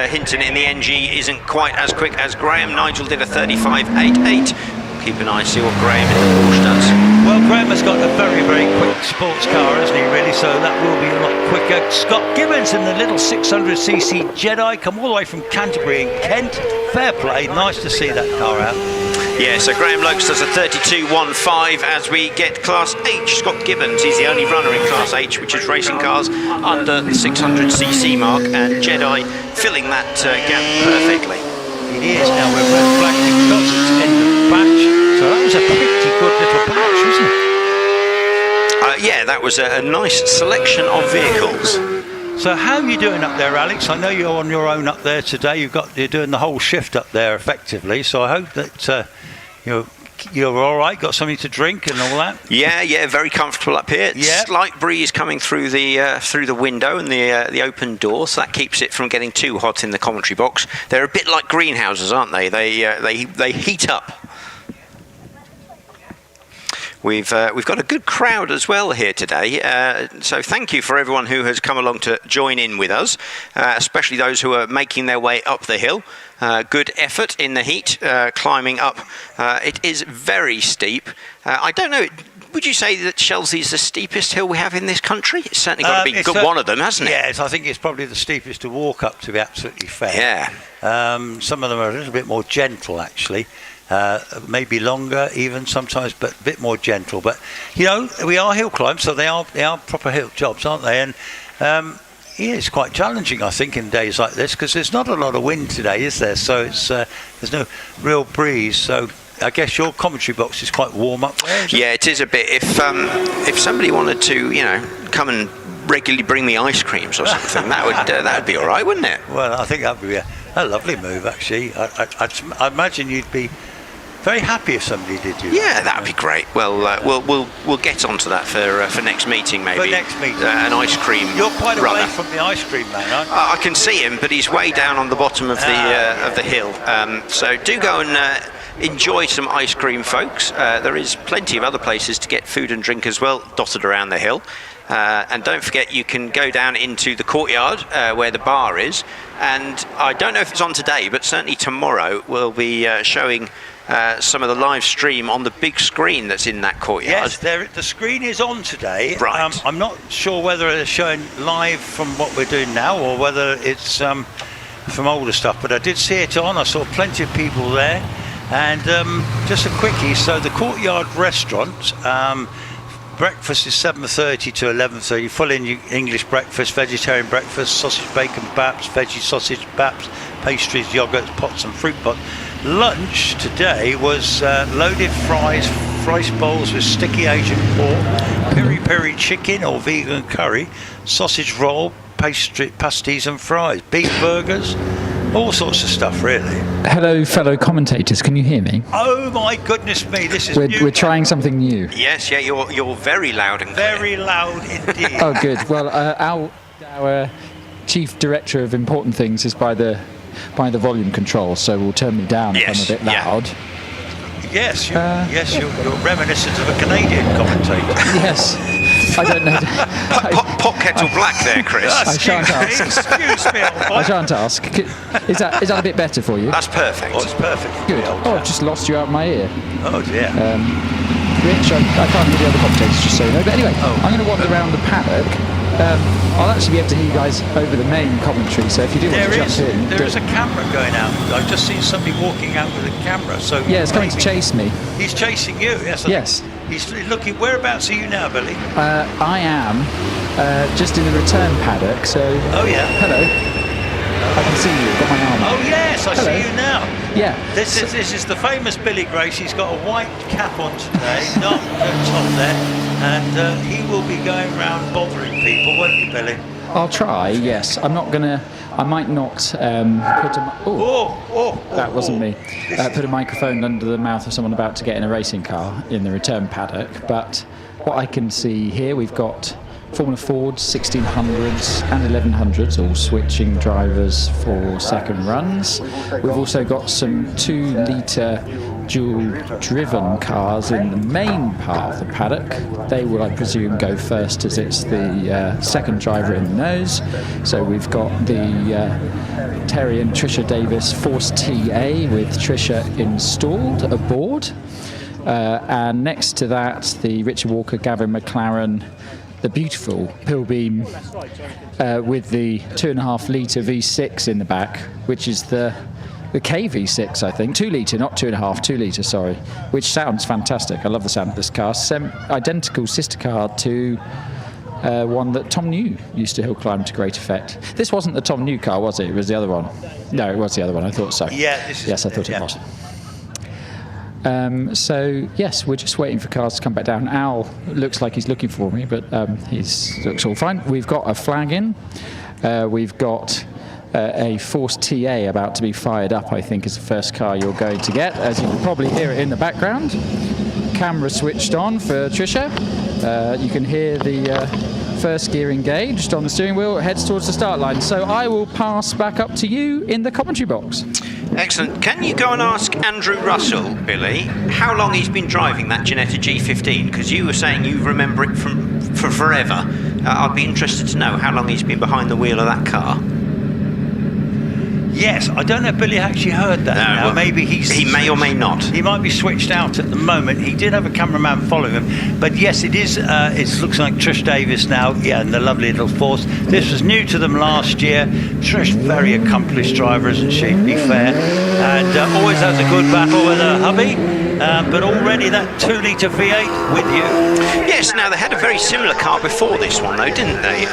Hinton in the NG isn't quite as quick as Graham. Nigel did a 35.88. Keep an eye, see what Graham in the Porsche does. Well, Graham has got a very, very quick sports car, hasn't he, really? So that will be a lot quicker. Scott Gibbons in the little 600cc Jedi, come all the way from Canterbury in Kent. Fair play, nice to see that car out. Yeah, so Graham Lokes does a 32.15 as we get Class H. Scott Gibbons, he's the only runner in Class H, which is racing cars under the 600cc mark, and Jedi filling that gap perfectly. It is now, we're red flag because it's end of batch. So that was a pretty good little batch, wasn't it? Yeah, that was a nice selection of vehicles. So how are you doing up there, Alex? I know you're on your own up there today. You're doing the whole shift up there effectively. So I hope that you're all right. Got something to drink and all that. Yeah, very comfortable up here. Yeah. Slight breeze coming through the window and the open door, so that keeps it from getting too hot in the commentary box. They're a bit like greenhouses, aren't they? They heat up. We've got a good crowd as well here today, so thank you for everyone who has come along to join in with us, especially those who are making their way up the hill. Good effort in the heat, climbing up. It is very steep. I don't know, would you say that Shelsley is the steepest hill we have in this country? It's certainly got to be one of them, hasn't it? Yes, I think it's probably the steepest to walk up, to be absolutely fair. Yeah. Some of them are a little bit more gentle, actually. Maybe longer even sometimes, but a bit more gentle. But we are hill climbs, so they are proper hill jobs, aren't they? And it's quite challenging, I think, in days like this, because there's not a lot of wind today, is there? So it's there's no real breeze. So I guess your commentary box is quite warm up there. Yeah, it is a bit. If somebody wanted to, come and regularly bring me ice creams or something, that would be all right, wouldn't it? Well, I think that would be a lovely move, actually. I imagine you'd be very happy if somebody did do that. Yeah, that would be great. Well, we'll get onto that for next meeting, maybe. For next meeting. An ice cream. You're quite runner. away from the ice cream man, aren't you? I can see him, but he's way down on the bottom of the hill. So do go and enjoy some ice cream, folks. There is plenty of other places to get food and drink as well, dotted around the hill. And don't forget, you can go down into the courtyard where the bar is. And I don't know if it's on today, but certainly tomorrow we'll be showing some of the live stream on the big screen that's in that courtyard. Yes, the screen is on today. Right. I'm not sure whether it's showing live from what we're doing now or whether it's from older stuff, but I did see it on. I saw plenty of people there. And just a quickie, so the courtyard restaurant, breakfast is 7:30 to 11:30, full English breakfast, vegetarian breakfast, sausage bacon baps, veggie sausage baps, pastries, yogurts, pots and fruit pots. Lunch today was loaded fries, rice bowls with sticky Asian pork, peri-peri chicken or vegan curry, sausage roll, pasties and fries, beef burgers, all sorts of stuff, really. Hello, fellow commentators. Can you hear me? Oh my goodness me! This is new. We're trying something new. Yes, yeah, you're very loud and clear. Very loud indeed. Oh, good. Well, our chief director of important things is by the volume control, so will turn me down if I'm a bit loud. Yes, you're reminiscent of a Canadian commentator. Yes. I don't know. Pot kettle black there, Chris. I shan't ask. Excuse me, old boy. I shan't ask. Is that a bit better for you? That's perfect. Oh, it's perfect. Good. Oh, I've just lost you out of my ear. Oh dear. Rich, I can't hear the other commentators, just so you know. But anyway, I'm going to wander around the paddock. I'll actually be able to hear you guys over the main commentary, so if you do want to jump in... There is a camera going out. I've just seen somebody walking out with a camera. So yeah, it's coming to chase me. He's chasing you, yes. Yes. He's looking... Whereabouts are you now, Billy? I am just in the return paddock, so... Oh, yeah. Hello. I can see you, I've got my arm up. Oh, yes, I see you now. Yeah. This is the famous Billy Grace. He's got a white cap on today, not top there, and he will be going around bothering people, won't you, Billy? I'll try, yes. I might not put a... that wasn't me. Put a microphone under the mouth of someone about to get in a racing car in the return paddock, but what I can see here, we've got Formula Fords, 1600s and 1100s, all switching drivers for second runs. We've also got some 2-litre dual-driven cars in the main part of the paddock. They will, I presume, go first as it's the second driver in the nose. So we've got the Terry and Trisha Davis Force TA with Trisha installed aboard. And next to that, the Richard Walker, Gavin McLaren, the beautiful Pilbeam with the 2.5 litre V6 in the back, which is the KV6, I think. 2 litre, not 2.5, 2 litre, sorry, which sounds fantastic. I love the sound of this car. Identical sister car to one that Tom New used to hill climb to great effect. This wasn't the Tom New car, was it? It was the other one. No, it was the other one. I thought so. Yeah, yes, I thought it was. So yes, we're just waiting for cars to come back down. Al looks like he's looking for me, but he looks all fine. We've got a flag in. We've got a Force TA about to be fired up, I think, is the first car you're going to get, as you can probably hear it in the background. Camera switched on for Trisha. You can hear the first gear engaged on the steering wheel. It heads towards the start line. So I will pass back up to you in the commentary box. Excellent. Can you go and ask Andrew Russell, Billy, how long he's been driving that Ginetta G15? Because you were saying you remember it for forever. I'd be interested to know how long he's been behind the wheel of that car. Yes, I don't know if Billy actually heard that. No, well, maybe he may or may not. He might be switched out at the moment. He did have a cameraman following him, but yes, it is. It looks like Trish Davis now. Yeah, and the lovely little Force. This was new to them last year. Trish, very accomplished driver, isn't she? To be fair, and always has a good battle with her hubby. But already that 2 litre V8 with you. Yes. Now they had a very similar car before this one, though, didn't they?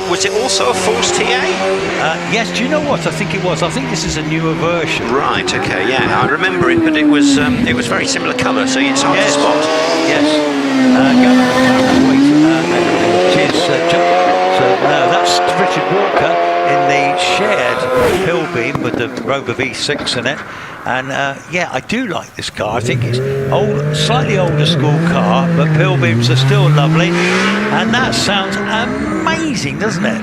Was it also a Force TA? Yes, do you know what? I think it was. I think this is a newer version. Right, okay, yeah. I remember it, but it was very similar colour, so it's hard to spot. Yes. No, that's Richard Walker in the shared Pilbeam with the Rover V6 in it. And yeah, I do like this car. I think it's old, slightly older school car, but Pilbeams are still lovely. And that sounds amazing, doesn't it?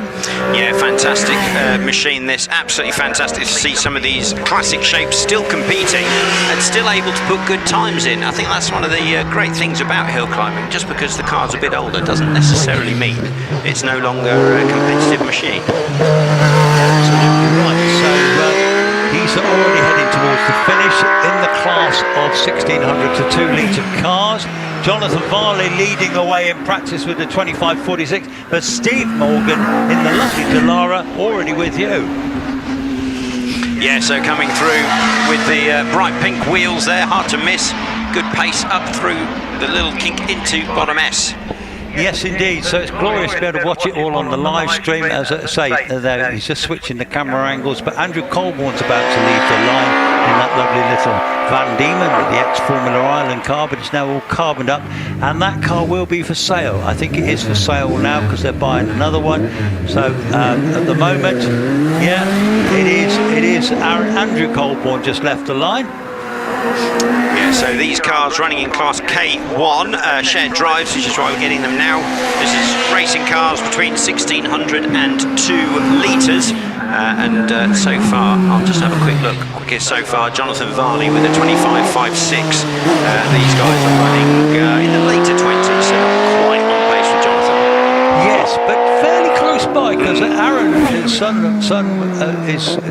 Yeah, fantastic machine this. Absolutely fantastic to see some of these classic shapes still competing and still able to put good times in. I think that's one of the great things about hill climbing. Just because the car's a bit older doesn't necessarily mean it's no longer a competitive machine. Absolutely right. So he's already heading towards the finish in the class of 1600 to 2 litre cars. Jonathan Varley leading the way in practice with the 2546, but Steve Morgan in the lovely Dallara already with you. Yeah, so coming through with the bright pink wheels there, hard to miss. Good pace up through the little kink into bottom S. Yes, indeed. So it's glorious to be able to watch it all on the live stream. As I say, there he's just switching the camera angles, but Andrew Colborne's about to leave the line in that lovely little Van Diemen with the ex-Formula Island car, but it's now all carboned up, and that car will be for sale. I think it is for sale now because they're buying another one. So at the moment, yeah, it is. Andrew Colborne just left the line. Yeah, so these cars running in class K1, shared drives, which is why we're getting them now. This is racing cars between 1600 and 2 litres. And so far, I'll just have a quick look. Quicker so far, Jonathan Varley with a 25.56. These guys are running in the later 20s, so not quite on pace with Jonathan. Yes, but fairly close by, because Aaron, his son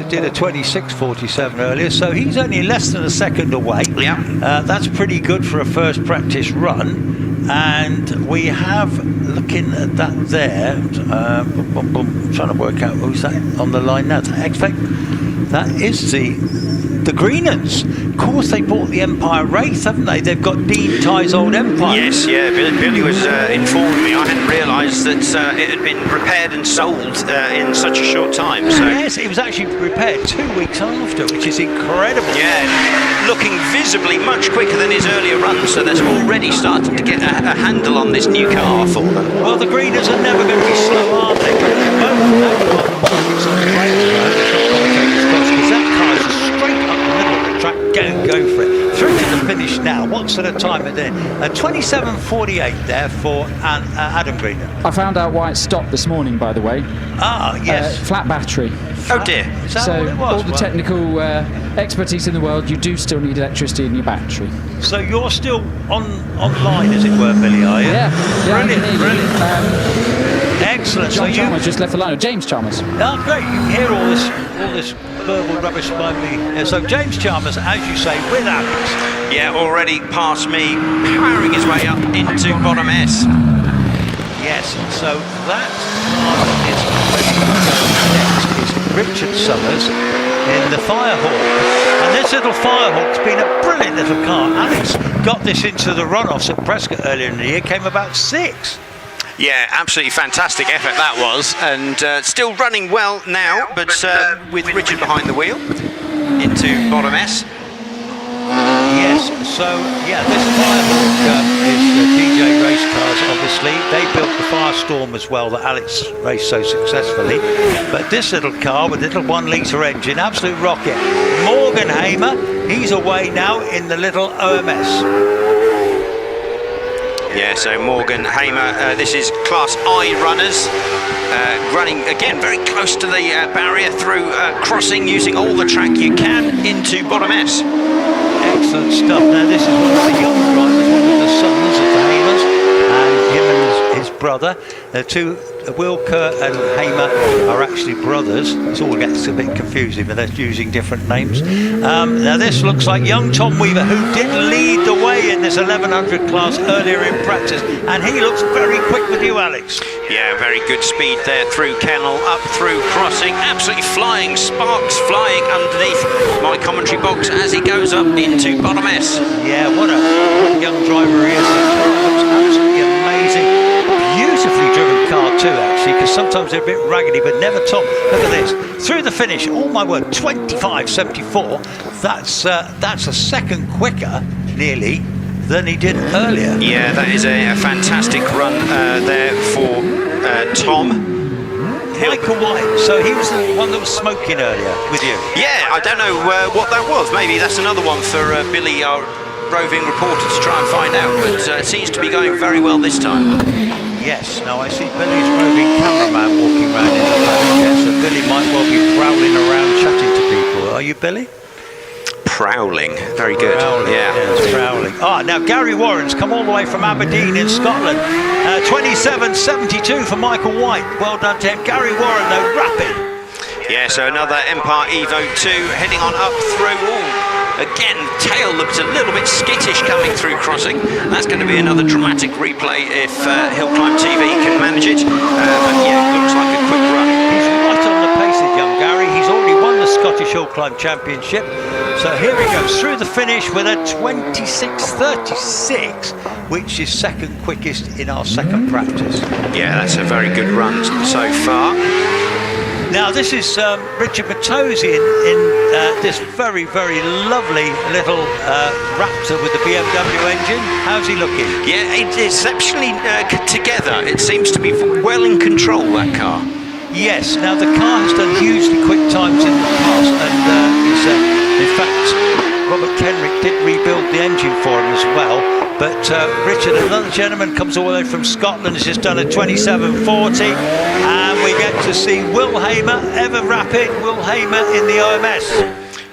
did a 26.47 earlier, so he's only less than a second away. Yeah. That's pretty good for a first practice run. And we have, looking at that there, trying to work out who's that on the line now. That is the Greenlands. Of course, they bought the Empire Wraith, haven't they? They've got Dean Ty's old Empire. Yes, yeah. Billy was informing me. I hadn't realised that it had been repaired and sold in such a short time. So yes, it was actually repaired 2 weeks after, which is incredible. Yeah, looking visibly much quicker than his earlier runs. So that's already starting to get a handle on this new car for them. Well, the Greeners are never going to be slow, are they? Because that car is straight up the middle of the track. Go for it. Through to the finish now. What sort of time it in? 27.48 there for Adam Greener. I found out why it stopped this morning, by the way. Ah, yes. Flat battery. Oh dear. Is that So all it was? all the technical expertise in the world, you do still need electricity in your battery. So you're still online, as it were, Billy, are you? Yeah, Brilliant, I can hear you. brilliant. Excellent. John so Chalmers just left the line. James Chalmers. Oh, great. You can hear all this verbal rubbish by me. So James Chalmers, as you say, with Alex. Yeah, already past me, powering his way up into bottom S. Yes, so that is next is Richard Summers in the Firehawk. And this little Firehawk's been a brilliant little car. Alex got this into the runoffs at Prescott earlier in the year, came about 6. Yeah, absolutely fantastic effort that was, and still running well now, but with Richard behind the wheel into bottom S. Yes, so yeah, this Firehawk is DJ Race Cars, obviously. They built the Firestorm as well that Alex raced so successfully. But this little car with a little 1 litre engine, absolute rocket. Morgan Hamer, he's away now in the little OMS. Yeah, so Morgan Hamer, this is Class I runners, running again very close to the barrier through crossing, using all the track you can into bottom S. Excellent stuff. Now this is one of the young drivers, one of the sons of the Hamers, and him and his brother. The two, Wilker and Hamer, are actually brothers. It all gets a bit confusing, but they're using different names. Now this looks like young Tom Weaver, who did lead the way in this 1100 class earlier in practice, and he looks very quick with you, Alex. Yeah, very good speed there through Kennel, up through crossing, absolutely flying, sparks flying underneath my commentary box as he goes up into bottom S. Yeah, what a young driver he is. The car looks absolutely amazing. Beautifully driven car too, actually, because sometimes they're a bit raggedy, but never top. Look at this. Through the finish, oh my word, 25.74. That's a second quicker, nearly, than he did earlier. Yeah, that is a fantastic run there for Tom. Michael White, so he was the one that was smoking earlier with you. Yeah, I don't know what that was. Maybe that's another one for Billy, our roving reporter, to try and find out. But it seems to be going very well this time. Yes, now I see Billy's roving cameraman walking around in the paddock here, so Billy might well be prowling around chatting to people. Are you, Billy? Prowling, very good. Prowling, yeah, yes, prowling. Now Gary Warren's come all the way from Aberdeen in Scotland. 27.72 for Michael White. Well done to him. Gary Warren, though, rapid. Yeah, so another Empire Evo 2 heading on up through. Again, tail looks a little bit skittish coming through crossing. That's going to be another dramatic replay if Hill Climb TV can manage it. But yeah, it looks like a quick run. He's right on the pace of young Gary. He's already won the Scottish Hill Climb Championship. So here he goes through the finish with a 26.36, which is second quickest in our second practice. Yeah, that's a very good run so far. Now this is Richard Matozzi in this very, very lovely little Raptor with the BMW engine. How's he looking? Yeah, it's exceptionally together. It seems to be well in control, that car. Yes, now the car has done hugely quick times in the past, and in fact, Robert Kenrick did rebuild the engine for him as well. But Richard, another gentleman, comes all the way from Scotland, has just done a 27.40, and we get to see Will Hamer, ever rapid, Will Hamer in the OMS.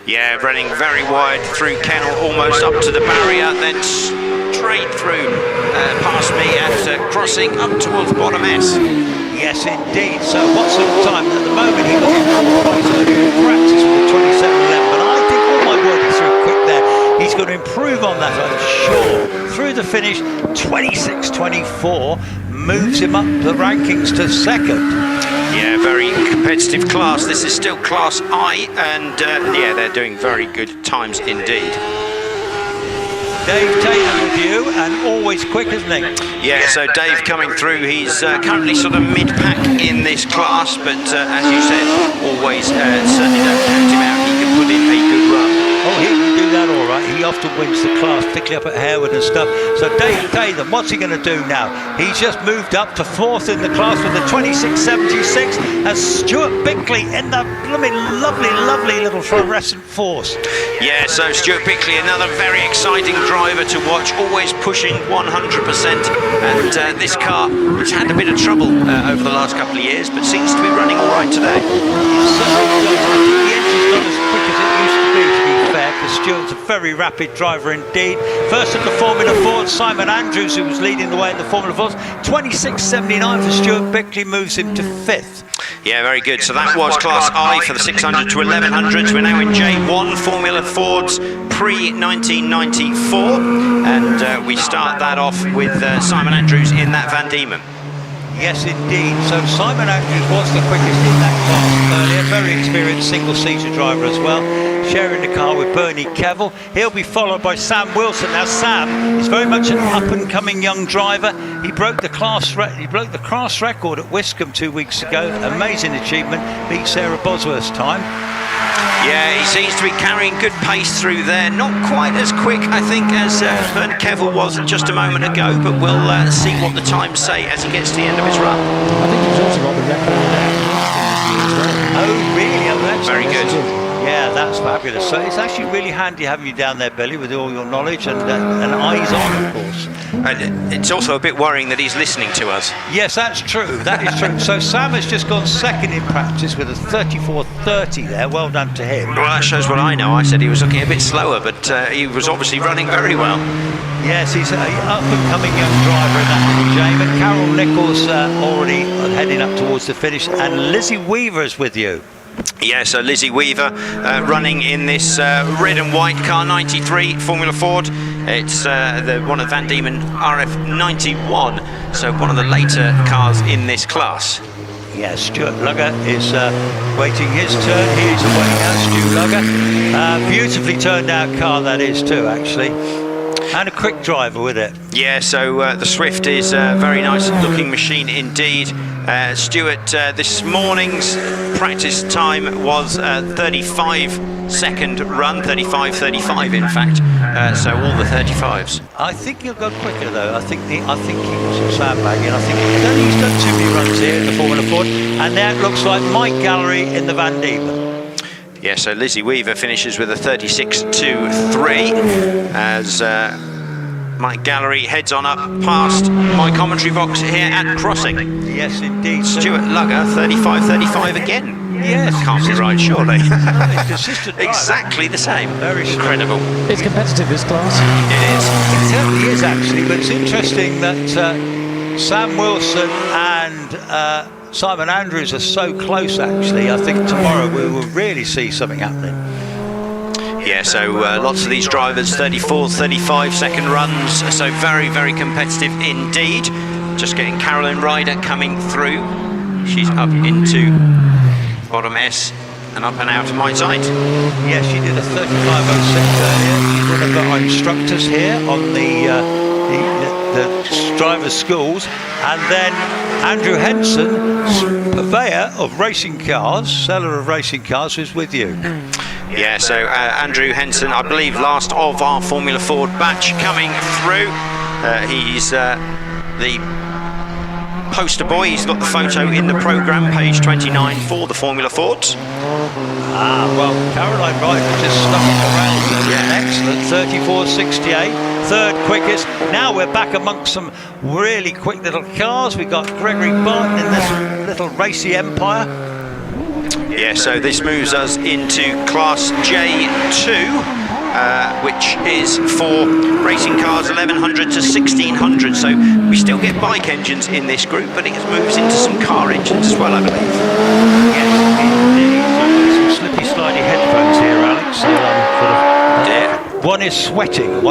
Yeah, running very wide through Kennel, almost up to the barrier, then straight through past me at crossing up towards bottom S. Yes, indeed. So what's the time? At the moment, he looks quite early in practice with the 27.11, but I think, oh my word, he's through quick there. He's going to improve on that, I'm sure. Through the finish, 26.24, moves him up the rankings to second. Yeah, very competitive class. This is still Class I, and yeah, they're doing very good times indeed. Dave Taylor with you, and always quick, isn't he? Yeah, so Dave coming through, he's currently sort of mid-pack in this class, but as you said, always certainly don't count him out. He can put in a good run. Oh, he can do that all right. He he often wins the class, particularly up at Harewood and stuff. So Dathan, what's he going to do now? He's just moved up to 4th in the class with a 26.76, and Stuart Bickley in the blooming lovely little fluorescent force. Yeah, so Stuart Bickley, another very exciting driver to watch, always pushing 100%. And this car, which had a bit of trouble over the last couple of years, but seems to be running all right today. So, the engine's not as quick as it used to be fair, because Stuart's a very rapid driver indeed. First of the Formula Ford, Simon Andrews, who was leading the way in the Formula Fords. 26.79 for Stuart Bickley, moves him to 5th. Yeah, very good. So that was Class I for the 600 to 1100s. We're now in J1 Formula Fords pre-1994, and we start that off with Simon Andrews in that Van Diemen. Yes, indeed. So Simon Andrews was the quickest in that class earlier. Very experienced single-seater driver as well, sharing the car with Bernie Kevill. He'll be followed by Sam Wilson. Now Sam is very much an up-and-coming young driver. He broke the class record at Wiscombe 2 weeks ago. Amazing achievement. Beat Sarah Bosworth's time. Yeah, he seems to be carrying good pace through there. Not quite as quick, I think, as Bernie Kevill was just a moment ago, but we'll see what the times say as he gets to the end of his run. I think he's also got the record there. Oh, really? Oh, that's Very good. Yeah, that's fabulous. So it's actually really handy having you down there, Billy, with all your knowledge and eyes on, of course. It's also a bit worrying that he's listening to us. Yes, that's true. That is true. So Sam has just gone second in practice with a 34.30 there. Well done to him. Well, that shows what I know. I said he was looking a bit slower, but he was obviously running very well. Yes, he's an up-and-coming young driver in that little Jame. And Carol Nichols already heading up towards the finish. And Lizzie Weaver is with you. Yeah, so Lizzie Weaver running in this red and white car 93 Formula Ford. It's one of Van Diemen RF 91, so one of the later cars in this class. Yeah, Stuart Lugger is waiting his turn. He is away now, Stu Lugger. Beautifully turned out car that is too, actually. And a quick driver with it. Yeah, so the Swift is a very nice looking machine indeed. Stuart, this morning's practice time was a 35-second run, 35.35 in fact. So all the 35s. I think he'll go quicker though. I think he was sandbagging. I think he's done too many runs here in the Formula Ford. And now it looks like Mike Gallery in the Van Diemen. Yeah, so Lizzie Weaver finishes with a 36.23 as Mike Gallery heads on up past my commentary box here at Crossing. Yes, indeed. Stuart Lugger, 35.35 again. Yes. Can't be right, surely. Consistent. Exactly the same. Very incredible. It's competitive, this class. It certainly is, actually, but it's interesting that Sam Wilson and Simon Andrews are so close, actually. I think tomorrow we will really see something happening. Yeah, so lots of these drivers, 34, 35-second runs, so very, very competitive indeed. Just getting Carolyn Ryder coming through. She's up into bottom S and up and out of my sight. Yeah, she did a 35.06 earlier. She's one of our instructors here on the driver's schools. And then Andrew Henson, purveyor of racing cars, seller of racing cars, who's with you. Yeah, so Andrew Henson, I believe last of our Formula Ford batch coming through. He's the poster boy. He's got the photo in the programme, page 29 for the Formula Fords. Well, Caroline Ryder just stuck it around. Yeah. Excellent, 34.68, third quickest. Now we're back amongst some really quick little cars. We've got Gregory Barton in this little racy empire. Yeah, so this moves us into Class J2, which is for racing cars 1100 to 1600. So we still get bike engines in this group, but it moves into some car engines as well, I believe. Yes, indeed. So some slippy slidey headphones here, Alex. One is sweating.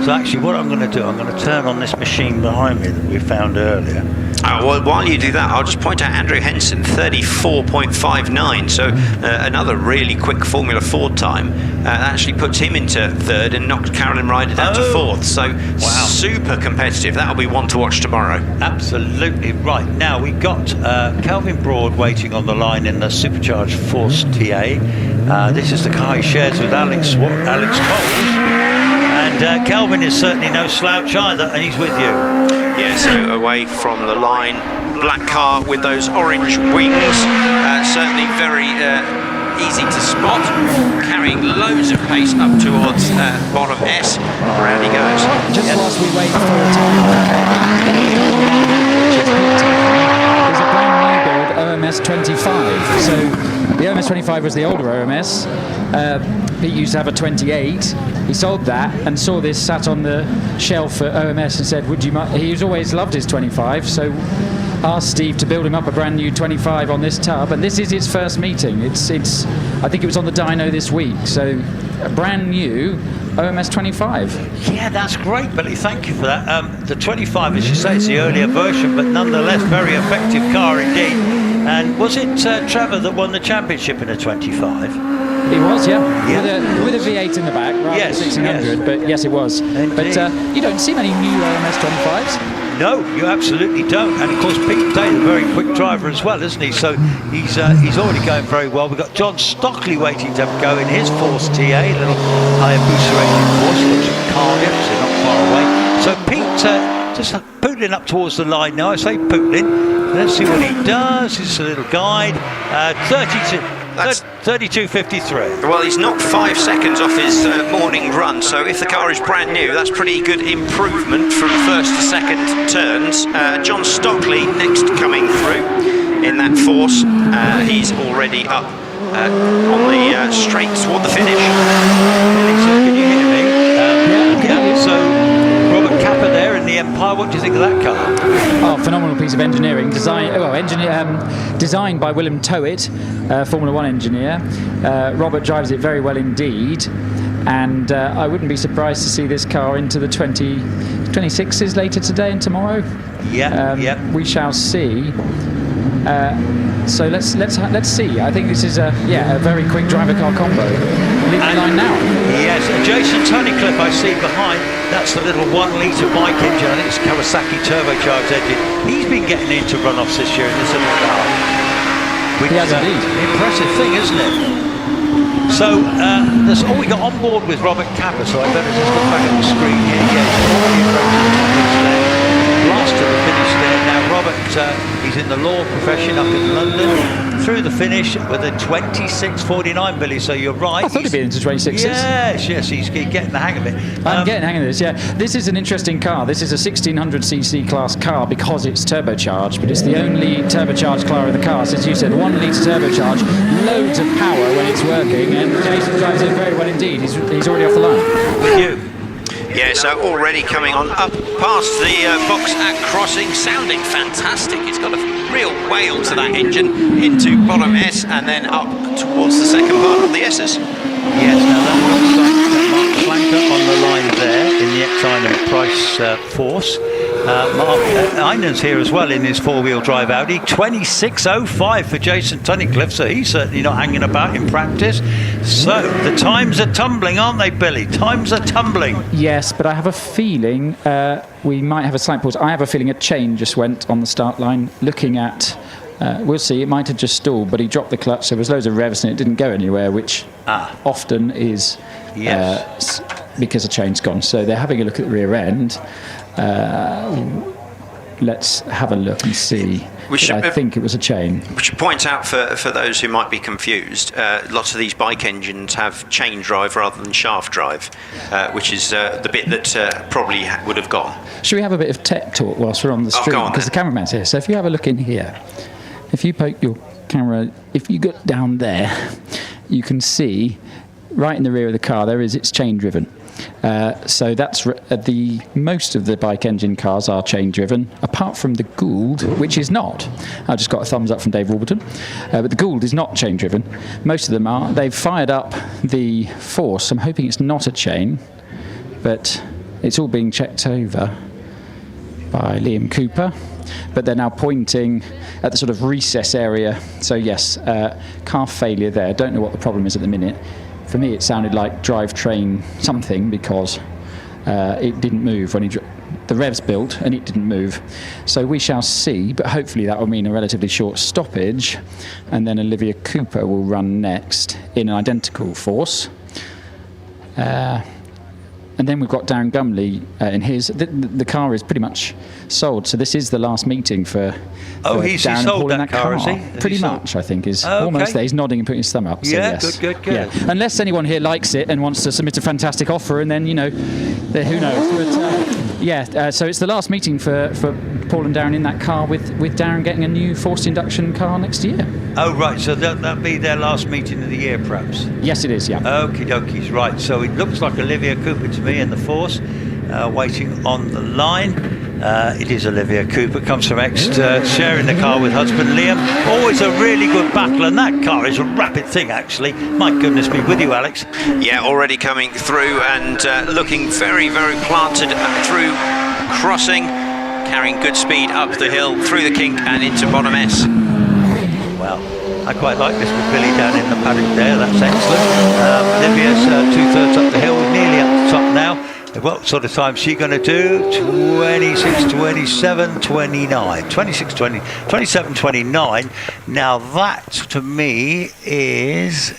So actually what I'm going to do, I'm going to turn on this machine behind me that we found earlier. Well, while you do that, I'll just point out Andrew Henson, 34.59. So another really quick Formula Ford time. That actually puts him into third and knocked Carolyn Ryder down to fourth. So super competitive. That'll be one to watch tomorrow. Absolutely right. Now we've got Calvin Broad waiting on the line in the supercharged Force TA. This is the car he shares with Alex Coles. And Calvin is certainly no slouch either, and he's with you. Yeah, so away from the line, black car with those orange wings, certainly very easy to spot, carrying loads of pace up towards bottom S. Around he goes. Just whilst we wait for a time, there's a brand new build OMS 25. So the OMS 25 was the older OMS. Pete used to have a 28. He sold that and saw this sat on the shelf at OMS and said, "Would you?" He's always loved his 25, so asked Steve to build him up a brand new 25 on this tub. And this is his first meeting. It's. I think it was on the dyno this week. So a brand new OMS 25. Yeah, that's great, Billy. Thank you for that. The 25, as you say, is the earlier version, but nonetheless, very effective car indeed. And was it Trevor that won the championship in a 25? It was, yeah. With a V8 in the back, rather than 1600. But yes, it was. Indeed. But you don't see many new OMS 25s. No, you absolutely don't. And of course, Pete Taylor, a very quick driver as well, isn't he? So he's already going very well. We've got John Stockley waiting to go in his Force TA, little Hayabusa rated Force, looks at Cardiff, so not far away. So Pete just pootling up towards the line now. I say pootling. Let's see what he does. It's a little guide. 32.53. Well, he's knocked 5 seconds off his morning run, so if the car is brand new, that's pretty good improvement from first to second turns. John Stockley next coming through in that Force. He's already up on the straight toward the finish. Can you hear me? Yeah. So Robert Capper there in the Empire. What do you think of that car? Oh, phenomenal piece of engineering. Designed by Willem Towett, Formula One engineer. Robert drives it very well indeed. And I wouldn't be surprised to see this car into the 26s later today and tomorrow. Yeah. We shall see. So let's see. I think this is a very quick driver car combo. Leave the line now. Yes, Jason Tunnicliffe I see behind. That's the little 1 litre bike engine. I think it's Kawasaki turbocharged engine. He's been getting into runoffs this year in this little car. He has indeed. Impressive thing, isn't it? So that's all we got on board with Robert Capper. So I better just look back at the screen here. Last to the finish there. Now Robert, he's in the law profession up in London. Through the finish with a 26.49, Billy. So you're right. I thought he'd be into 26s. Yes, he's getting the hang of it. I'm getting the hang of this. Yeah, this is an interesting car. This is a 1600cc class car because it's turbocharged, but it's the only turbocharged car in the car. As you said, 1 litre turbocharged, loads of power when it's working, and Jason drives it very well indeed. He's already off the line. With you. Yeah, so already coming on up past the box at crossing, sounding fantastic. It's got a real wail to that engine into bottom S and then up towards the second part of the S's. Yes, now that looks like Mark Flanker on the line there in the X-Iron Price Force. Mark Einen's here as well in his four-wheel drive Audi. 26.05 for Jason Tunnicliffe, so he's certainly not hanging about in practice. So the times are tumbling, aren't they, Billy? Times are tumbling. Yes, but I have a feeling we might have a slight pause. I have a feeling a chain just went on the start line. Looking at, we'll see, it might have just stalled, but he dropped the clutch. There was loads of revs and it didn't go anywhere, which often is because a chain's gone. So they're having a look at the rear end. Let's have a look and see. I think it was a chain. We should point out for those who might be confused, lots of these bike engines have chain drive rather than shaft drive, which is the bit that probably would have gone. Should we have a bit of tech talk whilst we're on the stream? Because the cameraman's here. So if you have a look in here, if you poke your camera, if you get down there, you can see right in the rear of the car there is it's chain driven. So that's most of the bike engine cars are chain driven, apart from the Gould, which is not. I just got a thumbs up from Dave Warburton, but the Gould is not chain driven. Most of them are. They've fired up the Force. I'm hoping it's not a chain, but it's all being checked over by Liam Cooper. but they're now pointing at the sort of recess area. So yes, car failure there. Don't know what the problem is at the minute. For me, it sounded like drivetrain something because it didn't move when the revs built and it didn't move. So we shall see, but hopefully that will mean a relatively short stoppage, and then Olivia Cooper will run next in an identical force. And then we've got Darren Gumley in his. The car is pretty much sold, so this is the last meeting for he's Darren and sold Paul in that car, is he? Pretty much, I think, is almost there. He's nodding and putting his thumb up. So yeah, yes. good. Yeah. Unless anyone here likes it and wants to submit a fantastic offer, and then, who knows. But, so it's the last meeting for Paul and Darren in that car, with Darren getting a new forced induction car next year. Oh, right, so that'll be their last meeting of the year, perhaps? Yes, it is, yeah. Okie dokies, right. So it looks like Olivia Cooper to me in the force, waiting on the line. It is Olivia Cooper, comes from Exeter, sharing the car with husband Liam. Always a really good battle, and that car is a rapid thing, actually. My goodness me, with you, Alex. Yeah, already coming through and looking very, very planted through crossing, carrying good speed up the hill, through the kink and into bottom S. Well, I quite like this with Billy down in the paddock there. That's excellent. Olivia's 2/3 up the hill, nearly up the top now. What sort of time is she going to do? 26, 27, 29. 26, 20, 27, 29. Now that, to me, is...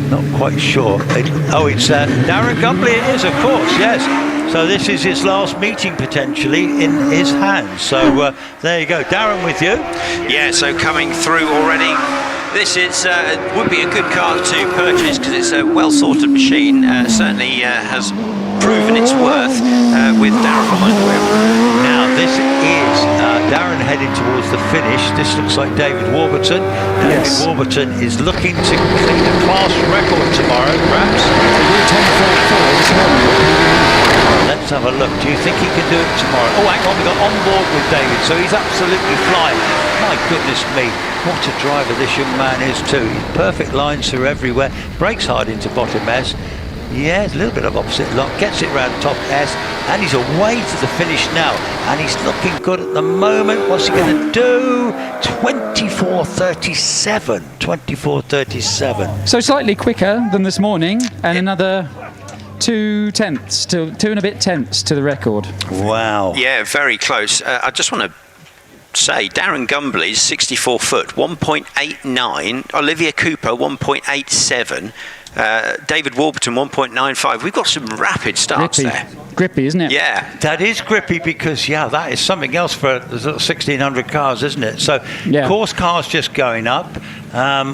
Not quite sure. It's Darren Gumley, it is, of course, yes. So this is his last meeting, potentially, in his hands. So there you go. Darren, with you. Yeah, so coming through already. This is would be a good car to purchase because it's a well-sorted machine. Certainly has proven its worth with Darren behind the wheel. Now this is Darren heading towards the finish. This looks like David Warburton. David Warburton is looking to clean a class record tomorrow, perhaps. Let's have a look. Do you think he can do it tomorrow? Oh, hang on, we got on board with David, so he's absolutely flying. My goodness me, what a driver this young man is too. He's perfect lines through everywhere, brakes hard into bottom S. Yeah, a little bit of opposite lock, gets it round top S, and he's away to the finish now. And he's looking good at the moment. What's he going to do? 24.37. 24.37. So slightly quicker than this morning, and another 2 tenths, to 2 and a bit tenths to the record. Wow. Yeah, very close. I just want to say Darren Gumbley's 64 foot, 1.89. Olivia Cooper, 1.87. David Warburton, 1.95. We've got some rapid starts there. Grippy, isn't it? Yeah. That is grippy because, that is something else for 1,600 cars, isn't it? So, course cars just going up.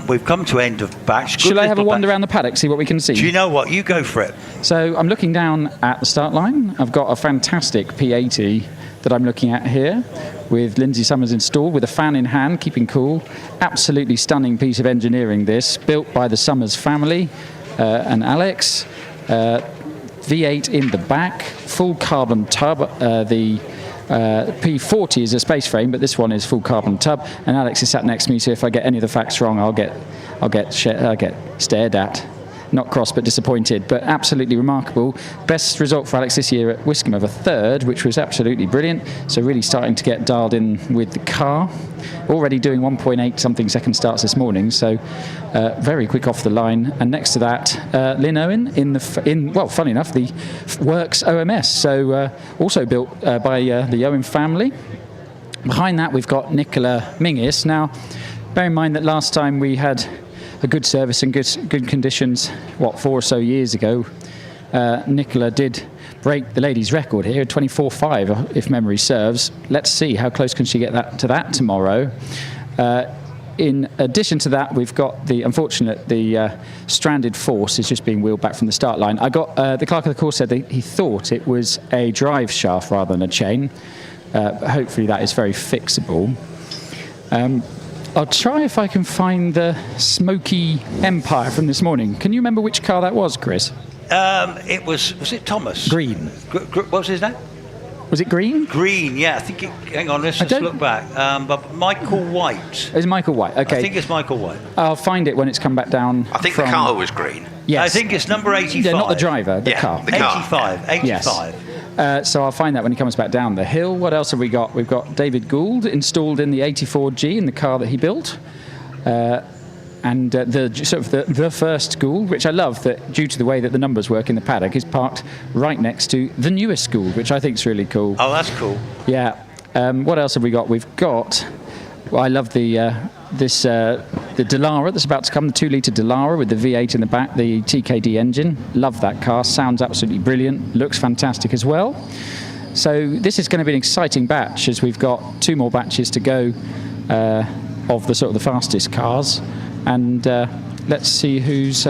We've come to end of batch. Shall I have a wander around the paddock, see what we can see? Do you know what? You go for it. So I'm looking down at the start line. I've got a fantastic P80 that I'm looking at here with Lindsay Summers installed with a fan in hand, keeping cool. Absolutely stunning piece of engineering, this. Built by the Summers family and Alex. V8 in the back, full carbon tub. The P40 is a space frame, but this one is full carbon tub. And Alex is sat next to me, so if I get any of the facts wrong, I'll get stared at. Not cross, but disappointed, but absolutely remarkable. Best result for Alex this year at Wiscombe of a third, which was absolutely brilliant. So really starting to get dialed in with the car. Already doing 1.8 something second starts this morning, so very quick off the line. And next to that, Lynn Owen funny enough, the Works OMS, so also built by the Owen family. Behind that, we've got Nicola Mingis. Now, bear in mind that last time we had a good service and good conditions, 4 or so years ago, Nicola did break the ladies' record here, 24.5, if memory serves. Let's see how close can she get to that tomorrow. In addition to that, we've got the stranded force is just being wheeled back from the start line. I got the clerk of the course said that he thought it was a drive shaft rather than a chain. But hopefully that is very fixable. I'll try if I can find the Smoky Empire from this morning. Can you remember which car that was, Chris? It was it Thomas? Green. What was his name? Was it Green? Green, yeah. I think hang on, let's just look back. But Michael White. It's Michael White, okay. I think it's Michael White. I'll find it when it's come back down. I think the car was green. Yes. I think it's number 85. Yeah, not the driver, the car. The car. 85. Yes. So I'll find that when he comes back down the hill. What else have we got? We've got David Gould installed in the 84G in the car that he built. And the first Gould, which I love, that due to the way that the numbers work in the paddock, is parked right next to the newest Gould, which I think is really cool. Oh, that's cool. Yeah. What else have we got? We've got. Well, I love the Dallara that's about to come, the 2-litre Dallara with the V8 in the back, the TKD engine. Love that car. Sounds absolutely brilliant. Looks fantastic as well. So this is going to be an exciting batch, as we've got 2 more batches to go of the sort of the fastest cars. And let's see who's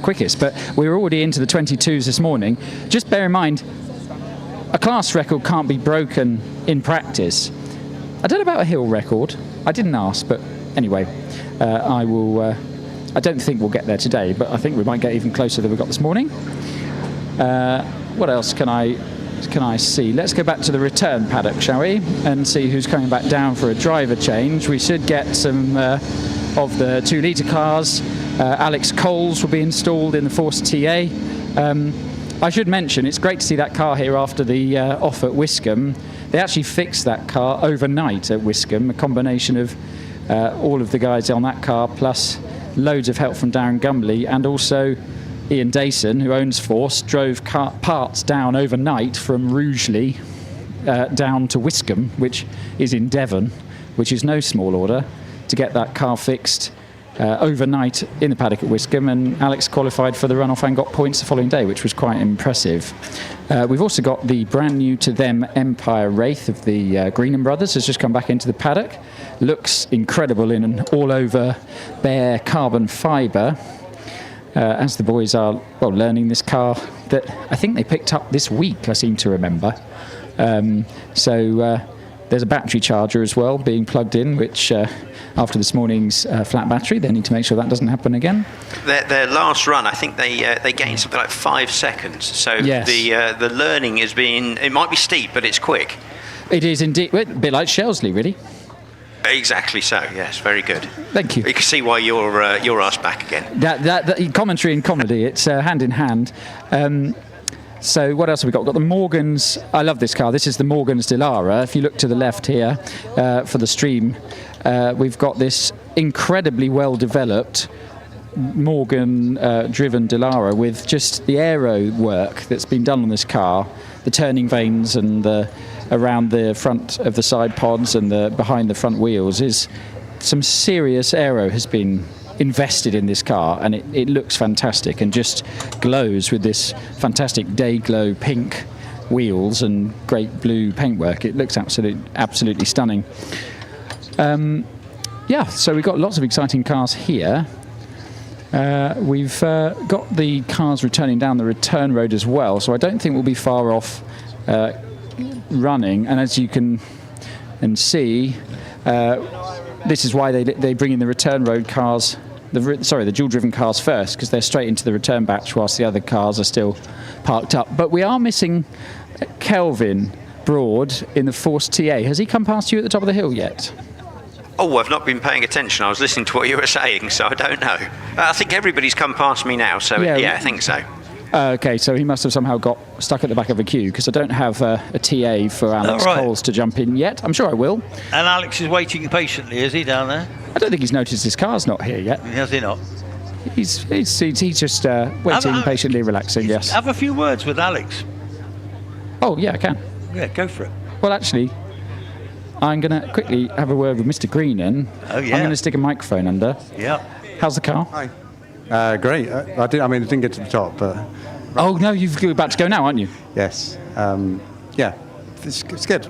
quickest. But we're already into the 22s this morning. Just bear in mind, a class record can't be broken in practice. I don't know about a hill record. I didn't ask, but anyway, I will. I don't think we'll get there today, but I think we might get even closer than we got this morning. What else can I see? Let's go back to the return paddock, shall we, and see who's coming back down for a driver change. We should get some of the 2-litre cars. Alex Coles will be installed in the Force TA. I should mention, it's great to see that car here after the off at Wiscombe. They actually fixed that car overnight at Wiscombe, a combination of all of the guys on that car, plus loads of help from Darren Gumley, and also Ian Dayson, who owns Force, drove parts down overnight from Rugeley down to Wiscombe, which is in Devon, which is no small order, to get that car fixed overnight in the paddock at Wiscombe, and Alex qualified for the runoff and got points the following day, which was quite impressive. We've also got the brand new to them Empire Wraith of the Greenham brothers, has just come back into the paddock. Looks incredible in an all-over bare carbon fibre, as the boys are learning this car that I think they picked up this week, I seem to remember. There's a battery charger as well being plugged in, which after this morning's flat battery, they need to make sure that doesn't happen again. Their last run, I think they gained something like 5 seconds. So yes. The learning is it might be steep, but it's quick. It is indeed, a bit like Shelsley, really. Exactly so. Yes, very good. Thank you. You can see why you're asked back again. That commentary and comedy, it's hand in hand. So what else have we got? We've got the Morgans. I love this car. This is the Morgans Dallara. If you look to the left here for the stream, we've got this incredibly well-developed Morgan-driven Dallara with just the aero work that's been done on this car, the turning vanes and around the front of the side pods and behind the front wheels. Is some serious aero has been invested in this car, and it looks fantastic and just glows with this fantastic day glow pink wheels and great blue paintwork. It looks absolutely stunning. So we've got lots of exciting cars here. We've got the cars returning down the return road as well, so I don't think we'll be far off running. And as you can see, this is why they bring in the return road cars, the dual-driven cars first, because they're straight into the return batch whilst the other cars are still parked up. But we are missing Kelvin Broad in the Force TA. Has he come past you at the top of the hill yet? Oh, I've not been paying attention. I was listening to what you were saying, so I don't know. I think everybody's come past me now, so yeah I think so. Okay, so he must have somehow got stuck at the back of a queue, because I don't have a TA for Alex Coles to jump in yet. I'm sure I will. And Alex is waiting patiently, is he, down there? I don't think he's noticed his car's not here yet. Has he not? He's just waiting patiently, relaxing, yes. Have a few words with Alex. Oh, yeah, I can. Yeah, go for it. Well, actually, I'm going to quickly have a word with Mr. Greenan. Oh, yeah. I'm going to stick a microphone under. Yeah. How's the car? Hi. Great. I didn't get to the top, but... Oh, no, you're about to go now, aren't you? Yes. It's good.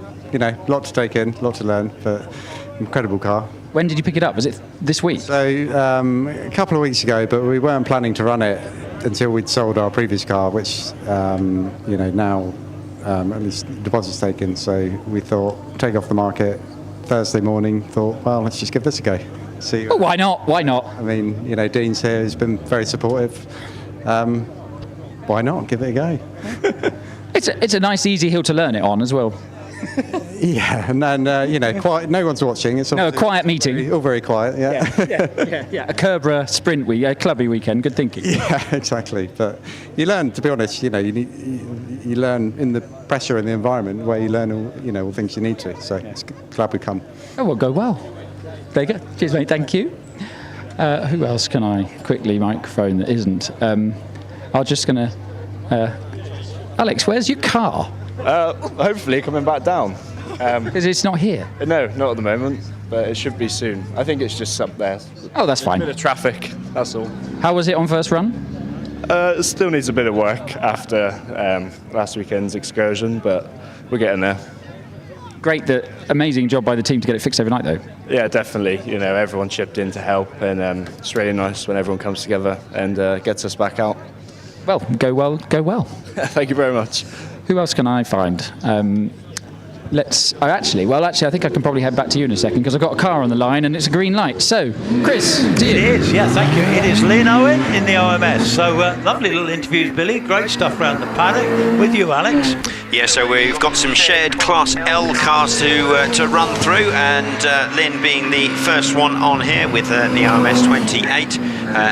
Lot to take in, lot to learn, but incredible car. When did you pick it up? Was it this week? So, a couple of weeks ago, but we weren't planning to run it until we'd sold our previous car, which, now at least deposit's taken. So we thought, take off the market. Thursday morning, thought, well, let's just give this a go. See. Oh, why not? Why not? I mean, Dean's here, he's been very supportive. Why not? Give it a go. It's a nice, easy hill to learn it on as well. Yeah, and then, you know, quiet, no one's watching. It's No, a obviously quiet meeting. all very quiet, yeah. Yeah. A Kerbera sprint week, a clubby weekend. Good thinking. Yeah, exactly. But you learn, to be honest, you know, you learn in the pressure and the environment where you learn all, you know, all things you need to. So it's glad we come. Oh, well, go well. There you go. Cheers, mate. Thank you. Who else can I quickly microphone that isn't? I'm just going to... Alex, where's your car? Hopefully coming back down. Because it's not here. No, not at the moment, but it should be soon. I think it's just up there. Oh, that's fine. A bit of traffic, that's all. How was it on first run? It still needs a bit of work after last weekend's excursion, but we're getting there. Great, amazing job by the team to get it fixed overnight, though. Yeah, definitely. You know, everyone chipped in to help, and it's really nice when everyone comes together and gets us back out. Well, go well, go well. Thank you very much. Who else can I find? Actually, I think I can probably head back to you in a second because I've got a car on the line and it's a green light. So, Chris, to you. It is, yeah, thank you. It is Lynn Owen in the OMS. So, lovely little interviews, Billy. Great stuff around the paddock. With you, Alex. Yeah, so we've got some shared Class L cars to run through, and Lynn being the first one on here with the OMS 28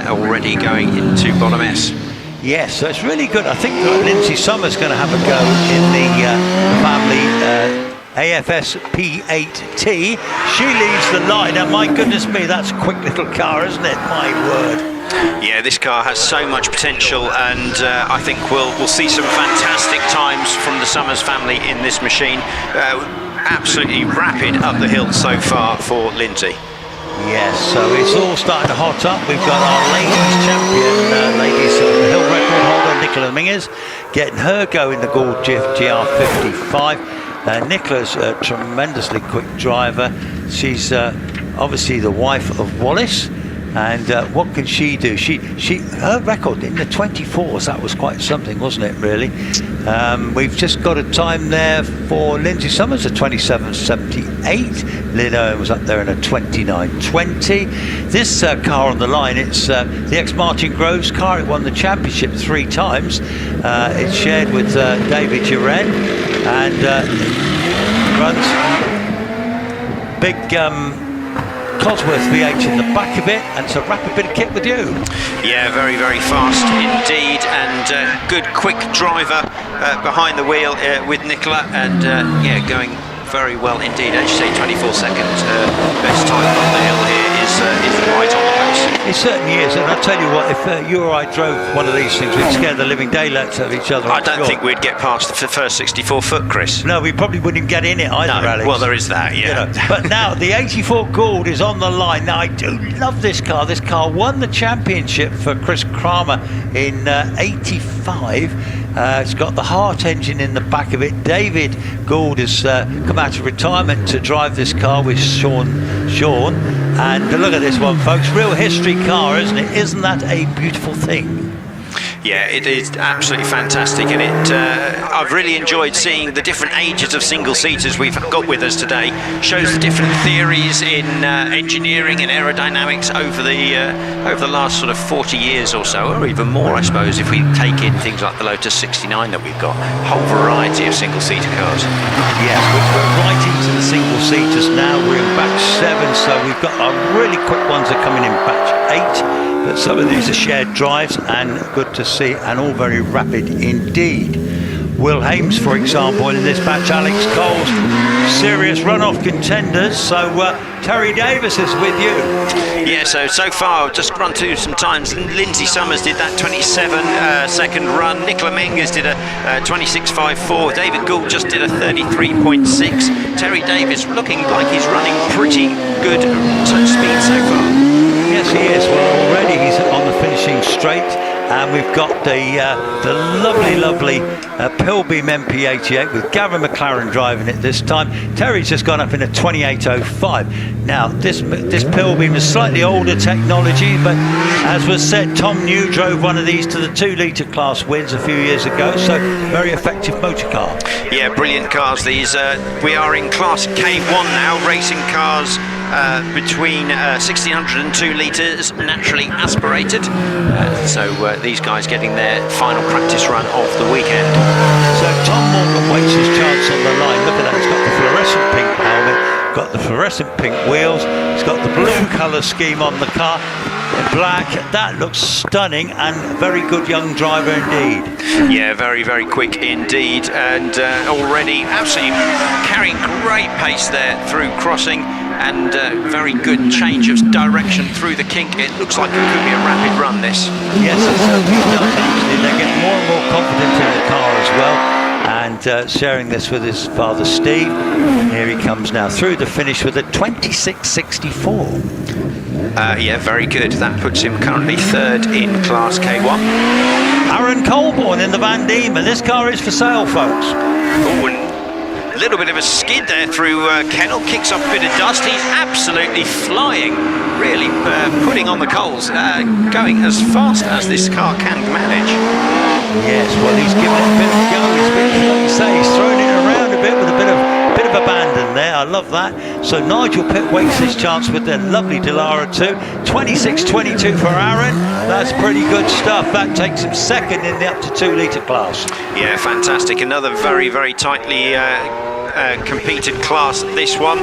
already going into bottom S. Yes, so it's really good. I think Lindsay Summers going to have a go in the family AFS P8T. She leads the line, and my goodness me, that's a quick little car, isn't it? My word. Yeah, this car has so much potential, and I think we'll see some fantastic times from the Summers family in this machine. Absolutely rapid up the hill so far for Lindsay. Yes, so it's all starting to hot up. We've got our ladies champion, ladies hill record holder, Nicola Mingers, getting her go in the Gould GR55. Nicola's a tremendously quick driver. She's obviously the wife of Wallace. And what can she do? Her record in the 24s, that was quite something, wasn't it, really? We've just got a time there for Lindsay Summers, a 27.78. Lynn Owen was up there in a 29.20. This car on the line, it's the ex-Martin Groves car. It won the championship 3 times. It's shared with David Uren, and runs big... Cosworth V8 in the back of it, and it's a rapid bit of kit with you. Yeah, very, very fast indeed, and good quick driver behind the wheel with Nicola, and yeah, going very well indeed. As you say, 24 seconds. Best time on the hill here is right on the pace. It certainly is, and I'll tell you what, if you or I drove one of these things, we'd scare the living daylights out of each other. I don't think we'd get past the first 64 foot, Chris. No, we probably wouldn't get in it either, no, Alex. well, there is that, yeah. You know, but now, the 84 Gould is on the line. Now, I do love this car. This car won the championship for Chris Kramer in 85. It's got the Hart engine in the back of it. David Gould has come out of retirement to drive this car with Sean. And look at this one, folks. Real history car, isn't it? Isn't that a beautiful thing? Yeah, it is absolutely fantastic, and I've really enjoyed seeing the different ages of single-seaters we've got with us today. Shows the different theories in engineering and aerodynamics over the last sort of 40 years or so, or even more, I suppose, if we take in things like the Lotus 69 that we've got. A whole variety of single-seater cars. Yes, we're right into the single-seaters now. We're in batch 7, so we've got our really quick ones are coming in batch 8. But some of these are shared drives, and good to see, and all very rapid indeed. Will Hames, for example, in this batch, Alex Cole's serious runoff contenders. So Terry Davis is with you. Yeah, so far, just run through some times. Lindsay Summers did that 27-second run. Nicola Mingers did a 26.54. David Gould just did a 33.6. Terry Davis looking like he's running pretty good speed so far. Yes, he is. Well, already he's on the finishing straight, and we've got the lovely Pilbeam MP88 with Gavin McLaren driving it this time. Terry's just gone up in a 28.05. Now, this Pilbeam is slightly older technology, but as was said, Tom New drove one of these to the 2-litre class wins a few years ago, so very effective motor car. Yeah, brilliant cars these. We are in Class K1 now, racing cars between 1600 and 2 litres, naturally aspirated. So these guys getting their final practice run of the weekend. So Tom Morgan waits his chance on the line. Look at that, he's got the fluorescent pink helmet, got the fluorescent pink wheels, he's got the blue colour scheme on the car, black. That looks stunning, and very good young driver indeed. Yeah, very, very quick indeed, and already absolutely carrying great pace there through crossing, and very good change of direction through the kink. It looks like it could be a rapid run, this. Yes, it certainly does. Actually, they get more and more confident in the car as well, and sharing this with his father Steve. Here he comes now through the finish with a 26.64. Yeah, very good. That puts him currently 3rd in Class K1. Aaron Colborne in the Van Diemen. This car is for sale, folks. Oh, and a little bit of a skid there through Kennel, kicks off a bit of dust. He's absolutely flying, really putting on the coals, going as fast as this car can manage. Yes, well, he's given it a bit of go. Like you say, he's throwing it around a bit with a bit of abandon there. I love that. So Nigel Pitt waits his chance with the lovely Delara 2. 26.22 for Aaron. That's pretty good stuff. That takes him 2nd in the up to 2 litre class. Yeah, fantastic. Another very, very tightly competed class, this one.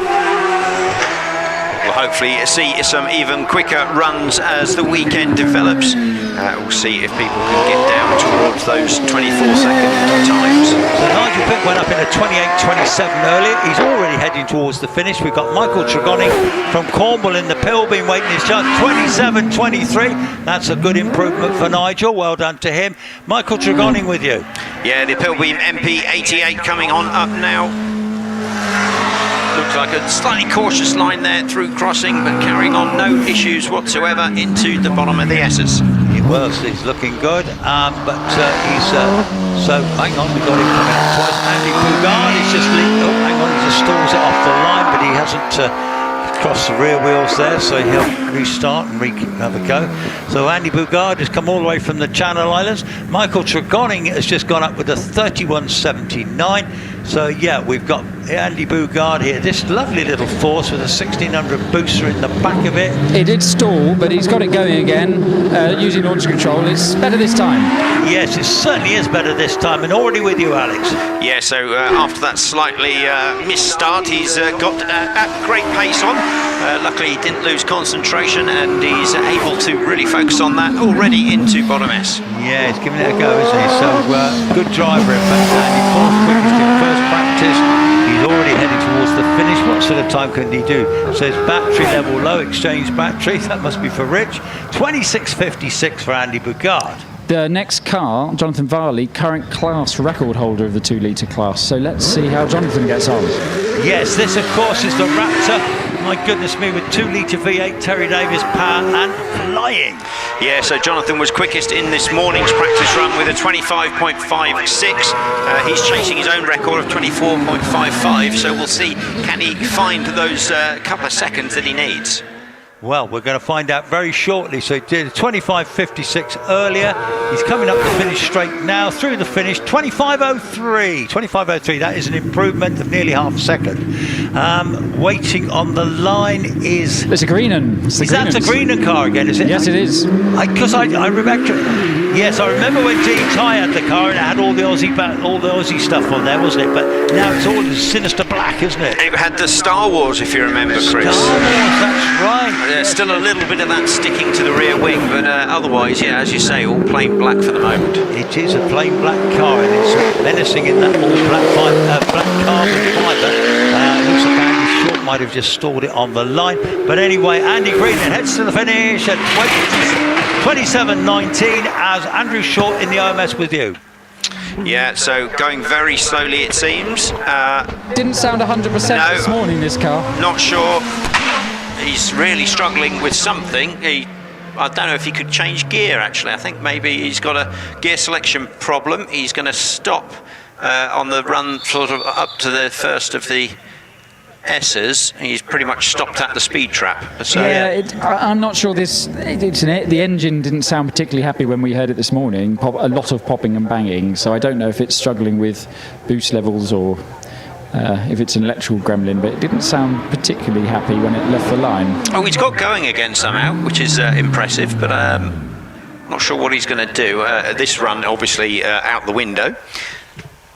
We'll hopefully see some even quicker runs as the weekend develops. We'll see if people can get down towards those 24-second times. So Nigel Pitt went up in a 28.27 earlier. He's already heading towards the finish. We've got Michael Tregonning from Cornwall in the Pilbeam waiting his chance. 27.23. That's a good improvement for Nigel. Well done to him. Michael Tregonning with you. Yeah, the Pilbeam MP88 coming on up now. Looks like a slightly cautious line there through crossing, but carrying on no issues whatsoever into the bottom of the S's. He's looking good, but he's so hang on, we got him coming up twice. Andy Bugard is just he just stalls it off the line, but he hasn't crossed the rear wheels there, so he'll restart and have a go. So Andy Bugard has come all the way from the Channel Islands. Michael Tregonning has just gone up with a 31.79. So yeah, we've got Andy Bugard here. This lovely little Force with a 1600 booster in the back of it. It did stall, but he's got it going again using launch control. It's better this time. Yes, it certainly is better this time, and already with you, Alex. Yeah, so after that slightly missed start, he's got great pace on. Luckily, he didn't lose concentration, and he's able to really focus on that already into bottom S. Yeah, he's giving it a go, isn't he? So good driver, in fact, Andy. 4th quickest in first practice. He's already heading towards the finish. What sort of time can he do? So his battery level low, exchange battery. That must be for Rich. 26.56 for Andy Bugard. The next car, Jonathan Varley, current class record holder of the 2 litre class. So let's see how Jonathan gets on. Yes, this of course is the Raptor. My goodness me, with 2 litre V8 Terry Davis power and flying. Yeah, so Jonathan was quickest in this morning's practice run with a 25.56. He's chasing his own record of 24.55, so we'll see, can he find those couple of seconds that he needs? Well, we're going to find out very shortly. So he did 25.56 earlier. He's coming up the finish straight now through the finish. 25.03. 25.03. That is an improvement of nearly half a second. Waiting on the line is... It's a Greenan. Is that a Greenan car again, is it? Yes, it is. Because I remember... Yes, I remember when Dean Ty had the car and it had all the Aussie stuff on there, wasn't it? But now it's all sinister black, isn't it? It had the Star Wars, if you remember, Chris. Star Wars, that's right. There's still a little bit of that sticking to the rear wing, but otherwise, yeah, as you say, all plain black for the moment. It is a plain black car, and it's menacing in that all black carbon fibre. Looks like Andy Short might have just stalled it on the line. But anyway, Andy Greenan heads to the finish at 27.19 as Andrew Short in the OMS with you. Yeah, so going very slowly, it seems. Didn't sound 100% this morning, this car. Not sure. He's really struggling with something. I don't know if he could change gear, actually. I think maybe he's got a gear selection problem. He's going to stop on the run sort of up to the first of the S's. He's pretty much stopped at the speed trap. So, I'm not sure the engine didn't sound particularly happy when we heard it this morning. A lot of popping and banging. So I don't know if it's struggling with boost levels or if it's an electrical gremlin, but it didn't sound particularly happy when it left the line. Oh, he's got going again somehow, which is impressive, but not sure what he's going to do. This run, obviously, out the window.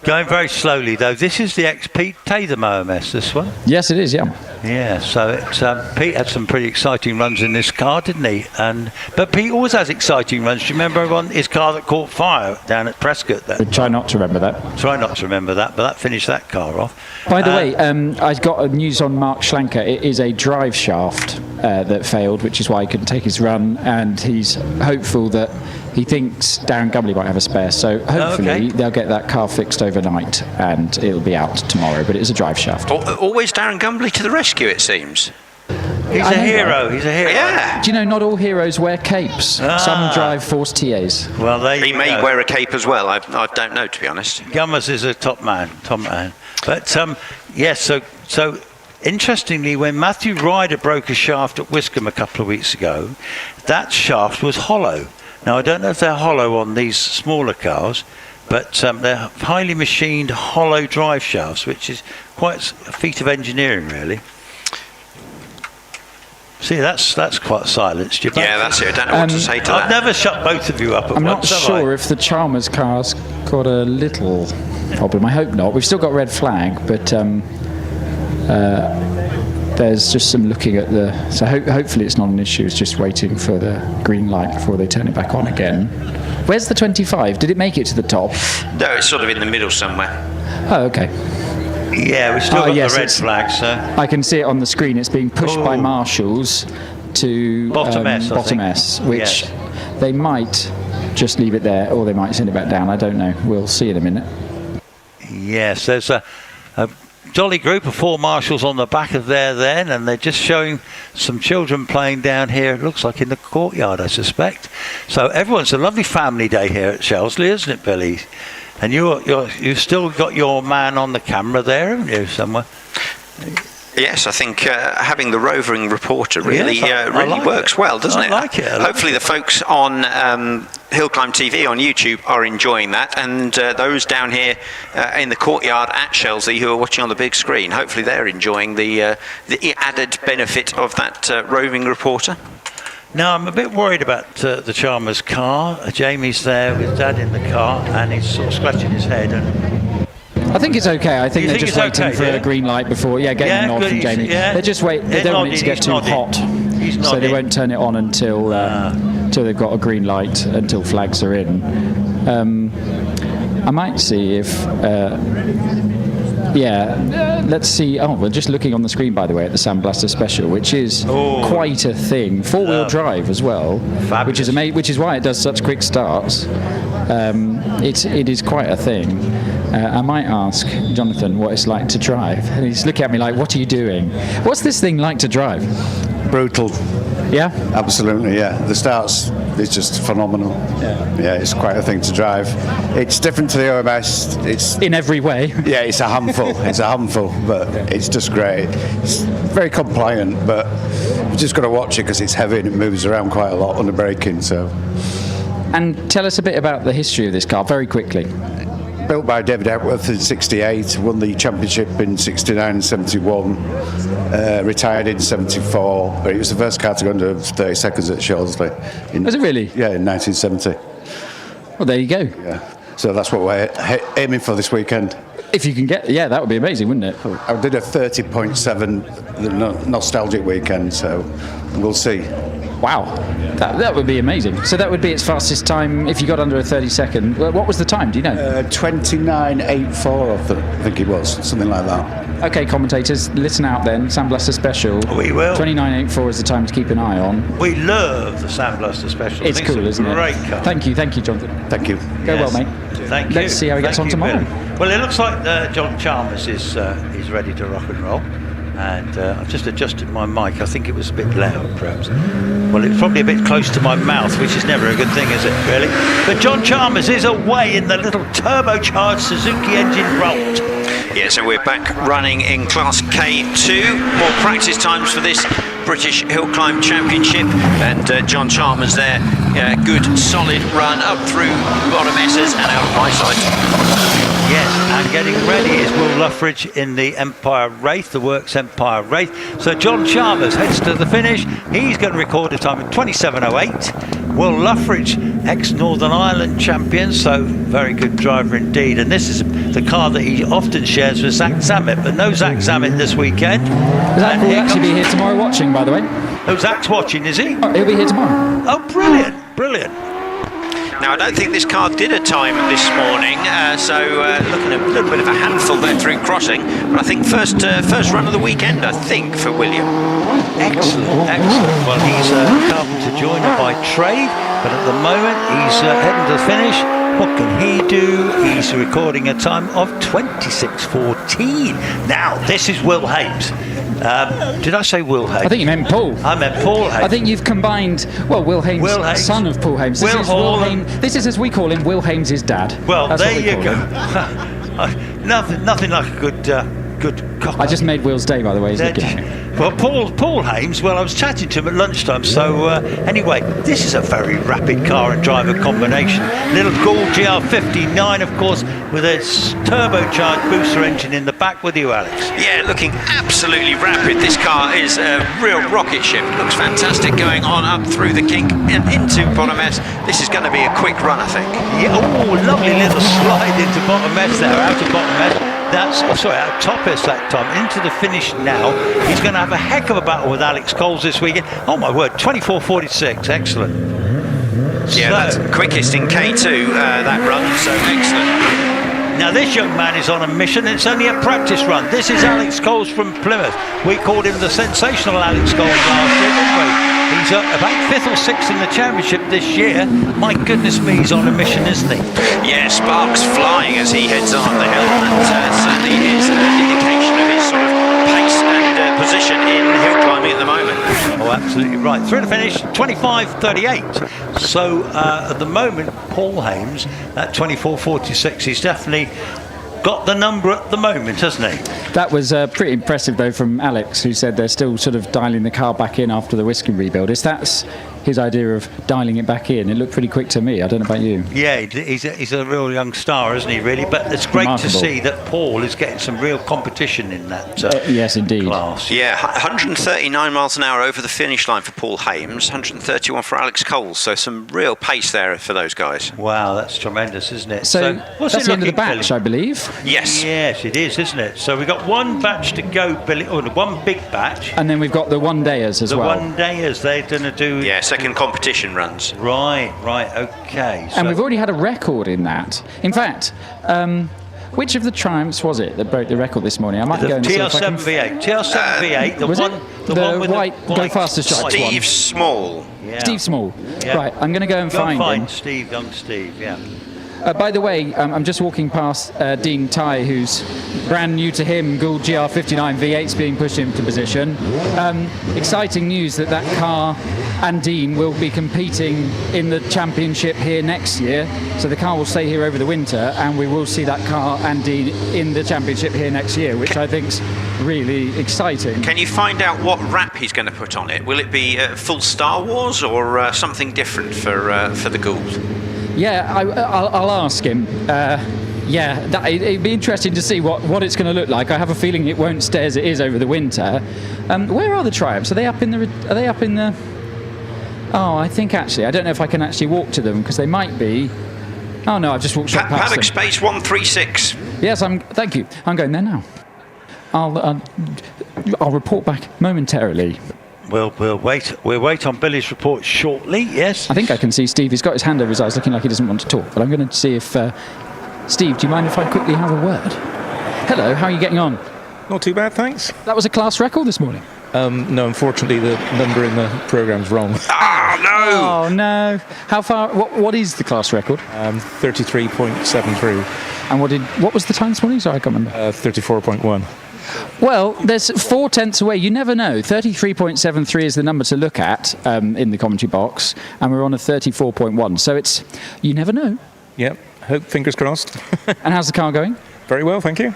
Going very slowly though. This is the ex-Pete Tatham OMS, this one. Yes, it is, yeah. Yeah, so it's, Pete had some pretty exciting runs in this car, didn't he? But Pete always has exciting runs. Do you remember on his car that caught fire down at Prescott? Try not to remember that. Try not to remember that, but that finished that car off. By the way, I got news on Mark Schlenker. It is a drive shaft that failed, which is why he couldn't take his run, and he's hopeful that he thinks Darren Gumley might have a spare, so hopefully they'll get that car fixed overnight and it'll be out tomorrow, but it's a drive shaft. Always Darren Gumley to the rescue, it seems. He's a hero. He's a hero. Yeah. Do you know not all heroes wear capes? Some drive Force TAs. Well, he may wear a cape as well. I don't know, to be honest. Gummers is a top man. But yes, so interestingly, when Matthew Ryder broke a shaft at Wiscombe a couple of weeks ago, that shaft was hollow. Now I don't know if they're hollow on these smaller cars, but they're highly machined hollow drive shafts, which is quite a feat of engineering, really. See, that's quite silenced. Yeah, that's it. I don't know what to say to that. I've never shut both of you up at I'm once, not sure if the Chalmers car's got a little problem. I hope not. We've still got red flag, but there's just some looking at the... So hopefully it's not an issue. It's just waiting for the green light before they turn it back on again. Where's the 25? Did it make it to the top? No, it's sort of in the middle somewhere. Oh, okay. Yeah, we've still got the red flag, so... I can see it on the screen. It's being pushed by marshals to bottom S, which they might just leave it there, or they might send it back down. I don't know. We'll see in a minute. Yes, there's a jolly group of 4 marshals on the back of there then, and they're just showing some children playing down here, it looks like in the courtyard, I suspect. So everyone's a lovely family day here at Shelsley, isn't it, Billy? And you've still got your man on the camera there, haven't you, somewhere? Yes, I think having the roving reporter really works well, doesn't it? I like it. Hopefully the folks on Hill Climb TV on YouTube are enjoying that, and those down here in the courtyard at Shelsley who are watching on the big screen, hopefully they're enjoying the added benefit of that roving reporter. Now, I'm a bit worried about the Chalmers car. Jamie's there with Dad in the car, and he's sort of scratching his head. I think it's okay. I think they're just waiting for a green light before, getting a nod from Jamie. They're just waiting. They don't want it to get too hot, so they won't turn it on until they've got a green light, until flags are in. I might see if... let's see. Oh, we're just looking on the screen, by the way, at the Sandblaster Special, which is quite a thing. 4-wheel drive as well, which is amazing. Which is why it does such quick starts. It is quite a thing. I might ask Jonathan what it's like to drive, and he's looking at me like, "What are you doing? What's this thing like to drive?" Brutal. Yeah. Absolutely. Yeah. The starts is just phenomenal. Yeah. It's quite a thing to drive. It's different to the OMS. It's in every way. Yeah, it's a handful. But it's just great. It's very compliant, but you've just got to watch it because it's heavy and it moves around quite a lot under braking. So. And tell us a bit about the history of this car, very quickly. Built by David Epworth in '68, won the championship in '69 and '71, retired in '74. But it was the first car to go under 30 seconds at Shelsley. Was it really? Yeah, in 1970. Well, there you go. Yeah. So that's what we're aiming for this weekend. If you can get, that would be amazing, wouldn't it? I did a 30.7 nostalgic weekend, so we'll see. Wow, that would be amazing. So that would be its fastest time if you got under a 30-second. What was the time? Do you know? 29.84, I think it was, something like that. Okay, commentators, listen out then. Sandblaster Special. We will. 29.84 is the time to keep an eye on. We love the Sandblaster Special. It's cool, isn't it? Great car. Thank you, Jonathan. Thank you. Go well, mate. Thank you. Let's see how he gets on tomorrow. Billy. Well, it looks like John Chalmers is ready to rock and roll. And I've just adjusted my mic. I think it was a bit loud, perhaps. Well, it's probably a bit close to my mouth, which is never a good thing, is it, really? But John Chalmers is away in the little turbocharged Suzuki engine Rolt. Yeah, so we're back running in Class K2. More practice times for this British Hill Climb Championship, and John Chalmers there, good solid run up through bottom S's and out my side. Yes, and getting ready is Will Luffridge in the Empire Wraith, the Works Empire Wraith. So John Chalmers heads to the finish. He's going to record a time of 27:08. Will Luffridge, ex-Northern Ireland champion, so very good driver indeed. And this is the car that he often shares with Zach Zammit, but no Zach Zammit this weekend. Zach will actually be here tomorrow watching, by the way. Oh, Zach's watching, is he? Oh, he'll be here tomorrow. Oh, brilliant, brilliant. Now, I don't think this car did a time this morning, so looking at a little bit of a handful there through crossing. But I think first run of the weekend, I think, for William. Excellent, excellent. Well, he's a carpenter joiner by trade, but at the moment he's heading to the finish. What can he do? He's recording a time of 26:14. Now, this is Will Hames. Did I say Will Hames? I think you meant Paul. I meant Paul Hames. I think you've combined, Will Hames, son of Paul Hames. This is, as we call him, Will Hames' dad. Well, That's there you go. Nothing like a good cock. I just made Will's day, by the way. Well, Paul Hames, well, I was chatting to him at lunchtime, so anyway, this is a very rapid car and driver combination. Little Gould GR59, of course, with a turbocharged booster engine in the back with you, Alex. Yeah, looking absolutely rapid. This car is a real rocket ship. Looks fantastic going on up through the kink and into bottom S. This is going to be a quick run, I think. Yeah, oh, lovely little slide into bottom S there, out of bottom S. Out of top S that time, into the finish now. He's going to have a heck of a battle with Alex Coles this weekend. Oh my word, 24:46, excellent. Yeah, that's quickest in K2, that run, so excellent. Now this young man is on a mission. It's only a practice run. This is Alex Coles from Plymouth. We called him the sensational Alex Coles last year, didn't we? He's about 5th or 6th in the championship this year. My goodness me, he's on a mission, isn't he? Yeah, sparks flying as he heads on up the hill, and certainly is an indication of his sort of pace and position in hill climbing at the moment. Oh, absolutely right. Through the finish, 25:38. So at the moment, Paul Hames at 24:46. He's definitely got the number at the moment, hasn't he? That was pretty impressive, though, from Alex, who said they're still sort of dialing the car back in after the whisky rebuild. Is that his idea of dialing it back in? It looked pretty quick to me. I don't know about you. Yeah, he's a real young star, isn't he, really? But it's great to see that Paul is getting some real competition in that yes, indeed. class. Yeah, 139 miles an hour over the finish line for Paul Hames, 131 for Alex Coles, so some real pace there for those guys. Wow, that's tremendous, isn't it? So what's that's it the end of the looking, batch, Billy? I believe. Yes. Yes, it is, isn't it? So we've got one batch to go, Billy, or one big batch. And then we've got the one-dayers as well. The one-dayers, they're going to do... Yeah, second competition runs. Right, okay. And we've already had a record in that. In fact, which of the Triumphs was it that broke the record this morning? I might go and see if I can... TR7 V8. TR7 V8, the was one... it? The one with white, go faster shot. Steve Small. Yeah. Steve Small. Yeah. Right, I'm going to go and find him. Young Steve, yeah. By the way, I'm just walking past Dean Ty, who's brand new to him. Gould GR59 V8's being pushed into position. Exciting news that car and Dean will be competing in the championship here next year. So the car will stay here over the winter, and we will see that car and Dean in the championship here next year, which I think's really exciting. Can you find out what wrap he's going to put on it? Will it be full Star Wars or something different for the Gould? Yeah, I'll ask him. It'd be interesting to see what it's going to look like. I have a feeling it won't stay as it is over the winter. Where are the Triumphs? Are they up in the? Oh, I think actually, I don't know if I can actually walk to them because they might be. Oh no, I've just walked straight past Paddock them. space 136. Yes, thank you. I'm going there now. I'll report back momentarily. We'll wait. We'll wait on Billy's report shortly. Yes. I think I can see Steve. He's got his hand over his eyes, looking like he doesn't want to talk. But I'm going to see if Steve. Do you mind if I quickly have a word? Hello. How are you getting on? Not too bad, thanks. That was a class record this morning. No, unfortunately, the number in the programme's wrong. Oh no! How far? What is the class record? 33.73. And what was the time this morning? Sorry, I can't remember. 34.1. Well, there's 4/10 away. You never know. 33.73 is the number to look at in the commentary box, and we're on a 34.1. So you never know. Yep. Fingers crossed. And how's the car going? Very well, thank you.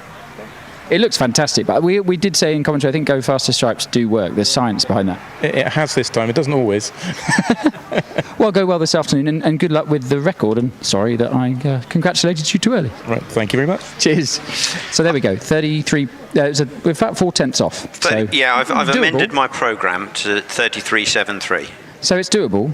It looks fantastic, but we did say in commentary, I think Go Faster stripes do work. There's science behind that. It has this time. It doesn't always. Well, go well this afternoon, and good luck with the record. And sorry that I congratulated you too early. Right, thank you very much. Cheers. So there we go. 33. We're about 4/10 off. So yeah, I've doable. amended my programme to 33.73. So it's doable.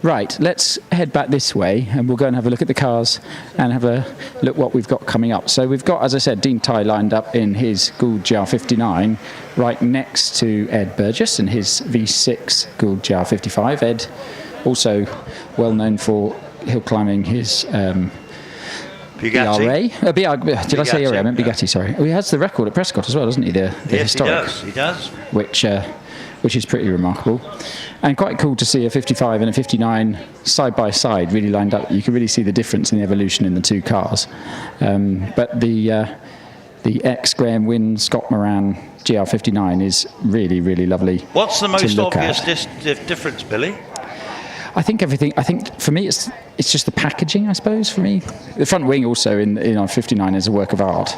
Right, let's head back this way and we'll go and have a look at the cars and have a look what we've got coming up. So we've got, as I said, Dean Tye lined up in his Gould GR59 right next to Ed Burgess in his V6 Gould GR55. Ed, also well known for hill climbing his Bugatti. BRA. Did I say ERA? I meant Bugatti, sorry. Oh, he has the record at Prescott as well, doesn't he? The Yes, historic, he does. which is pretty remarkable. And quite cool to see a 55 and a 59 side by side really lined up. You can really see the difference in the evolution in the two cars. But the ex-Graham Wynne Scott Moran GR59 is really, really lovely. What's the most obvious at. difference, Billy? I think everything. I think for me, it's just the packaging. I suppose for me, the front wing also in 59 is a work of art.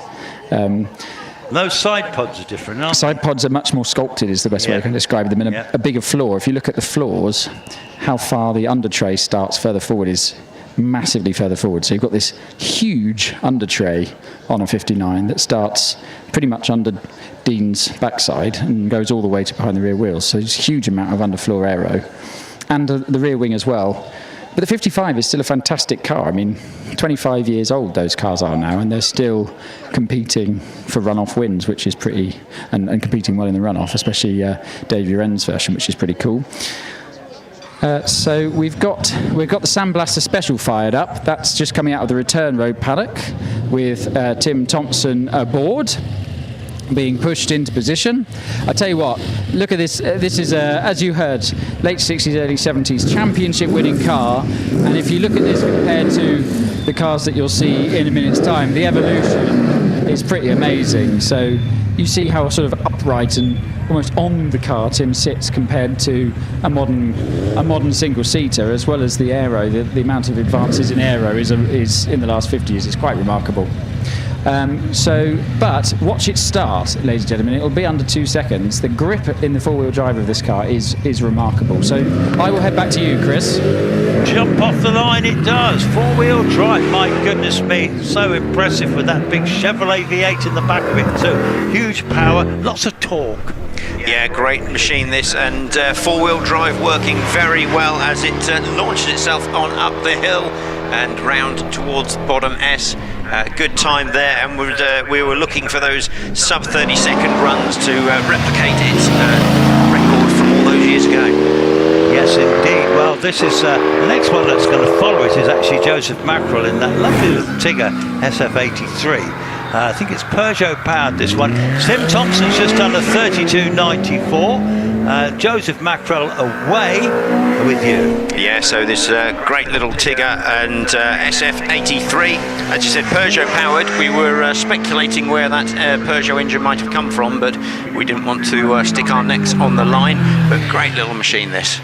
Those side pods are different, aren't Side pods are much more sculpted, is the best way I can describe them. And a bigger floor. If you look at the floors, how far the under tray starts further forward is massively further forward. So you've got this huge under tray on a 59 that starts pretty much under Dean's backside and goes all the way to behind the rear wheels. So there's a huge amount of underfloor aero. And the rear wing as well. But the 55 is still a fantastic car. I mean, 25 years old those cars are now, and they're still competing for runoff wins, which is pretty, and competing well in the runoff, especially Dave Uren's version, which is pretty cool. So we've got the Sandblaster Special fired up. That's just coming out of the return road paddock with Tim Thompson aboard, being pushed into position. I tell you what, look at this. This is, as you heard, late 60s, early 70s championship winning car. And if you look at this compared to the cars that you'll see in a minute's time, the evolution is pretty amazing. So you see how sort of upright and almost on the car Tim sits compared to a modern single-seater, as well as the aero. The amount of advances in aero is in the last 50 years is quite remarkable. But watch it start, ladies and gentlemen. It'll be under 2 seconds. The grip in the four-wheel drive of this car is remarkable. So I will head back to you, Chris. Jump off the line, it does. Four-wheel drive, my goodness me. So impressive with that big Chevrolet V8 in the back of it too. Huge power, lots of torque. Yeah, great machine this, and four-wheel drive working very well as it launches itself on up the hill and round towards bottom S. Good time there, and we were looking for those sub 30-second runs to replicate its record from all those years ago. Yes, indeed. Well, this is the next one that's going to follow it is actually Joseph Mackerel in that lovely little Tigger SF83. I think it's Peugeot powered, this one. Tim Thompson's just under 32.94. Joseph Mackerel away with you. Yeah, so this great little Tigger and SF83, as you said, Peugeot powered. We were speculating where that Peugeot engine might have come from, but we didn't want to stick our necks on the line. But great little machine, this.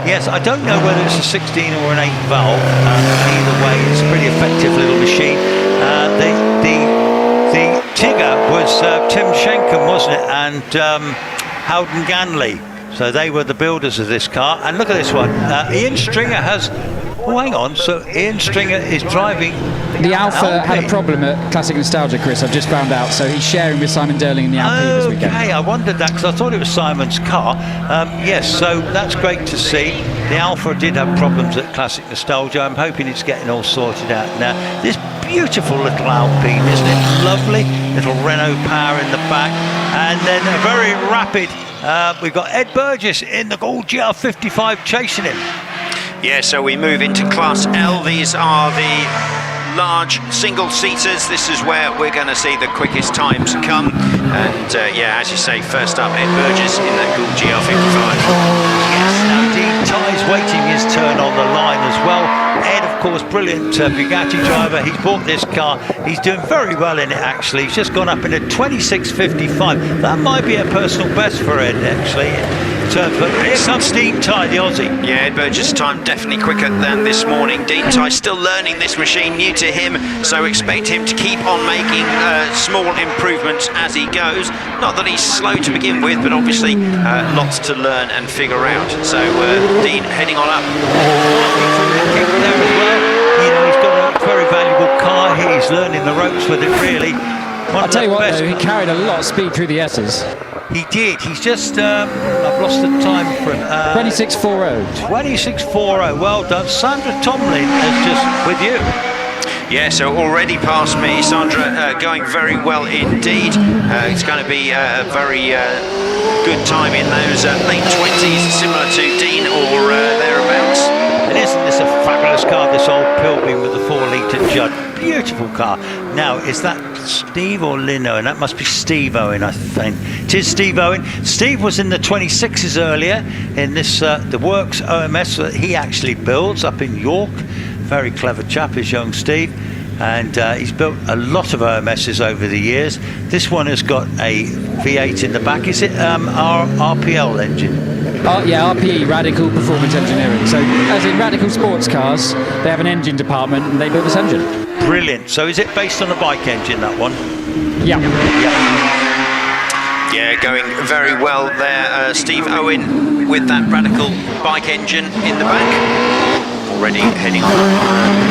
Yes, I don't know whether it's a 16 or an 8 valve. Either way, it's a pretty effective little machine. The Tigger was Tim Schenken, wasn't it, and Howden Ganley. So they were the builders of this car. And look at this one. Ian Stringer has... Oh, hang on. So Ian Stringer is driving... The Alpha had a problem at Classic Nostalgia, Chris. I've just found out. So he's sharing with Simon Derling in the Alpine this weekend. Okay, I wondered that because I thought it was Simon's car. Yes, so that's great to see. The Alpha did have problems at Classic Nostalgia. I'm hoping it's getting all sorted out now. This beautiful little Alpine, isn't it? Lovely little Renault power in the back. And then a very rapid... we've got Ed Burgess in the Gould GR55 chasing him. Yeah, so we move into Class L. These are the large single-seaters. This is where we're going to see the quickest times come. And yeah, as you say, first up, Ed Burgess in that Gould GR55. Yes, now Dean Tye's waiting his turn on the line as well. Ed, of course, brilliant Bugatti driver. He's bought this car. He's doing very well in it, actually. He's just gone up in a 26.55. That might be a personal best for Ed, actually. turns, but here comes Dean Ty, the Aussie. Yeah, Ed Burgess' time definitely quicker than this morning. Dean Ty still learning this machine, new to him, so expect him to keep on making small improvements as he goes. Not that he's slow to begin with, but obviously lots to learn and figure out. So Dean heading on up. There as well. You know, he's got a very valuable car. He's learning the ropes with it, really. I'll tell you what, though, he carried a lot of speed through the S's. He did. He's just, I've lost the time for him. 26.40. 26.40. Well done. Sandra Tomlin is just with you. Yeah, so already past me. Sandra going very well indeed. It's going to be a very good time in those late 20s, similar to Dean or thereabouts. And isn't this a fabulous car, this old Pilbeam with the 4-litre Judd? Beautiful car. Now, is that Steve or Lynn Owen? That must be Steve Owen, I think. It is Steve Owen. Steve was in the 26s earlier in this, the Works OMS that he actually builds up in York. Very clever chap is young Steve. And he's built a lot of OMSs over the years. This one has got a V8 in the back. Is it RPL engine? Yeah, RPE, Radical Performance Engineering. So, as in Radical Sports Cars, they have an engine department and they build this engine. Brilliant. So is it based on a bike engine, that one? Yeah. Yeah, going very well there. Steve Owen with that Radical bike engine in the back. Already heading on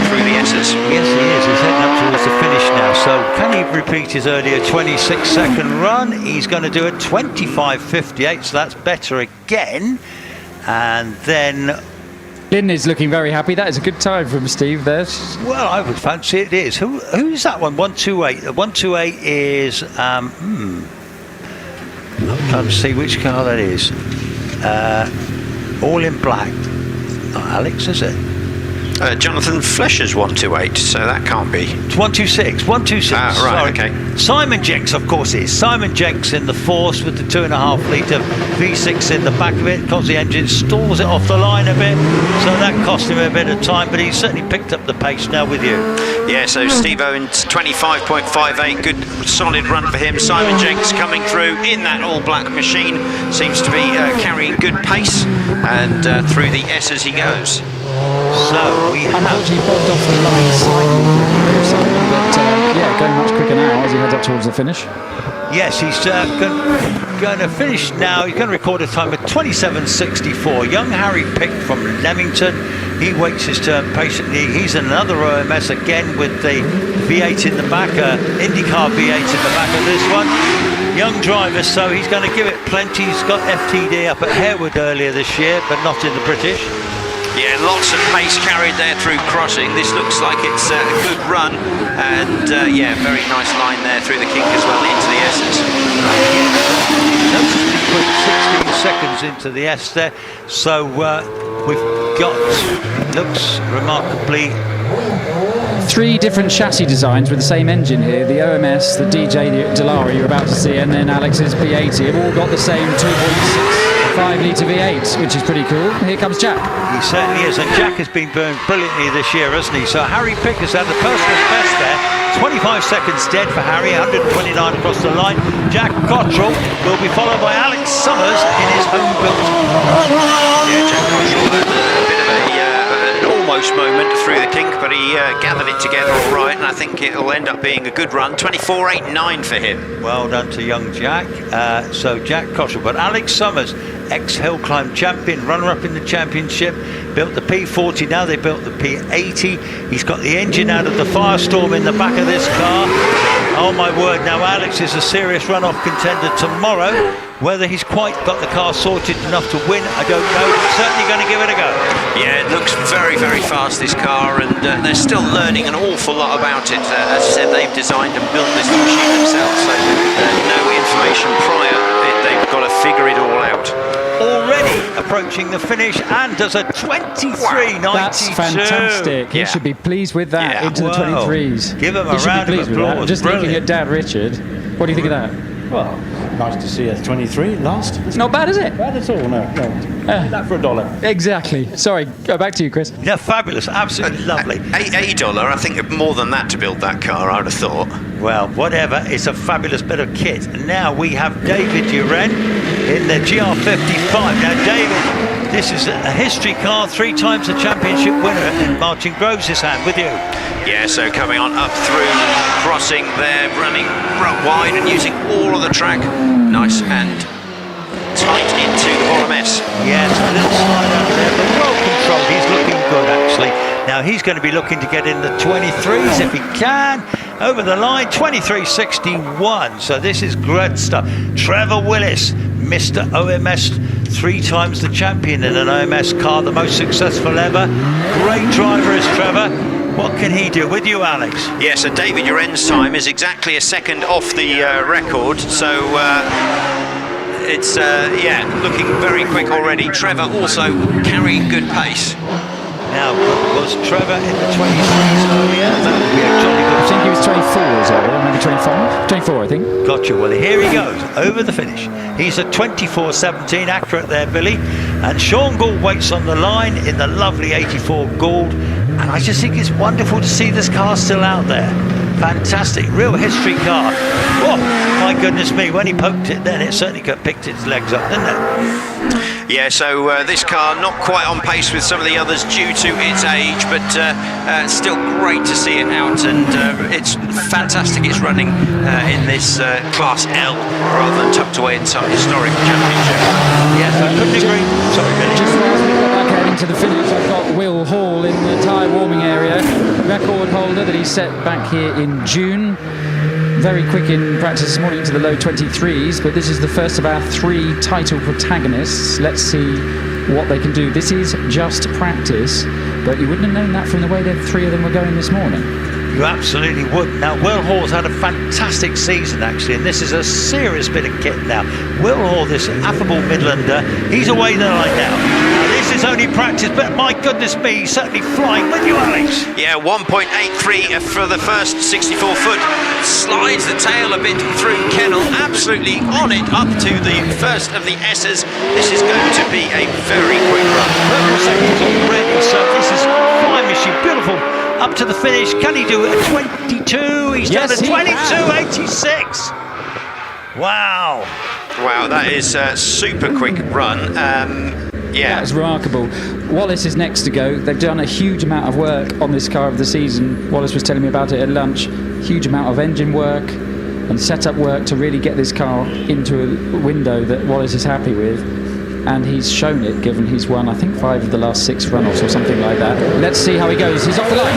through the S's. Yes, he is. He's heading up towards the finish now. So can he repeat his earlier 26-second run? He's going to do a 25.58, so that's better again. And then... Lynn is looking very happy. That is a good time from Steve there. Well, I would fancy it is. Who's that one? 128. The 128 is... I'm trying to see which car that is. All in black. Not Alex, is it? Jonathan Flesher's 128, so that can't be. It's 126. 126. Right, sorry. okay. Simon Jenks, of course, is. Simon Jenks in the Force with the 2.5-litre V6 in the back of it, because the engine stalls it off the line a bit, so that cost him a bit of time, but he's certainly picked up the pace now with you. Yeah, so Steve Owens 25.58, good solid run for him. Simon Jenks coming through in that all-black machine, seems to be carrying good pace, and through the S as he goes. So we unfortunately bobbed off the line slightly, but yeah, going much quicker now as he heads up towards the finish. Yes, he's going to finish now. He's going to record a time of 27.64. Young Harry Pick from Leamington. He waits his turn patiently. He's in another OMS again with the V8 in the back, IndyCar V8 in the back of this one. Young driver, so he's going to give it plenty. He's got FTD up at Harewood earlier this year, but not in the British. Yeah, lots of pace carried there through crossing. This looks like it's a good run, and yeah, very nice line there through the kink as well into the S's. Noticeably quick, 16 seconds into the S there. So we've got, looks remarkably... 3 different chassis designs with the same engine here. The OMS, the DJ, the Dallara you're about to see, and then Alex's P80 have all got the same 2.65-litre V8, which is pretty cool. Here comes Jack. He certainly is, and Jack has been burned brilliantly this year, hasn't he? So Harry Pick has had the personal best there. 25 seconds dead for Harry, 129 across the line. Jack Cottrell will be followed by Alex Summers in his home-built. Yeah, Jack Cottrell, a bit of an almost moment through the kink, but he gathered it together all right, and I think it'll end up being a good run. 24.89 for him. Well done to young Jack. So Jack Cottrell, but Alex Summers, ex-hill climb champion, runner-up in the championship, built the P40, now they built the P80. He's got the engine out of the Firestorm in the back of this car. Oh my word, now Alex is a serious run-off contender tomorrow. Whether he's quite got the car sorted enough to win, I don't know. He's certainly going to give it a go. Yeah, it looks very, very fast, this car, and they're still learning an awful lot about it. As I said, they've designed and built this machine themselves, so no information prior. They've got to figure it all out. Already approaching the finish and does a 23.92. That's fantastic. You should be pleased with that, into the 23s. Give him a round of applause. Just looking at Dad Richard, what do you think of that? Well, Nice to see a 23 last. It's not bad, is it? Bad at all, no. That for $1. Exactly. Sorry, go back to you, Chris. Yeah, fabulous, absolutely lovely. $8, I think more than that to build that car, I would have thought. Well, whatever, it's a fabulous bit of kit. And now we have David Duren in the GR55. Now, David, this is a history car, 3 times a championship winner, and Martin Groves' hand with you. Yeah, so coming on up through, crossing there, running wide and using all of the track. Nice and tight into the bottom S. Yes, a little slide out there, but well controlled. He's looking good, actually. Now he's going to be looking to get in the 23s if he can. Over the line, 23.61. So this is great stuff. Trevor Willis, Mr. OMS, 3 times the champion in an OMS car, the most successful ever. Great driver is Trevor. What can he do with you, Alex? Yeah, so David Uren's time is exactly a second off the record. So it's looking very quick already. Trevor also carrying good pace. Now, was Trevor in the 23s earlier? That would be a jolly good. I think he was 24 as well, maybe 25? 24, I think. Gotcha. Well, here he goes, over the finish. He's at 24.17, accurate there, Billy. And Sean Gould waits on the line in the lovely 84 Gould. And I just think it's wonderful to see this car still out there. Fantastic, real history car. Oh, my goodness me, when he poked it then, it certainly picked its legs up, didn't it? Yeah, so this car not quite on pace with some of the others due to its age, but still great to see it out, and it's fantastic it's running in this Class L rather than tucked away in some historic championship. Yes, I couldn't agree. Sorry, Billy. Just as we get back heading to the finish, I've got Will Hall in the tyre warming area, record holder that he set back here in June. Very quick in practice this morning to the low 23s, but this is the first of our 3 title protagonists. Let's see what they can do. This is just practice, but you wouldn't have known that from the way the 3 of them were going this morning. You absolutely would. Now, Will Hall's had a fantastic season, actually, and this is a serious bit of kit now. Will Hall, this affable Midlander, he's away the line now. This is only practice, but my goodness me, he's certainly flying with you, Alex. Yeah, 1.83 for the first 64 foot. Slides the tail a bit through Kennel, absolutely on it up to the first of the S's. This is going to be a very quick run. Purple seconds already, so this is flying machine, beautiful. Up to the finish, can he do it at 22? He's done at 22.86. Wow. Wow, that is a super quick run. Yeah. That is remarkable. Wallace is next to go. They've done a huge amount of work on this car of the season. Wallace was telling me about it at lunch. Huge amount of engine work and setup work to really get this car into a window that Wallace is happy with. And he's shown it, given he's won, I think, 5 of the last 6 runoffs or something like that. Let's see how he goes. He's off the line.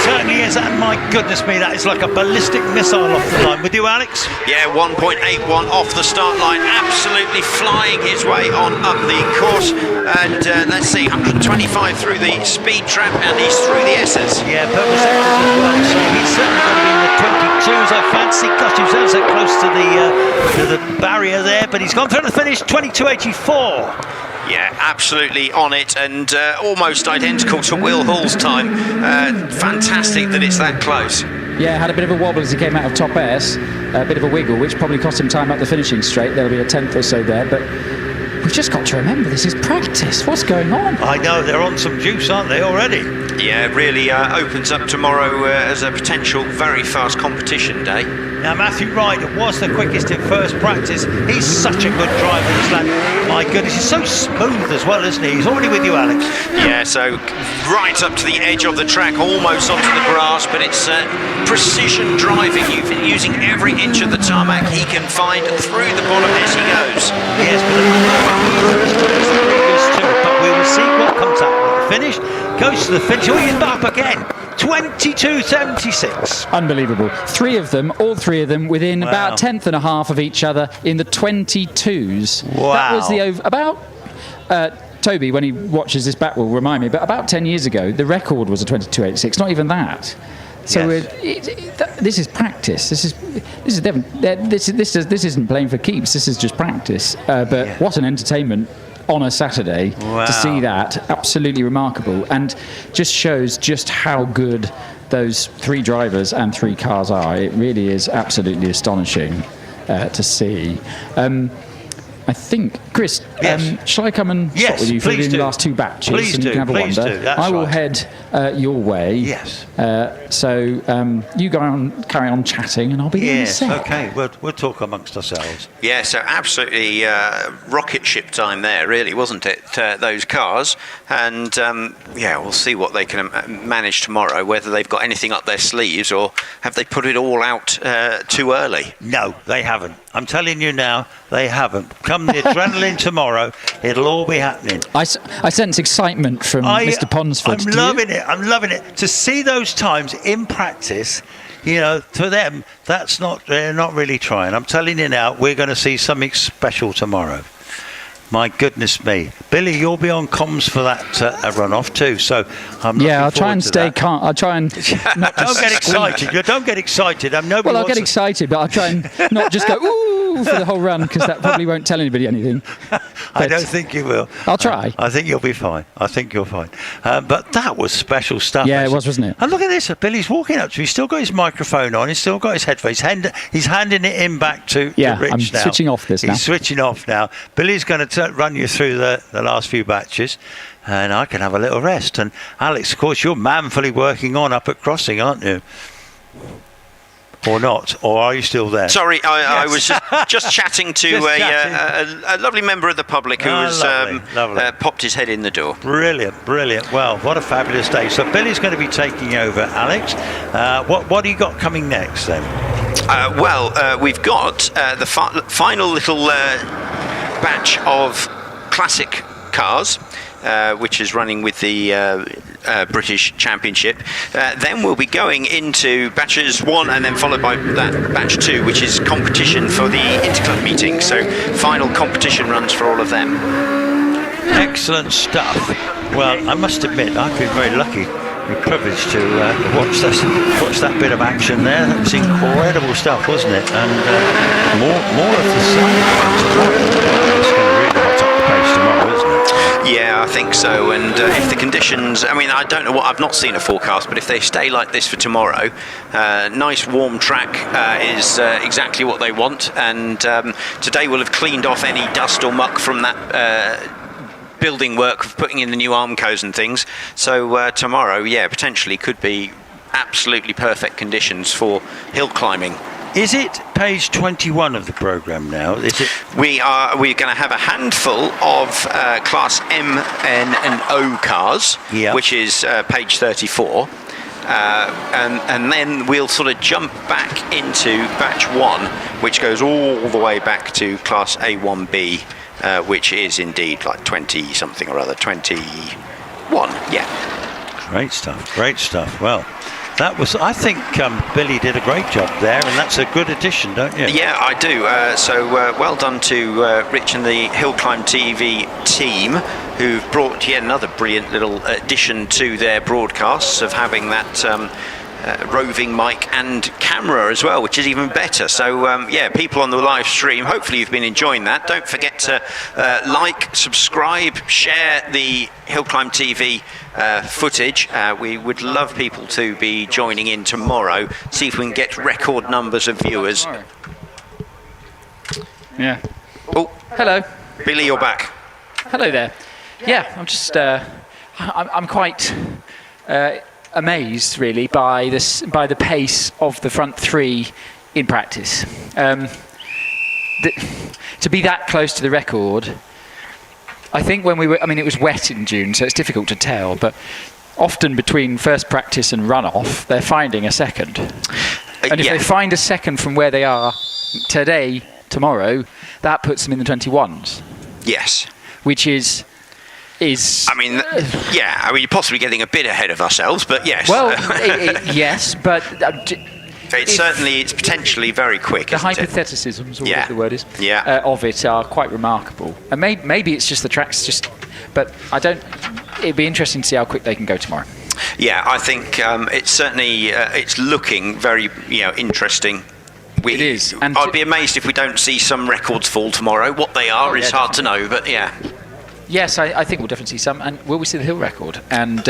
Certainly is, and my goodness me, that is like a ballistic missile off the line. With you, Alex? Yeah, 1.81 off the start line, absolutely flying his way on up the course. And let's see, 125 through the speed trap, and he's through the S's. Yeah, purple sectors as well, so he's certainly going to be in the 22s, I fancy. Gosh, he was ever so close to the barrier there, but he's gone through the finish, 22.84. Yeah, absolutely on it, and almost identical to Will Hall's time. Fantastic that it's that close. Yeah, had a bit of a wobble as he came out of top S, a bit of a wiggle, which probably cost him time up the finishing straight. There'll be a 10th or so there, but we've just got to remember this is practice. What's going on? I know, they're on some juice, aren't they, already? Yeah, it really opens up tomorrow as a potential very fast competition day. Now, Matthew Ryder was the quickest in first practice. He's such a good driver, this lad. My goodness, he's so smooth as well, isn't he? He's already with you, Alex. Yeah, so right up to the edge of the track, almost onto the grass, but it's precision driving, using every inch of the tarmac he can find through the bottom as he goes. Yes, but at the moment, he's as good as the previous 2, but we will see what comes up with the finish. Goes to the finish, oh, he's up again. 22.76. Unbelievable. 3 of them, all 3 of them, within about a 10th and a half of each other in the 22s. Wow. That was the Toby, when he watches this back, will remind me, but about 10 years ago, the record was a 22.86, not even that. So yes. This is practice. This isn't playing for keeps. This is just practice. But what an entertainment on a Saturday to see that. Absolutely remarkable, and just shows just how good those 3 drivers and 3 cars are. It really is absolutely astonishing. to see. I think, Chris, Yes. shall I come and Yes, stop with you for please doing the do. last 2 batches? Please and do, you can have a please wander. do, that's I will right. head your way. Yes. So you carry on chatting, and I'll be there in a Yes, sec. okay. We'll talk amongst ourselves. Yeah, so absolutely rocket ship time there, really, wasn't it? Those cars. And, we'll see what they can manage tomorrow, whether they've got anything up their sleeves or have they put it all out too early. No, they haven't. I'm telling you now, they haven't. Come the adrenaline tomorrow, it'll all be happening. I sense excitement from Mr. Ponsford. I'm loving it. I'm loving it. To see those times in practice, for them, they're not really trying. I'm telling you now, we're going to see something special tomorrow. My goodness me. Billy, you'll be on comms for that runoff too, so I'm looking I'll try forward and to stay that. calm. I'll try and not Don't get excited. You don't get excited. Well, I'll get excited, but I'll try and not just go ooh for the whole run, because that probably won't tell anybody anything. I don't think you will. I'll try. I think you'll be fine. I think you're fine. But that was special stuff. Yeah, it actually. was, wasn't it? And look at this. Billy's walking up to me. He's still got his microphone on. He's still got his headphones. He's handing it in back to Rich now. I'm switching off this now. He's switching off now. Billy's going to run you through the last few batches, and I can have a little rest. And Alex, of course, you're manfully working on up at Crossing, aren't you? Or not? Or are you still there? Sorry, I was just chatting to a lovely member of the public who was lovely. popped his head in the door. Brilliant. Well, what a fabulous day. So Billy's going to be taking over, Alex. What do you got coming next then? We've got the final little batch of classic cars, which is running with the British Championship. Then we'll be going into batches 1 and then followed by that batch 2, which is competition for the Interclub meeting. So final competition runs for all of them. Excellent stuff. Well, I must admit, I've been very lucky and privileged to watch that bit of action there. That was incredible stuff, wasn't it? And more of the same. It's going to really hot up the pace tomorrow, isn't it? Yeah, I think so. And if the conditions, I don't know I've not seen a forecast, but if they stay like this for tomorrow, nice warm track is exactly what they want. And today we'll have cleaned off any dust or muck from that building work of putting in the new armcos and things. So tomorrow, potentially could be absolutely perfect conditions for hill climbing. Is it page 21 of the programme now? Is it? We're going to have a handful of class M, N and O cars, which is page 34. And then we'll sort of jump back into batch 1, which goes all the way back to class A1B, which is indeed like 20 something or other, 21, yeah. Great stuff. Well, that was, I think Billy did a great job there, and that's a good addition, don't you? Yeah, I do. So well done to Rich and the Hill Climb TV team, who've brought yet another brilliant little addition to their broadcasts of having that roving mic and camera as well, which is even better. So people on the live stream, hopefully you've been enjoying that. Don't forget to like, subscribe, share the Hill Climb TV footage. We would love people to be joining in tomorrow, see if we can get record numbers of viewers. Yeah. Oh, Hello. Billy, you're back. Hello there. Yeah, I'm just I'm quite amazed really by the pace of the front 3 in practice. To be that close to the record, I think when we were, it was wet in June, so it's difficult to tell, but often between first practice and run-off, they're finding a second. And if they find a second from where they are tomorrow, that puts them in the 21s. Yes. Which is you're possibly getting a bit ahead of ourselves, but yes. Well, yes, but it's potentially very quick. The hypotheticisms, or whatever the word is, of it are quite remarkable. And maybe it's just the tracks, but It'd be interesting to see how quick they can go tomorrow. Yeah, I think it's certainly it's looking very interesting. It is. And I'd be amazed if we don't see some records fall tomorrow. What they are is hard to know, but yeah. Yes, I think we'll definitely see some. And will we see the hill record? And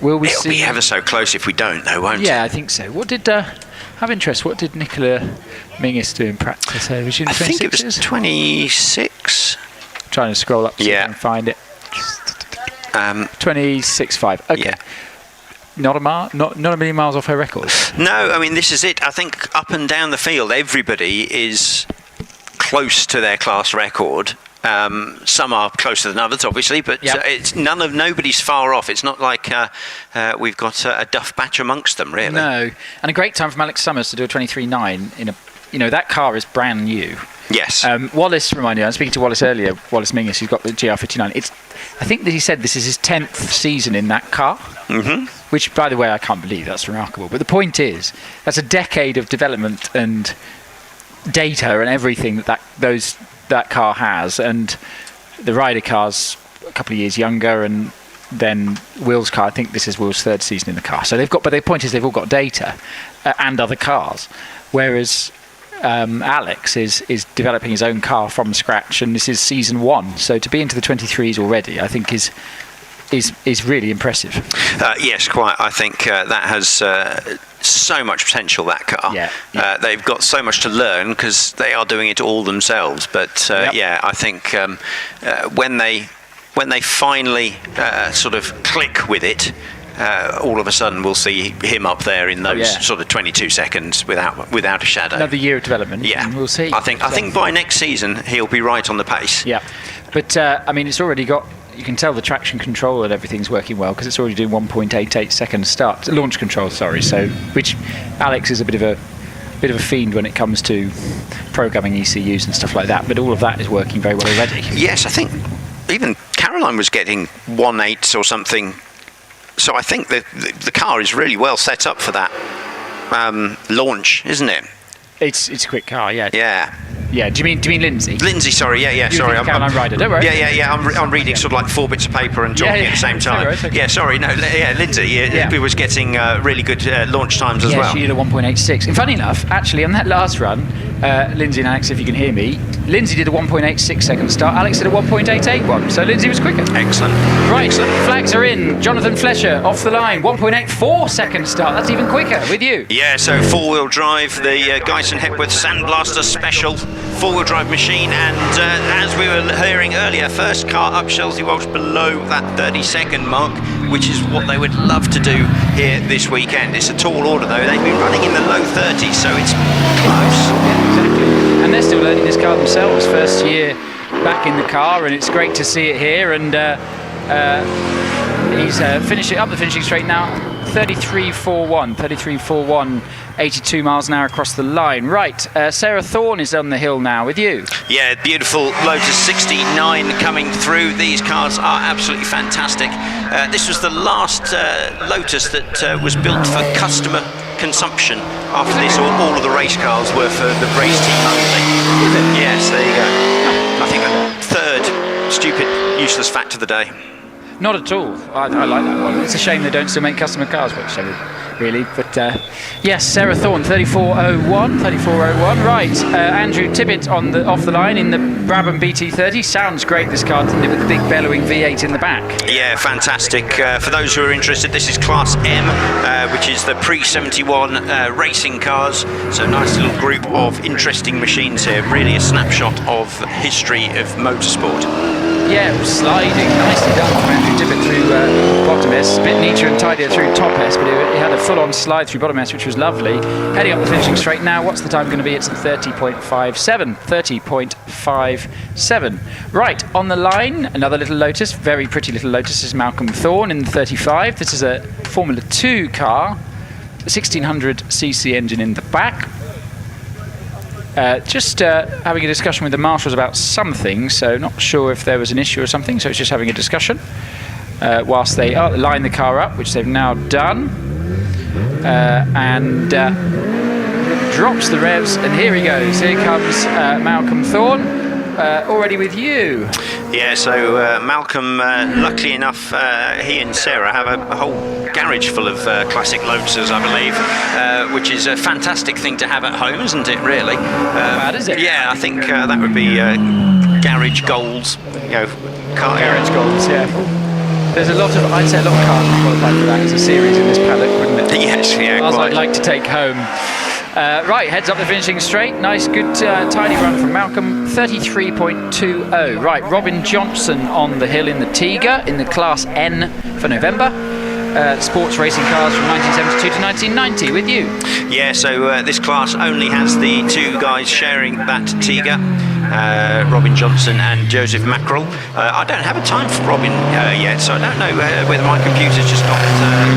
Will we It'll see? be ever so close if we don't, though, won't it? Yeah, I think so. What did have interest? What did Nicola Menzies do in practice? Was she in I think it was 26s? 26. Trying to scroll up so Yeah. I can find it. 26.5. Okay. Yeah. Not a million miles off her record. No, I mean, this is it. I think up and down the field, everybody is close to their class record. Some are closer than others, obviously, but Yep. it's nobody's far off. It's not like we've got a duff batch amongst them, really. No, and a great time from Alex Summers to do a 23.9 in a. That car is brand new. Yes. Wallace reminded me. I was speaking to Wallace earlier. Wallace Menzies, who's got the GR59. I think that he said this is his 10th season in that car. Mm-hmm. Which, by the way, I can't believe. That's remarkable. But the point is, that's a decade of development and data and everything that car has. And the Ryder car's a couple of years younger, and then Will's car. I think this is Will's 3rd season in the car. So they've got. But the point is, they've all got data and other cars, whereas Alex is developing his own car from scratch, and this is season 1. So to be into the 23s already, I think is really impressive. Yes, quite. I think that has so much potential, that car. Yeah. They've got so much to learn because they are doing it all themselves. But yeah, I think when they finally sort of click with it, all of a sudden we'll see him up there in those sort of 22 seconds without a shadow. Another year of development. Yeah, and we'll see. I think by next season he'll be right on the pace. Yeah, but I mean, it's already got. You can tell the traction control and everything's working well because it's already doing 1.88 second start. Launch control, sorry. So, which Alex is a bit of a fiend when it comes to programming ECUs and stuff like that. But all of that is working very well already. Yes, I think even Caroline was getting 1.8 or something. So I think the car is really well set up for that launch, isn't it? It's a quick car, yeah. Yeah. Yeah. Do you mean Lindsay? Lindsay, sorry, yeah, You sorry. think Caroline Ryder, don't worry. Yeah. I'm reading sort of like 4 bits of paper and talking at the same time. It's all right, Yeah, sorry, no, yeah, Lindsay was getting really good launch times as well. Yeah, she did a 1.86. And funny enough, actually, on that last run, Lindsay and Alex, if you can hear me, Lindsay did a 1.86 second start. Alex did a 1.881. So Lindsay was quicker. Excellent. Right, Excellent. flags are in. Jonathan Flesher off the line. 1.84 second start. That's even quicker with you. Yeah, so four-wheel drive, the Guyson Hepworth Sandblaster Special four-wheel drive machine, and as we were hearing earlier, first car up Shelsley Walsh below that 30-second mark, which is what they would love to do here this weekend. It's a tall order though. They've been running in the low 30s, so it's close. Yeah, exactly. And they're still learning this car themselves. First year back in the car, and it's great to see it here. And he's finishing up the finishing straight now. 33.41, 82 miles an hour across the line. Right, Sarah Thorne is on the hill now with you. Yeah, beautiful Lotus 69 coming through. These cars are absolutely fantastic. This was the last Lotus that was built for customer consumption. After this, all of the race cars were for the race team only. Yes, there you go. I think a third stupid, useless fact of the day. Not at all. I like that one. It's a shame they don't still make customer cars, which really. But yes, Sarah Thorne, 34.01. Right, Andrew Tibbett off the line in the Brabham BT30. Sounds great, this car, doesn't it, with the big bellowing V8 in the back. Yeah, fantastic. For those who are interested, this is Class M, which is the pre-71 racing cars. So nice little group of interesting machines here. Really a snapshot of the history of motorsport. Yeah, sliding, nicely done from Andrew Tibbett through bottom S. A bit neater and tidier through top S, but he had a full-on slide through bottom S, which was lovely. Heading up the finishing straight now. What's the time going to be? It's 30.57. 30.57. Right, on the line, another little Lotus, very pretty little Lotus, is Malcolm Thorne in the 35. This is a Formula 2 car, a 1600cc engine in the back. Just having a discussion with the marshals about something, so not sure if there was an issue or something, so it's just having a discussion whilst they line the car up, which they've now done, and drops the revs, and here he goes. Here comes Malcolm Thorne. Already with you. Yeah, so Malcolm, luckily enough, he and Sarah have a whole garage full of classic Lotuses, I believe, which is a fantastic thing to have at home, isn't it, really? Bad, is it? Yeah, I think that would be garage goals, car Garage goals, yeah. There's I'd say a lot of cars qualified for that, a series in this paddock, wouldn't it? Yes, yeah, Cars quite. I'd like to take home. Right, heads up the finishing straight. Nice, good, tidy run from Malcolm. 33.20. Right, Robin Johnson on the hill in the Tiga in the Class N for November. Sports racing cars from 1972 to 1990 with you. Yeah, so this class only has the two guys sharing that Tiga, Robin Johnson and Joseph Mackerel. I don't have a time for Robin yet, so I don't know whether my computer's just not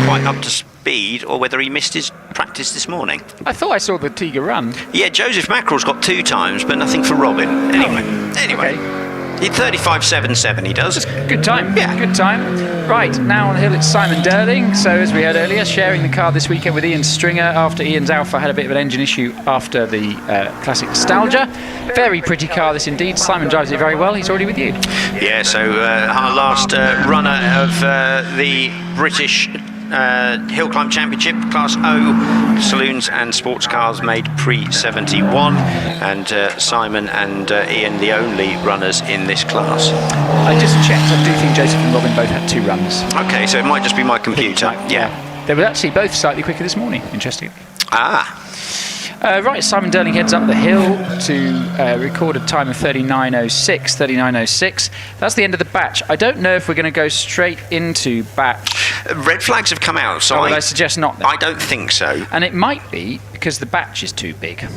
quite up to speed or whether he missed his practice this morning. I thought I saw the Tiga run. Yeah, Joseph Mackerel's got 2 times, but nothing for Robin. Anyway. Okay. He 35.77 he does. Good time. Yeah. Good time. Right, now on the hill it's Simon Durling. So as we heard earlier, sharing the car this weekend with Ian Stringer after Ian's Alpha had a bit of an engine issue after the Classic Nostalgia. Very pretty car this indeed. Simon drives it very well. He's already with you. Yeah, so our last runner of the British Hill Climb Championship, Class O, saloons and sports cars made pre-71, and Simon and Ian the only runners in this class. I just checked. I do think Joseph and Robin both had 2 runs. Okay, so it might just be my computer. Yeah. They were actually both slightly quicker this morning, interestingly. Right, Simon Durling heads up the hill to record a time of 39.06. That's the end of the batch. I don't know if we're going to go straight into batch. Red flags have come out, so I suggest not. Then. I don't think so. And it might be because the batch is too big.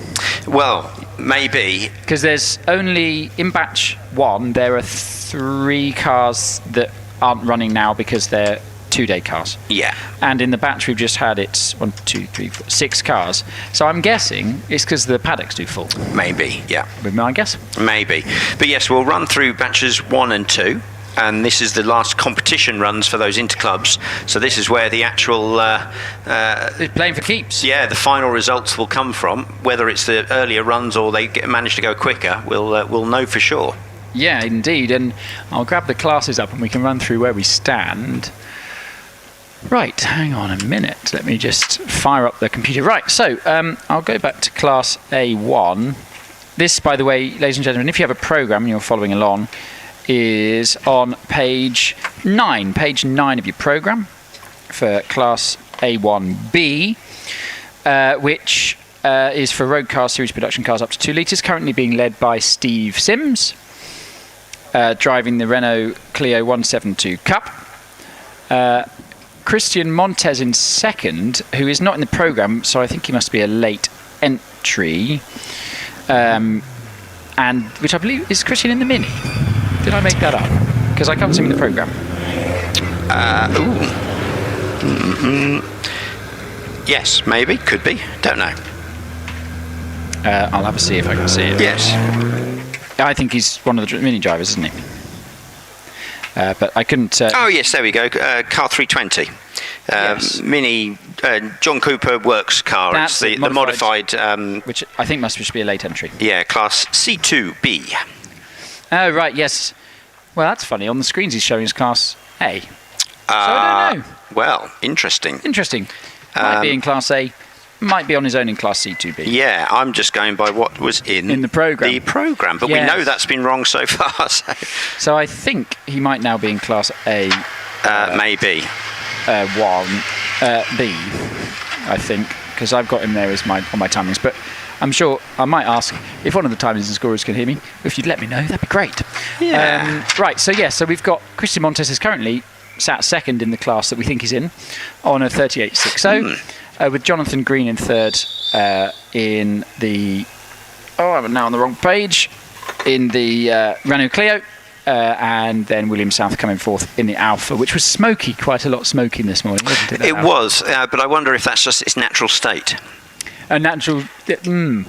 Well, maybe. Because there's only, in batch 1, there are 3 cars that aren't running now because they're 2-day cars. Yeah. And in the batch we've just had, it's 1, 2, 3, 4, 6 cars. So I'm guessing it's because the paddock's too full. Maybe, yeah. With my guess. Maybe. But yes, we'll run through batches 1 and 2. And this is the last competition runs for those interclubs. So this is where the actual... It's playing for keeps. Yeah, the final results will come from. Whether it's the earlier runs or they manage to go quicker, we'll know for sure. Yeah, indeed. And I'll grab the classes up and we can run through where we stand. Right, hang on a minute. Let me just fire up the computer. Right, so I'll go back to Class A1. This, by the way, ladies and gentlemen, if you have a program and you're following along, is on page 9 of your program for Class A1B, which is for road car series production cars up to 2 litres, currently being led by Steve Sims, driving the Renault Clio 172 Cup. Christian Montez in second, who is not in the programme, so I think he must be a late entry. And which I believe is Christian in the Mini. Did I make that up? Because I can't see him in the programme. Yes, maybe, could be. Don't know. I'll have a see if I can see it. Yes. I think he's one of the Mini drivers, isn't he? But I couldn't... oh, yes, there we go. Car 320. Yes. Mini John Cooper works car. That's it's the modified... which I think must just be a late entry. Yeah, Class C2B. Oh, right, yes. Well, that's funny. On the screens he's showing us Class A. So I don't know. Well, interesting. Interesting. Might be in Class A. Might be on his own in Class C2B. Yeah, I'm just going by what was in the programme. But yes. we know that's been wrong so far. So I think he might now be in Class A. Maybe. 1B, I think, because I've got him there as on my timings. But I'm sure I might ask if one of the timings and scorers can hear me. If you'd let me know, that'd be great. Yeah. Right, so we've got Christian Montes is currently sat second in the class that we think he's in on a 38.60. With Jonathan Green in third in the... Oh, I'm now on the wrong page. In the Renault Clio. And then William South coming fourth in the Alpha, which was smoky, quite a lot smoky this morning, wasn't it? It was, but I wonder if that's just its natural state. A natural... Some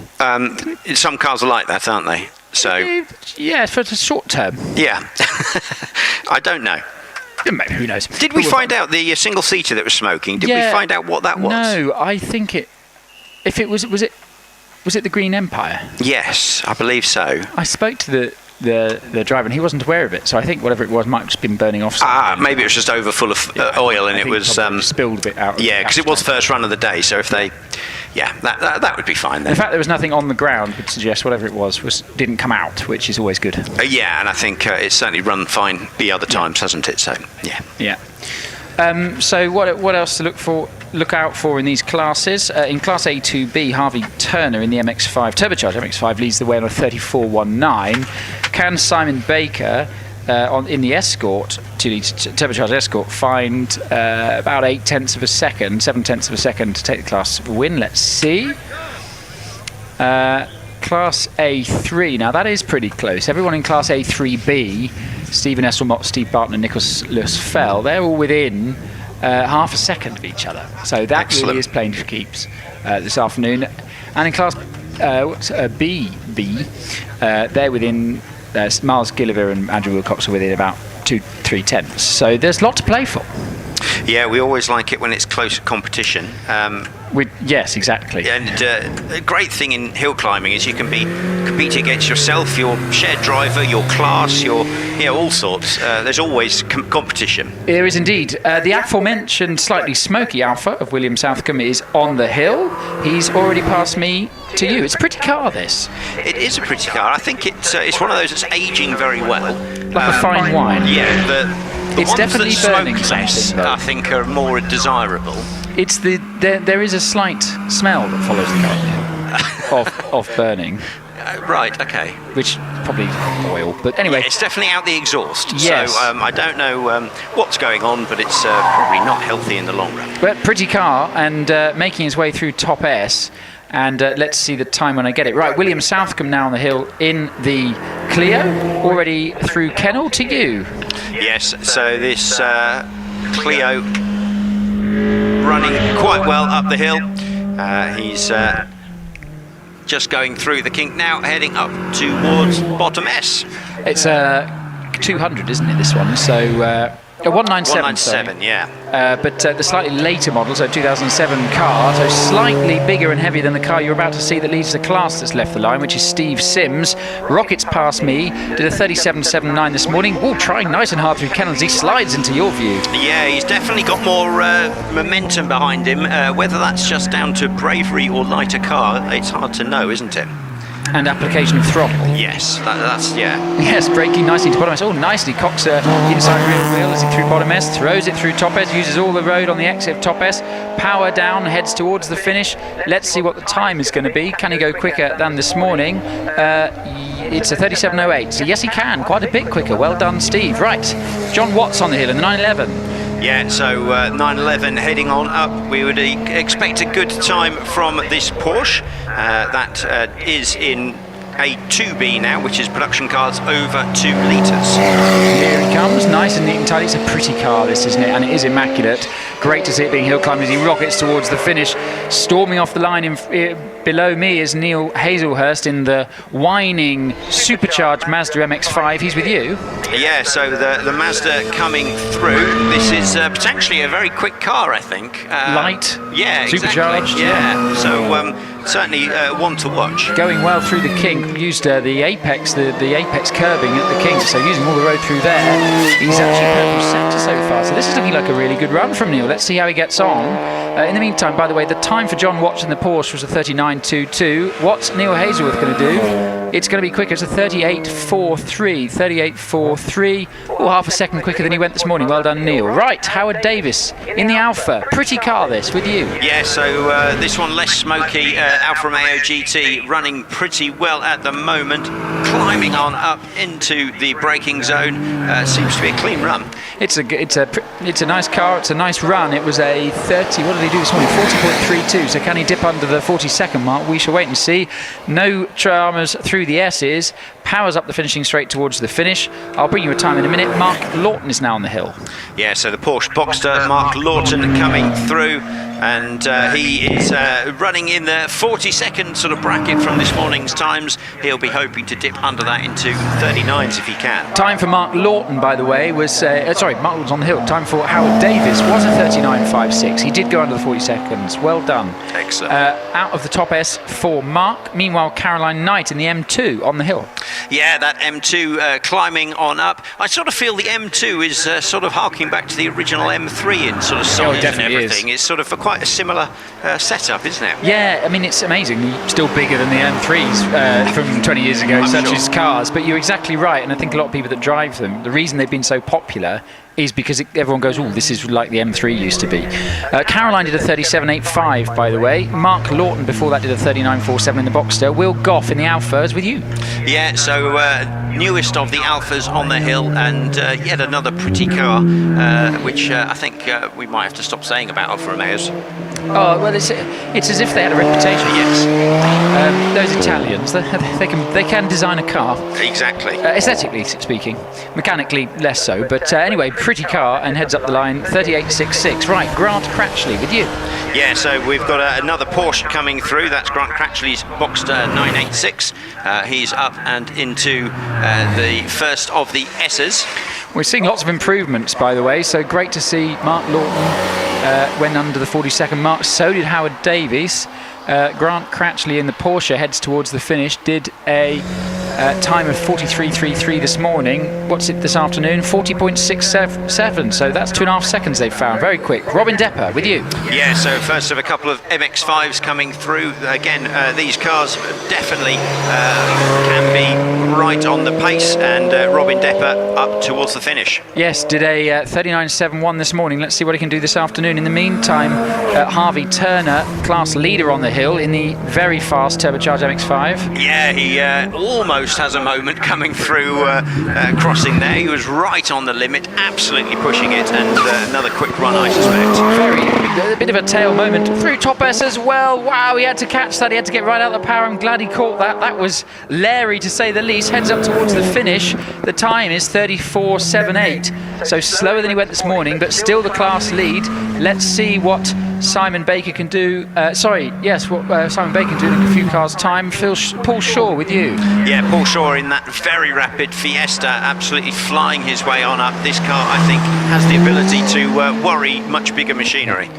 cars are like that, aren't they? So yeah, for the short term. Yeah. I don't know. Maybe, who knows? Did we find out the single seater that was smoking? Did we find out what that was? No, I think it. If it was it the Green Empire? Yes, I believe so. I spoke to the driver and he wasn't aware of it, so I think whatever it was might have just been burning off. Maybe it was just over full of oil and it was spilled a bit out. Yeah, because it was first run of the day, so if they, that would be fine then. The fact there was nothing on the ground would suggest whatever it was didn't come out, which is always good. Yeah, and I think it's certainly run fine the other times, hasn't it? So yeah. So what else to look out for in these classes? In Class A2B, Harvey Turner in the MX-5 turbocharged MX-5 leads the way on a 34.19. Can Simon Baker in the Escort, 2-litre turbocharged Escort, find about 7/10 of a second to take the class win? Let's see. Class A3, now that is pretty close. Everyone in Class A3B, Stephen Esselmott, Steve Barton and Nicholas Fell, they're all within half a second of each other. So that really is playing for keeps this afternoon. And in Class B, they're within, Miles Gilliver and Andrew Wilcox are within about 2-3 tenths. So there's a lot to play for. Yeah, we always like it when it's close competition. Yes, exactly. And a great thing in hill climbing is you can be competing against yourself, your shared driver, your class, all sorts. There's always competition. There is indeed. The aforementioned slightly smoky Alpha of William Southcombe is on the hill. He's already passed me to you. It's a pretty car, this. It is a pretty car. I think it's one of those that's aging very well. Like a fine wine. Yeah, the it's ones definitely that burning smoke less, something, though. I think, are more desirable. It's there is a slight smell that follows the car of burning. Right, okay. Which probably oil, but anyway. Yeah, it's definitely out the exhaust. Yes. So I don't know what's going on, but it's probably not healthy in the long run. But pretty car, and making his way through top S. And let's see the time when I get it. Right, William Southcombe now on the hill in the Clio, already through Kennel to you. Yes, so this Clio running quite well up the hill. He's just going through the kink now, heading up towards bottom S. It's 200, isn't it, this one? So 197. 197, yeah. But the slightly later model, so 2007 car, so slightly bigger and heavier than the car you're about to see that leads the class that's left the line, which is Steve Sims. Rockets past me, did a 37.79 this morning. Oh, trying nice and hard through Kennel as he slides into your view. Yeah, he's definitely got more momentum behind him. Whether that's just down to bravery or lighter car, it's hard to know, isn't it? And application of throttle. Yes, that's, yeah. Yes, braking nicely to bottom S. Oh, nicely cocks inside rear wheel as he through bottom S, throws it through top S, uses all the road on the exit of top S, power down, heads towards the finish. Let's see what the time is going to be. Can he go quicker than this morning? It's a 37.08, so yes he can, quite a bit quicker. Well done, Steve. Right, John Watts on the hill in the 911. Yeah, so 911 heading on up. We would expect a good time from this Porsche. That is in a 2B now, which is production cars over 2 litres. Here he comes, nice and neat and tidy. It's a pretty car, this, isn't it? And it is immaculate. Great to see it being hill climbing as he rockets towards the finish. Storming off the line below me is Neil Hazelhurst in the whining supercharged Mazda MX-5. He's with you. Yeah, so the Mazda coming through. This is potentially a very quick car, I think. Light, yeah, supercharged. Exactly. Yeah, so certainly one to watch. Going well through the kink, used the apex, the apex curbing at the kink, so using all the road through there. He's actually purple sector so far, so this is looking like a really good run from Neil. Let's see how he gets on. In the meantime, by the way, the time for John Watts in the Porsche was a 39.22. What's Neil Hazelworth going to do? It's going to be quicker. It's a 38.43. 38.43. Oh, half a second quicker than he went this morning. Well done, Neil. Right, Howard Davis in the Alpha. Pretty car, this, with you. Yeah, so this one less smoky. Alfa Romeo GT running pretty well at the moment. Climbing on up into the braking zone. Seems to be a clean run. It's a nice car. It's a nice run. It was a 30. What did he do this morning? 40.32. So can he dip under the 40-second mark? We shall wait and see. No dramas through the S's. Powers up the finishing straight towards the finish. I'll bring you a time in a minute. Mark Lawton is now on the hill. Yeah, so the Porsche Boxster, Mark Lawton coming through, and he is running in the 40-second sort of bracket from this morning's times. He'll be hoping to dip under that into 39s if he can. Time for Mark Lawton, by the way, was sorry, Mark Lawton's on the hill. Time for Howard Davis was a 39.56. He did go under the 40 seconds. Well done. Excellent. Out of the top S for Mark. Meanwhile, Caroline Knight in the M2 on the hill. Yeah, that M2 climbing on up. I sort of feel the M2 is sort of harking back to the original M3 in sort of size and everything. It's sort of quite a similar setup, isn't it? Yeah, I mean, it's amazing. Still bigger than the M3s from 20 years ago, such as cars. But you're exactly right, and I think a lot of people that drive them, the reason they've been so popular is because everyone goes, oh, this is like the M3 used to be. Caroline did a 37.85, by the way. Mark Lawton before that did a 39.47 in the Boxster. Will Goff in the Alphas with you. Yeah, so newest of the Alphas on the hill, and yet another pretty car, which I think we might have to stop saying about Alfa Romeos. Oh, well, it's as if they had a reputation. Yes. Those Italians, they can design a car. Exactly. Aesthetically speaking, mechanically less so. But anyway, pretty car, and heads up the line 38.66. Right, Grant Cratchley with you. Yeah, so we've got another Porsche coming through. That's Grant Cratchley's Boxster 986. He's up and into the first of the S's. We're seeing lots of improvements, by the way, so great to see Mark Lawton went under the 42nd mark. So did Howard Davies. Grant Cratchley in the Porsche heads towards the finish, did a time of 43.33 this morning. What's it this afternoon? 40.67, so that's 2.5 seconds they've found. Very quick. Robin Depper with you. Yeah, so first of a couple of MX-5s coming through. Again, these cars definitely can be right on the pace, and Robin Depper up towards the finish. Yes, did a 39.71 this morning. Let's see what he can do this afternoon. In the meantime, Harvey Turner, class leader on the hill in the very fast turbocharged MX-5. Yeah, he almost has a moment coming through crossing there. He was right on the limit, absolutely pushing it, and another quick run, I suspect. A bit of a tail moment through top S as well. Wow, he had to catch that. He had to get right out of the power. I'm glad he caught that. That was leery, to say the least. Heads up towards the finish. The time is 34.78, so slower than he went this morning, but still the class lead. Let's see what Simon Baker can do. What Simon Baker can do in a few cars' time. Paul Shaw with you. Yeah, Paul Shaw in that very rapid Fiesta, absolutely flying his way on up. This car, I think, has the ability to worry much bigger machinery.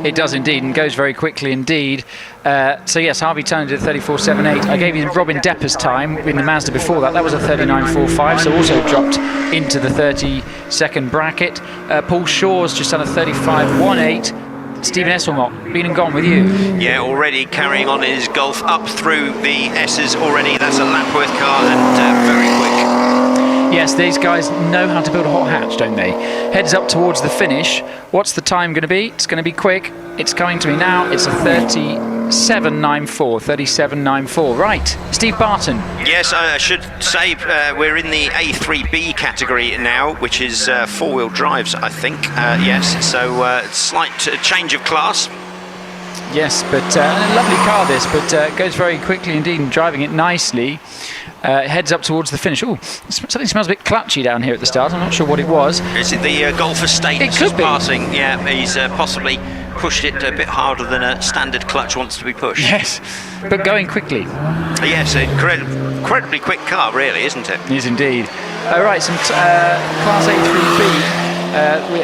It does indeed, and goes very quickly indeed. So yes, Harvey Turner did 34.78. I gave you Robin Depper's time in the Mazda before that. That was a 39.45, so also dropped into the 30-second bracket. Paul Shaw's just done a 35.18. Stephen Esselmott, been and gone with you. Yeah, already carrying on his Golf up through the S's already. That's a Lapworth car, and very quick. Yes, these guys know how to build a hot hatch, don't they? Heads up towards the finish. What's the time going to be? It's going to be quick. It's coming to me now. It's a 37.94. 37.94. Right, Steve Barton. Yes, I should say we're in the A3B category now, which is four-wheel drives, I think. Yes, so slight change of class. Yes, but a lovely car this, but goes very quickly indeed, and driving it nicely. Heads up towards the finish. Oh, something smells a bit clutchy down here at the start. I'm not sure what it was. Is it the Golf Estate? It could be. Passing. Yeah, he's possibly pushed it a bit harder than a standard clutch wants to be pushed. Yes, but going quickly. Yes, incredibly quick car, really, isn't it? It is indeed. Right, some Class A3B.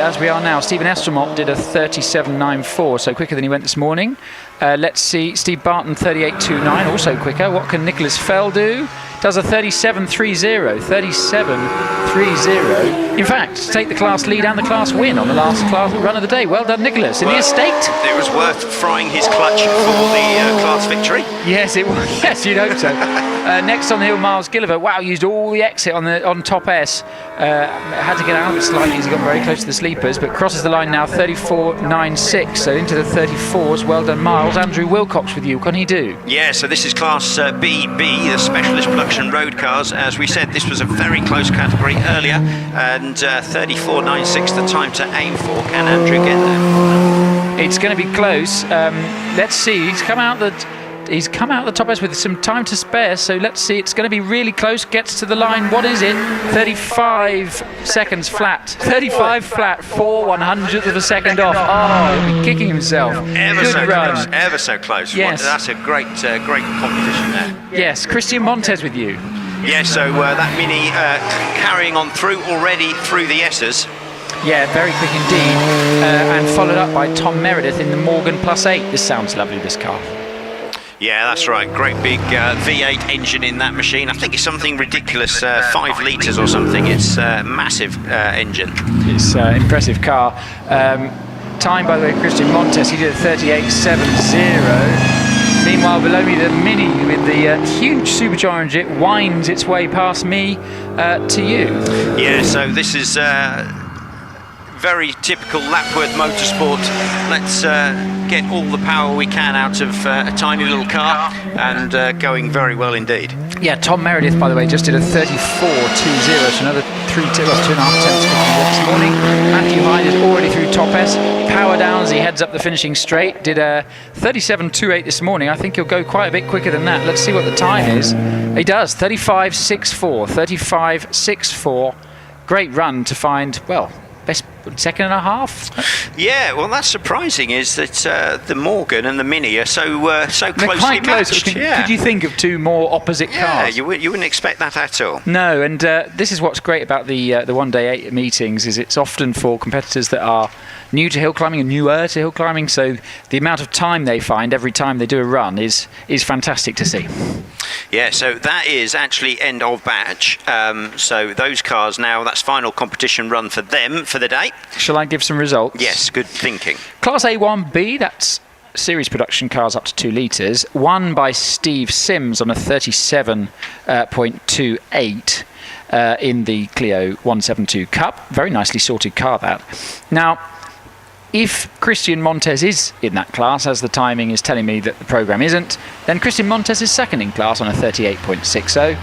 As we are now, Stephen Esselmott did a 37.94, so quicker than he went this morning. Let's see, Steve Barton 38.29, also quicker. What can Nicholas Fell do? Does a 37.30. 37.30. In fact, to take the class lead and the class win on the last class run of the day. Well done, Nicholas. In the estate. It was worth frying his clutch for the class victory. Yes, it was. Yes, you'd hope so. Next on the hill, Miles Gilliver. Wow, used all the exit on top S. Had to get out of it slightly as he got very close to the sleepers, but crosses the line now 34.96. So into the 34s. Well done, Miles. Andrew Wilcox with you. What can he do? Yeah, so this is Class BB, the Specialist Production Road Cars. As we said, this was a very close category earlier, and 34.96 the time to aim for. Can Andrew get there? It's going to be close. Let's see. He's come out the top S with some time to spare, so let's see. It's going to be really close. Gets to the line. What is it? 35 seconds flat. 35 flat. 4/100th of a second off. Oh, he'll be kicking himself. Good run. Close, ever so close. Yes. That's a great competition there. Yes, Christian Montez with you. Yeah, so that Mini carrying on through already through the S's. Yeah, very quick indeed. And followed up by Tom Meredith in the Morgan +8. This sounds lovely, this car. Yeah, that's right. Great big V8 engine in that machine. I think it's something ridiculous, 5 litres or something. It's a massive engine. It's an impressive car. Time, by the way, Christian Montes, he did a 38.70. Meanwhile, below me, the Mini with the huge supercharger, it winds its way past me to you. Yeah, so this is very typical Lapworth Motorsport. Let's get all the power we can out of a tiny little car, and going very well indeed. Yeah, Tom Meredith, by the way, just did a 34.20, so another 2.5 tenths this morning. Matthew Hyde is already through top S. Power down as he heads up the finishing straight. Did a 37.28 this morning. I think he'll go quite a bit quicker than that. Let's see what the time is. He does, 35.64, 35.64. Great run to find, well, best second and a half. Yeah, well, that's surprising. Is that the Morgan and the Mini are so closely quite close. matched? Yeah. Could you think of two more opposite cars? Yeah, you wouldn't expect that at all. No, and this is what's great about the one-day meetings, is it's often for competitors that are new to hill climbing and newer to hill climbing, so the amount of time they find every time they do a run is fantastic to see. Yeah, so that is actually end of batch. So those cars now, that's final competition run for them for the day. Shall I give some results? Yes, good thinking. Class A1B, that's series production cars up to 2 litres, won by Steve Sims on a 37.28 in the Clio 172 Cup. Very nicely sorted car, that. Now, if Christian Montes is in that class, as the timing is telling me that the programme isn't, then Christian Montes is second in class on a 38.60,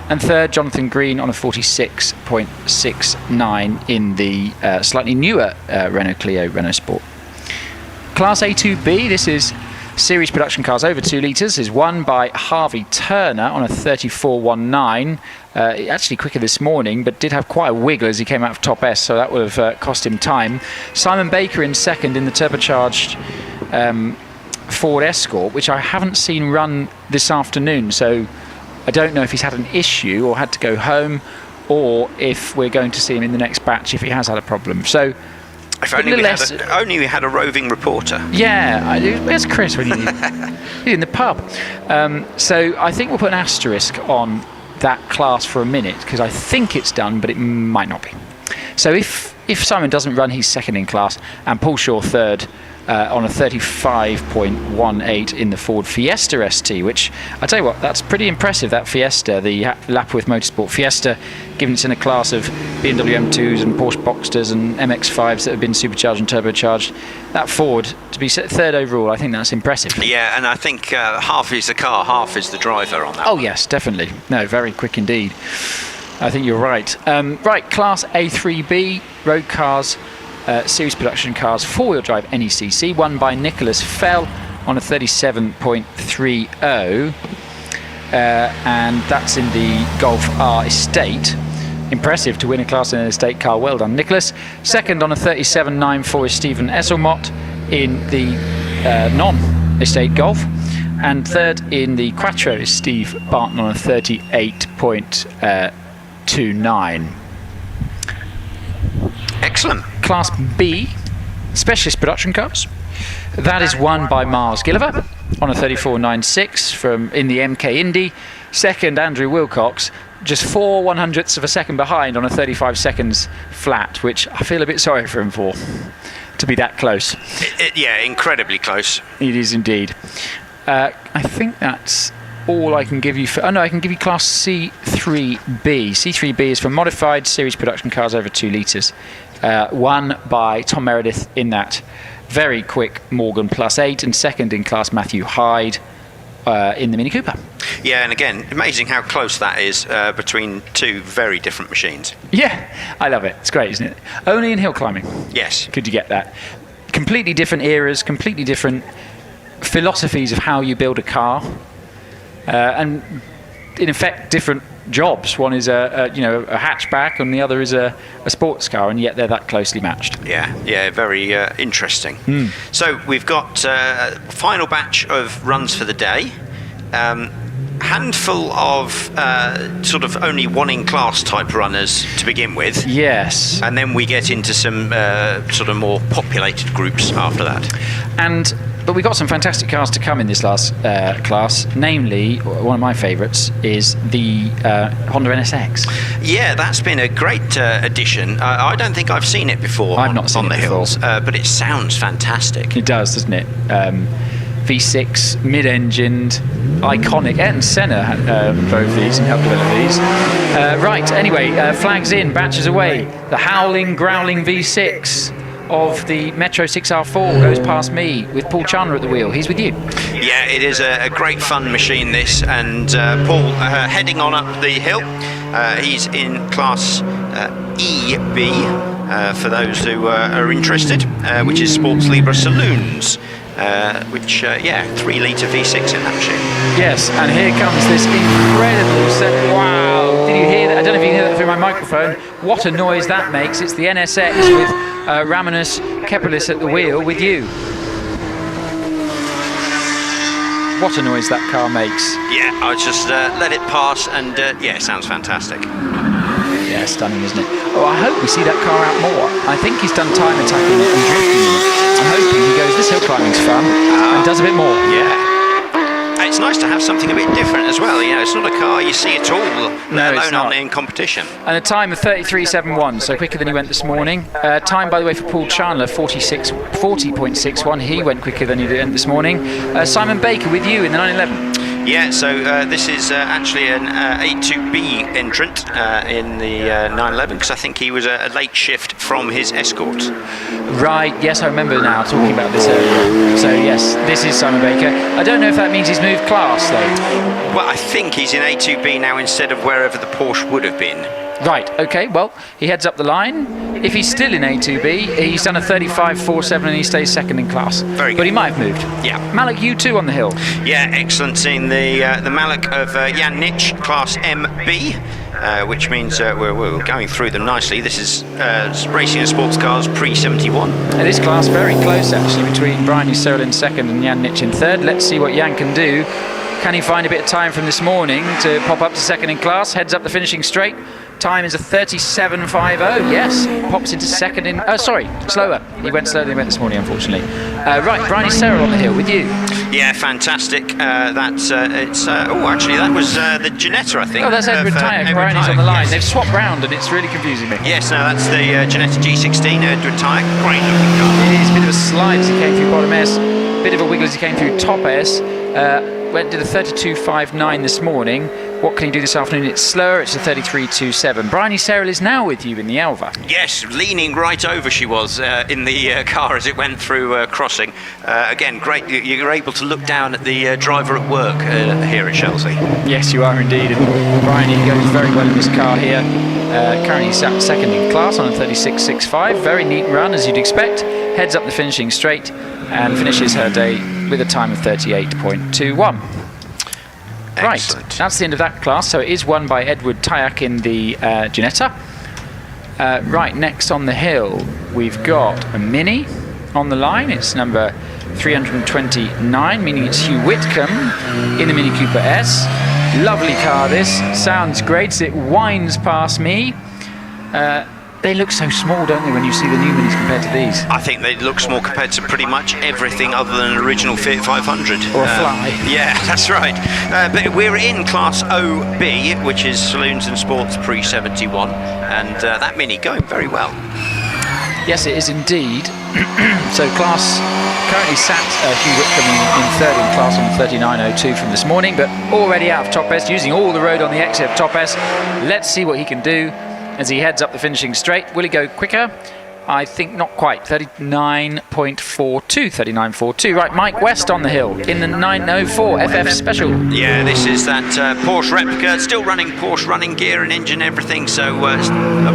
and third, Jonathan Green on a 46.69 in the slightly newer Renault Clio Renault Sport. Class A2B, this is series production cars over 2 litres, is won by Harvey Turner on a 34.19. Actually quicker this morning, but did have quite a wiggle as he came out of top S, so that would have cost him time. Simon Baker in second in the turbocharged Ford Escort, which I haven't seen run this afternoon, so I don't know if he's had an issue or had to go home, or if we're going to see him in the next batch if he has had a problem. So if only we had a roving reporter. Yeah, where's Chris when you need he's in the pub. So I think we'll put an asterisk on that class for a minute, because I think it's done, but it might not be. So if Simon doesn't run, he's second in class, and Paul Shaw third on a 35.18 in the Ford Fiesta ST, which I tell you what, that's pretty impressive, that Fiesta, the Lapworth Motorsport Fiesta, given it's in a class of BMW M2s and Porsche Boxsters and MX-5s that have been supercharged and turbocharged. That Ford to be third overall, I think that's impressive. Yeah, and I think half is the car, half is the driver on that. Oh yes, definitely. No, very quick indeed. I think you're right. Right, class A3B, road cars, series production cars, four-wheel drive NECC, won by Nicholas Fell on a 37.30, and that's in the Golf R Estate. Impressive to win a class in an estate car. Well done, Nicholas. Second on a 37.94 is Stephen Esselmott in the non-estate Golf, and third in the Quattro is Steve Barton on a 38.29. Excellent. Class B, specialist production cars. That is won by Miles Gilliver on a 34.96 from in the MK Indy. Second, Andrew Wilcox, just 4/100ths of a second behind on a 35 seconds flat, which I feel a bit sorry for him for, to be that close. Yeah, incredibly close. It is indeed. I think that's all I can give you for... Oh no, I can give you Class C3B. C3B is for modified series production cars over 2 litres. Won by Tom Meredith in that very quick Morgan Plus 8, and second in class Matthew Hyde in the Mini Cooper. Yeah, and again, amazing how close that is between two very different machines. Yeah, I love it. It's great, isn't it? Only in hill climbing. Yes. Could you get that? Completely different eras, completely different philosophies of how you build a car, and in effect different jobs. One is a hatchback, and the other is a sports car, and yet they're that closely matched. Yeah, very interesting. So we've got final batch of runs for the day. Handful of sort of only one in class type runners to begin with. Yes. And then we get into some sort of more populated groups after that. But we got some fantastic cars to come in this last class. Namely, one of my favourites is the Honda NSX. Yeah, that's been a great addition. I don't think I've seen it before. I've not seen on it the before. hills, but it sounds fantastic. It does, doesn't it? V6, mid-engined, iconic. And Senna drove these and helped develop these. Right, anyway, flags in, batches away. The howling, growling V6 of the Metro 6R4 goes past me with Paul Chandler at the wheel. He's with you. Yeah, it is a great fun machine, this, and Paul heading on up the hill. He's in class EB, for those who are interested, which is Sports Libre Saloons. Which, 3-litre V6 in that machine. Yes, and here comes this incredible set. Wow, did you hear that? I don't know if you can hear that through my microphone. What a noise that makes. It's the NSX with Ramanus Kepelis at the wheel with you. What a noise that car makes. Yeah, I'll just let it pass, and it sounds fantastic. Yeah, stunning, isn't it? Oh, I hope we see that car out more. I think he's done time attacking it and drifting it. I'm hoping he goes, this hill climbing's fun, and does a bit more. Yeah. It's nice to have something a bit different as well. You know, it's not a car you see at all, let alone on in competition. And a time of 33.71, so quicker than he went this morning. Time, by the way, for Paul Chandler, 40.61. He went quicker than he did this morning. Simon Baker with you in the 911. Yeah, so this is actually an A2B entrant in the 911, because I think he was a late shift from his escort. Right, yes, I remember now talking about this earlier. So yes, this is Simon Baker. I don't know if that means he's moved class though. Well, I think he's in A2B now instead of wherever the Porsche would have been. Right, okay, well, he heads up the line. If he's still in A2B, he's done a 35.47 and he stays second in class. Very good. But he might have moved. Yeah. Malik, you too on the hill. Yeah, excellent seeing the Malik of Jan Nitsch, class MB, which means we're going through them nicely. This is racing and sports cars pre-71. It is class very close actually between Brian Searle in second and Jan Nitsch in third. Let's see what Jan can do. Can he find a bit of time from this morning to pop up to second in class? Heads up the finishing straight. Time is a 37.50. Yes, pops into second in. Oh, sorry, slower. He went slower than he went this morning, unfortunately. Right, Bryony Serrell on the hill with you. Yeah, fantastic. Actually, that was the Ginetta, I think. Oh, that's Edward Tyack. Bryony's on the line. Yes. They've swapped round, and it's really confusing me. Yes, no, that's the Ginetta G16, Edward Tyack. Great looking car. It is a bit of a slide as he came through bottom S. Bit of a wiggle as he came through top S. Did a 32.59 this morning. What can he do this afternoon? It's slower, it's a 33.27. Bryony Serrell is now with you in the Elva. Yes, leaning right over she was in the car as it went through crossing. Again, great, you're able to look down at the driver at work here at Shelsley. Yes, you are indeed. And Bryony goes very well in this car here. Currently sat second in class on a 36.65. Very neat run, as you'd expect. Heads up the finishing straight and finishes her day with a time of 38.21. Right, that's the end of that class. So it is won by Edward Tyack in the Ginetta. Right, next on the hill, we've got a Mini on the line. It's number 329, meaning it's Hugh Whitcomb in the Mini Cooper S. Lovely car, this. Sounds great. It winds past me. They look so small, don't they, when you see the new Minis compared to these? I think they look small compared to pretty much everything other than an original Fiat 500. Or a Fly. Yeah, that's right. But we're in Class OB, which is Saloons and Sports pre-71, and that Mini going very well. Yes, it is indeed. So class currently sat Hugh Whitcomb in third in class on 39.02 from this morning, but already out of top S, using all the road on the exit of top S. Let's see what he can do as he heads up the finishing straight. Will he go quicker? I think not quite. 39.42. Right, Mike West on the hill in the 904 FF Special. Yeah, this is that Porsche replica. Still running Porsche running gear and engine, everything. So a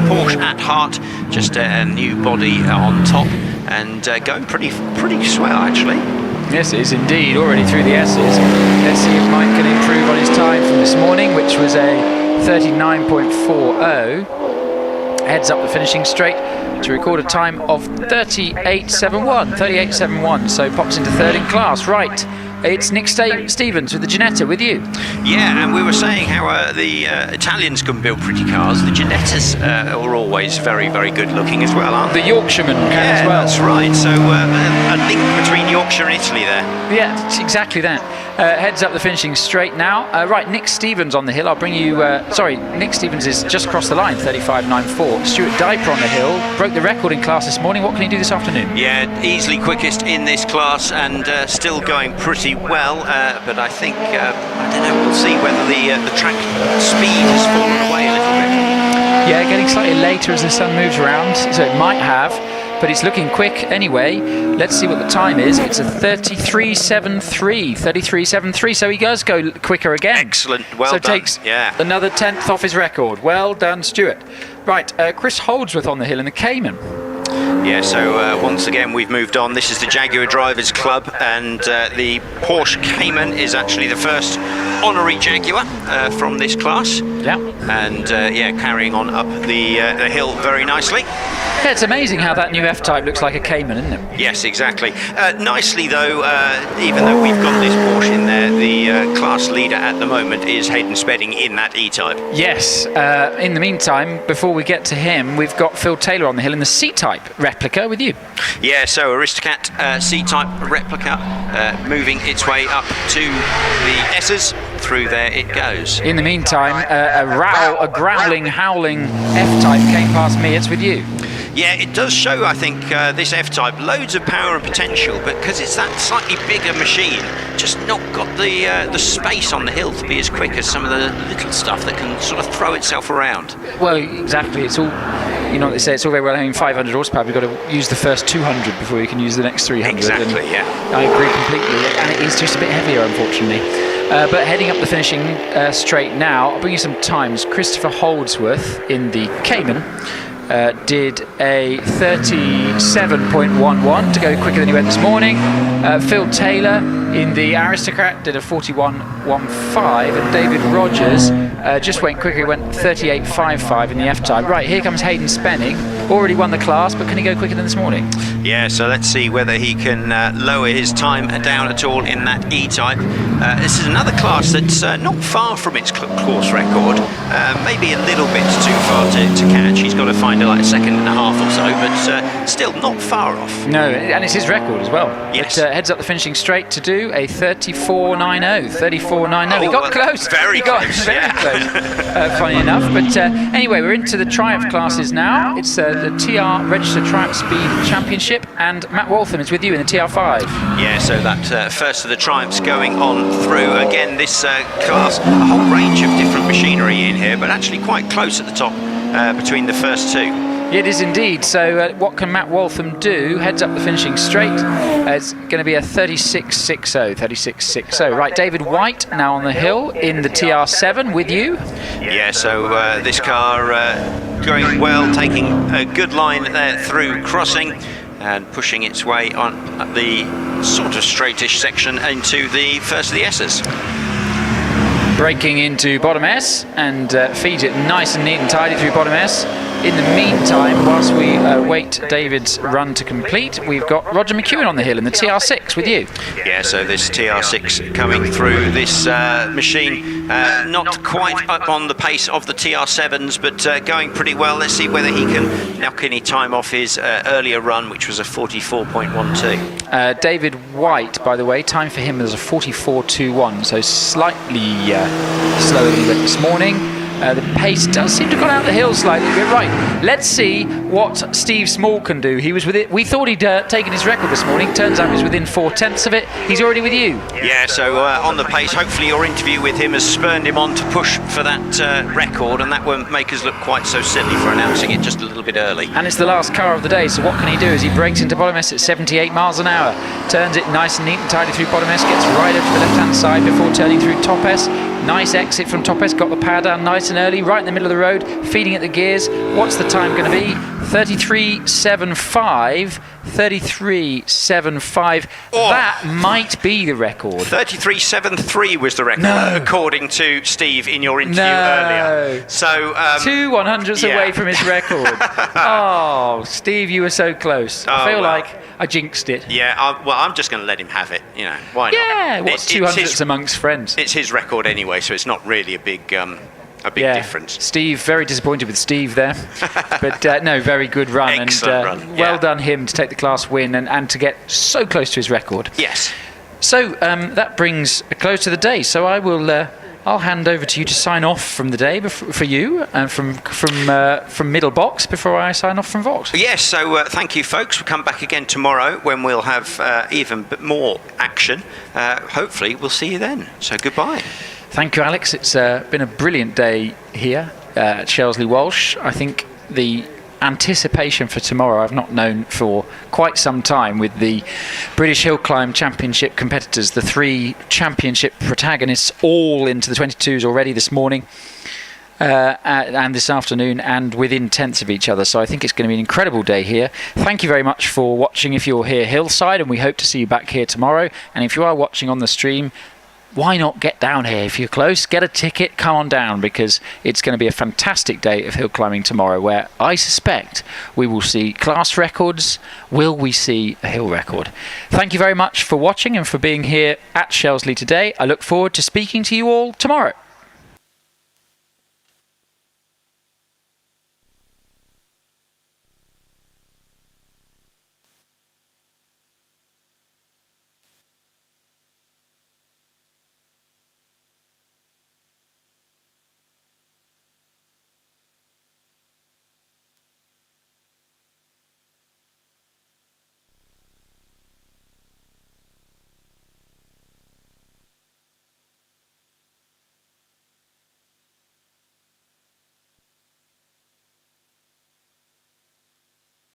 Porsche at heart, just a new body on top, and going pretty swell actually. Yes, it is indeed. Already through the S's. Let's see if Mike can improve on his time from this morning, which was a 39.40. Heads up the finishing straight to record a time of 38.71, so pops into third in class. Right, It's Nick Stevens with the Ginetta with you. Yeah, and we were saying how the Italians can build pretty cars. The Ginettas are always very, very good looking as well, aren't they? The Yorkshiremen can as well. That's right. So a link between Yorkshire and Italy there. Yeah, it's exactly that. Heads up the finishing straight now. Right, Nick Stevens on the hill. I'll bring you... Nick Stevens is just across the line, 35.94. Stuart Diper on the hill. Broke the record in class this morning. What can he do this afternoon? Yeah, easily quickest in this class and still going pretty well. But I think, I don't know, we'll see whether the track speed has fallen away a little bit. Yeah, getting slightly later as the sun moves around, so it might have. But it's looking quick anyway. Let's see what the time is. It's a 33.73, so he does go quicker again. Excellent, well so done. Takes yeah. another 10th off his record. Well done, Stuart. Right, Chris Holdsworth on the hill in the Cayman. Yeah, so once again we've moved on. This is the Jaguar Drivers Club, and the Porsche Cayman is actually the first honorary Jaguar from this class. Yeah. And carrying on up the hill very nicely. Yeah, it's amazing how that new F-Type looks like a Cayman, isn't it? Yes, exactly. Nicely though, even though we've got this Porsche in there, the class leader at the moment is Hayden Spedding in that E-Type. Yes. In the meantime, before we get to him, we've got Phil Taylor on the hill in the C-Type replica with you. Yeah, so Aristocat C-Type replica moving its way up to the S's. Through there it goes. In the meantime, a growling, howling F-Type came past me. It's with you. Yeah, it does show, I think, this F-Type, loads of power and potential, but because it's that slightly bigger machine, just not got the space on the hill to be as quick as some of the little stuff that can sort of throw itself around. Well, exactly. It's all, you know what they say, it's all very well having 500 horsepower. You've got to use the first 200 before you can use the next 300. Exactly, yeah. I agree completely, and it is just a bit heavier, unfortunately. But heading up the finishing straight now, I'll bring you some times. Christopher Holdsworth in the Cayman did a 37.11 to go quicker than he went this morning. Phil Taylor in the Aristocrat did a 41.15, and David Rogers just went quicker. He went 38.55 in the F-Type. Right, here comes Hayden Spedding. Already won the class, but can he go quicker than this morning? Yeah, so let's see whether he can lower his time down at all in that E-Type. This is another class that's not far from its course record, maybe a little bit too far to catch. He's got to find like a second and a half or so, but still not far off. No, and it's his record as well. Yes. It heads up the finishing straight to do a 34.90. 34.90. He got close. Very close. Very close. Funny enough. But anyway, we're into the Triumph classes now. It's the TR Registered Triumph Speed Championship, and Matt Waltham is with you in the TR5. Yeah, so that first of the Triumphs going on through. Again, this class, a whole range of different machinery in here, but actually quite close at the top between the first two. It is indeed. So what can Matt Waltham do? Heads up the finishing straight. It's going to be a 36.60. 36.60. Right, David White now on the hill in the TR7 with you. Yeah, so this car going well, taking a good line there through crossing and pushing its way on the sort of straightish section into the first of the S's. Braking into bottom S and feeds it nice and neat and tidy through bottom S. In the meantime, whilst we wait David's run to complete, we've got Roger McEwen on the hill in the TR6 with you. Yeah, so this TR6 coming through this machine, not quite up on the pace of the TR7s, but going pretty well. Let's see whether he can knock any time off his earlier run, which was a 44.12. David White, by the way, time for him was a 44.21, so slightly slower than he went this morning. The pace does seem to have gone out the hill slightly. But right, let's see what Steve Small can do. He was with it. We thought he'd taken his record this morning. Turns out he was within 0.4 of it. He's already with you. Yeah, so on the pace. Hopefully your interview with him has spurred him on to push for that record, and that won't make us look quite so silly for announcing it just a little bit early. And it's the last car of the day, so what can he do as he brakes into bottom S at 78 miles an hour, turns it nice and neat and tidy through bottom S, gets Ryder to the left-hand side before turning through top S. Nice exit from top S, got the power down nice and early, right in the middle of the road, feeding at the gears. What's the time going to be? 33.75. 33.75. That might be the record. 33.73 was the record, according to Steve in your interview earlier. So 2 100ths away from his record. Oh, Steve, you were so close. I feel like I jinxed it. Yeah, I'm just going to let him have it. You know, why not? Yeah, what's 200ths amongst friends? It's his record anyway, so it's not really a big difference. Steve, very disappointed with Steve there. But no, very good run. Excellent and run. Well done him to take the class win and to get so close to his record. Yes. So that brings a close to the day. So I will... I'll hand over to you to sign off from the day for you and from Middle Box before I sign off from Vox. Yes, so thank you, folks. We'll come back again tomorrow when we'll have even more action. Hopefully, we'll see you then. So goodbye. Thank you, Alex. It's been a brilliant day here at Shelsley Walsh. I think the anticipation for tomorrow I've not known for quite some time, with the British Hill Climb Championship competitors, the 3 championship protagonists, all into the 22s already this morning and this afternoon, and within tenths of each other. So I think it's going to be an incredible day here. Thank you very much for watching if you're here hillside, and we hope to see you back here tomorrow. And if you are watching on the stream, why not get down here? If you're close, get a ticket, come on down, because it's going to be a fantastic day of hill climbing tomorrow, where I suspect we will see class records. Will we see a hill record? Thank you very much for watching and for being here at Shelsley today. I look forward to speaking to you all tomorrow.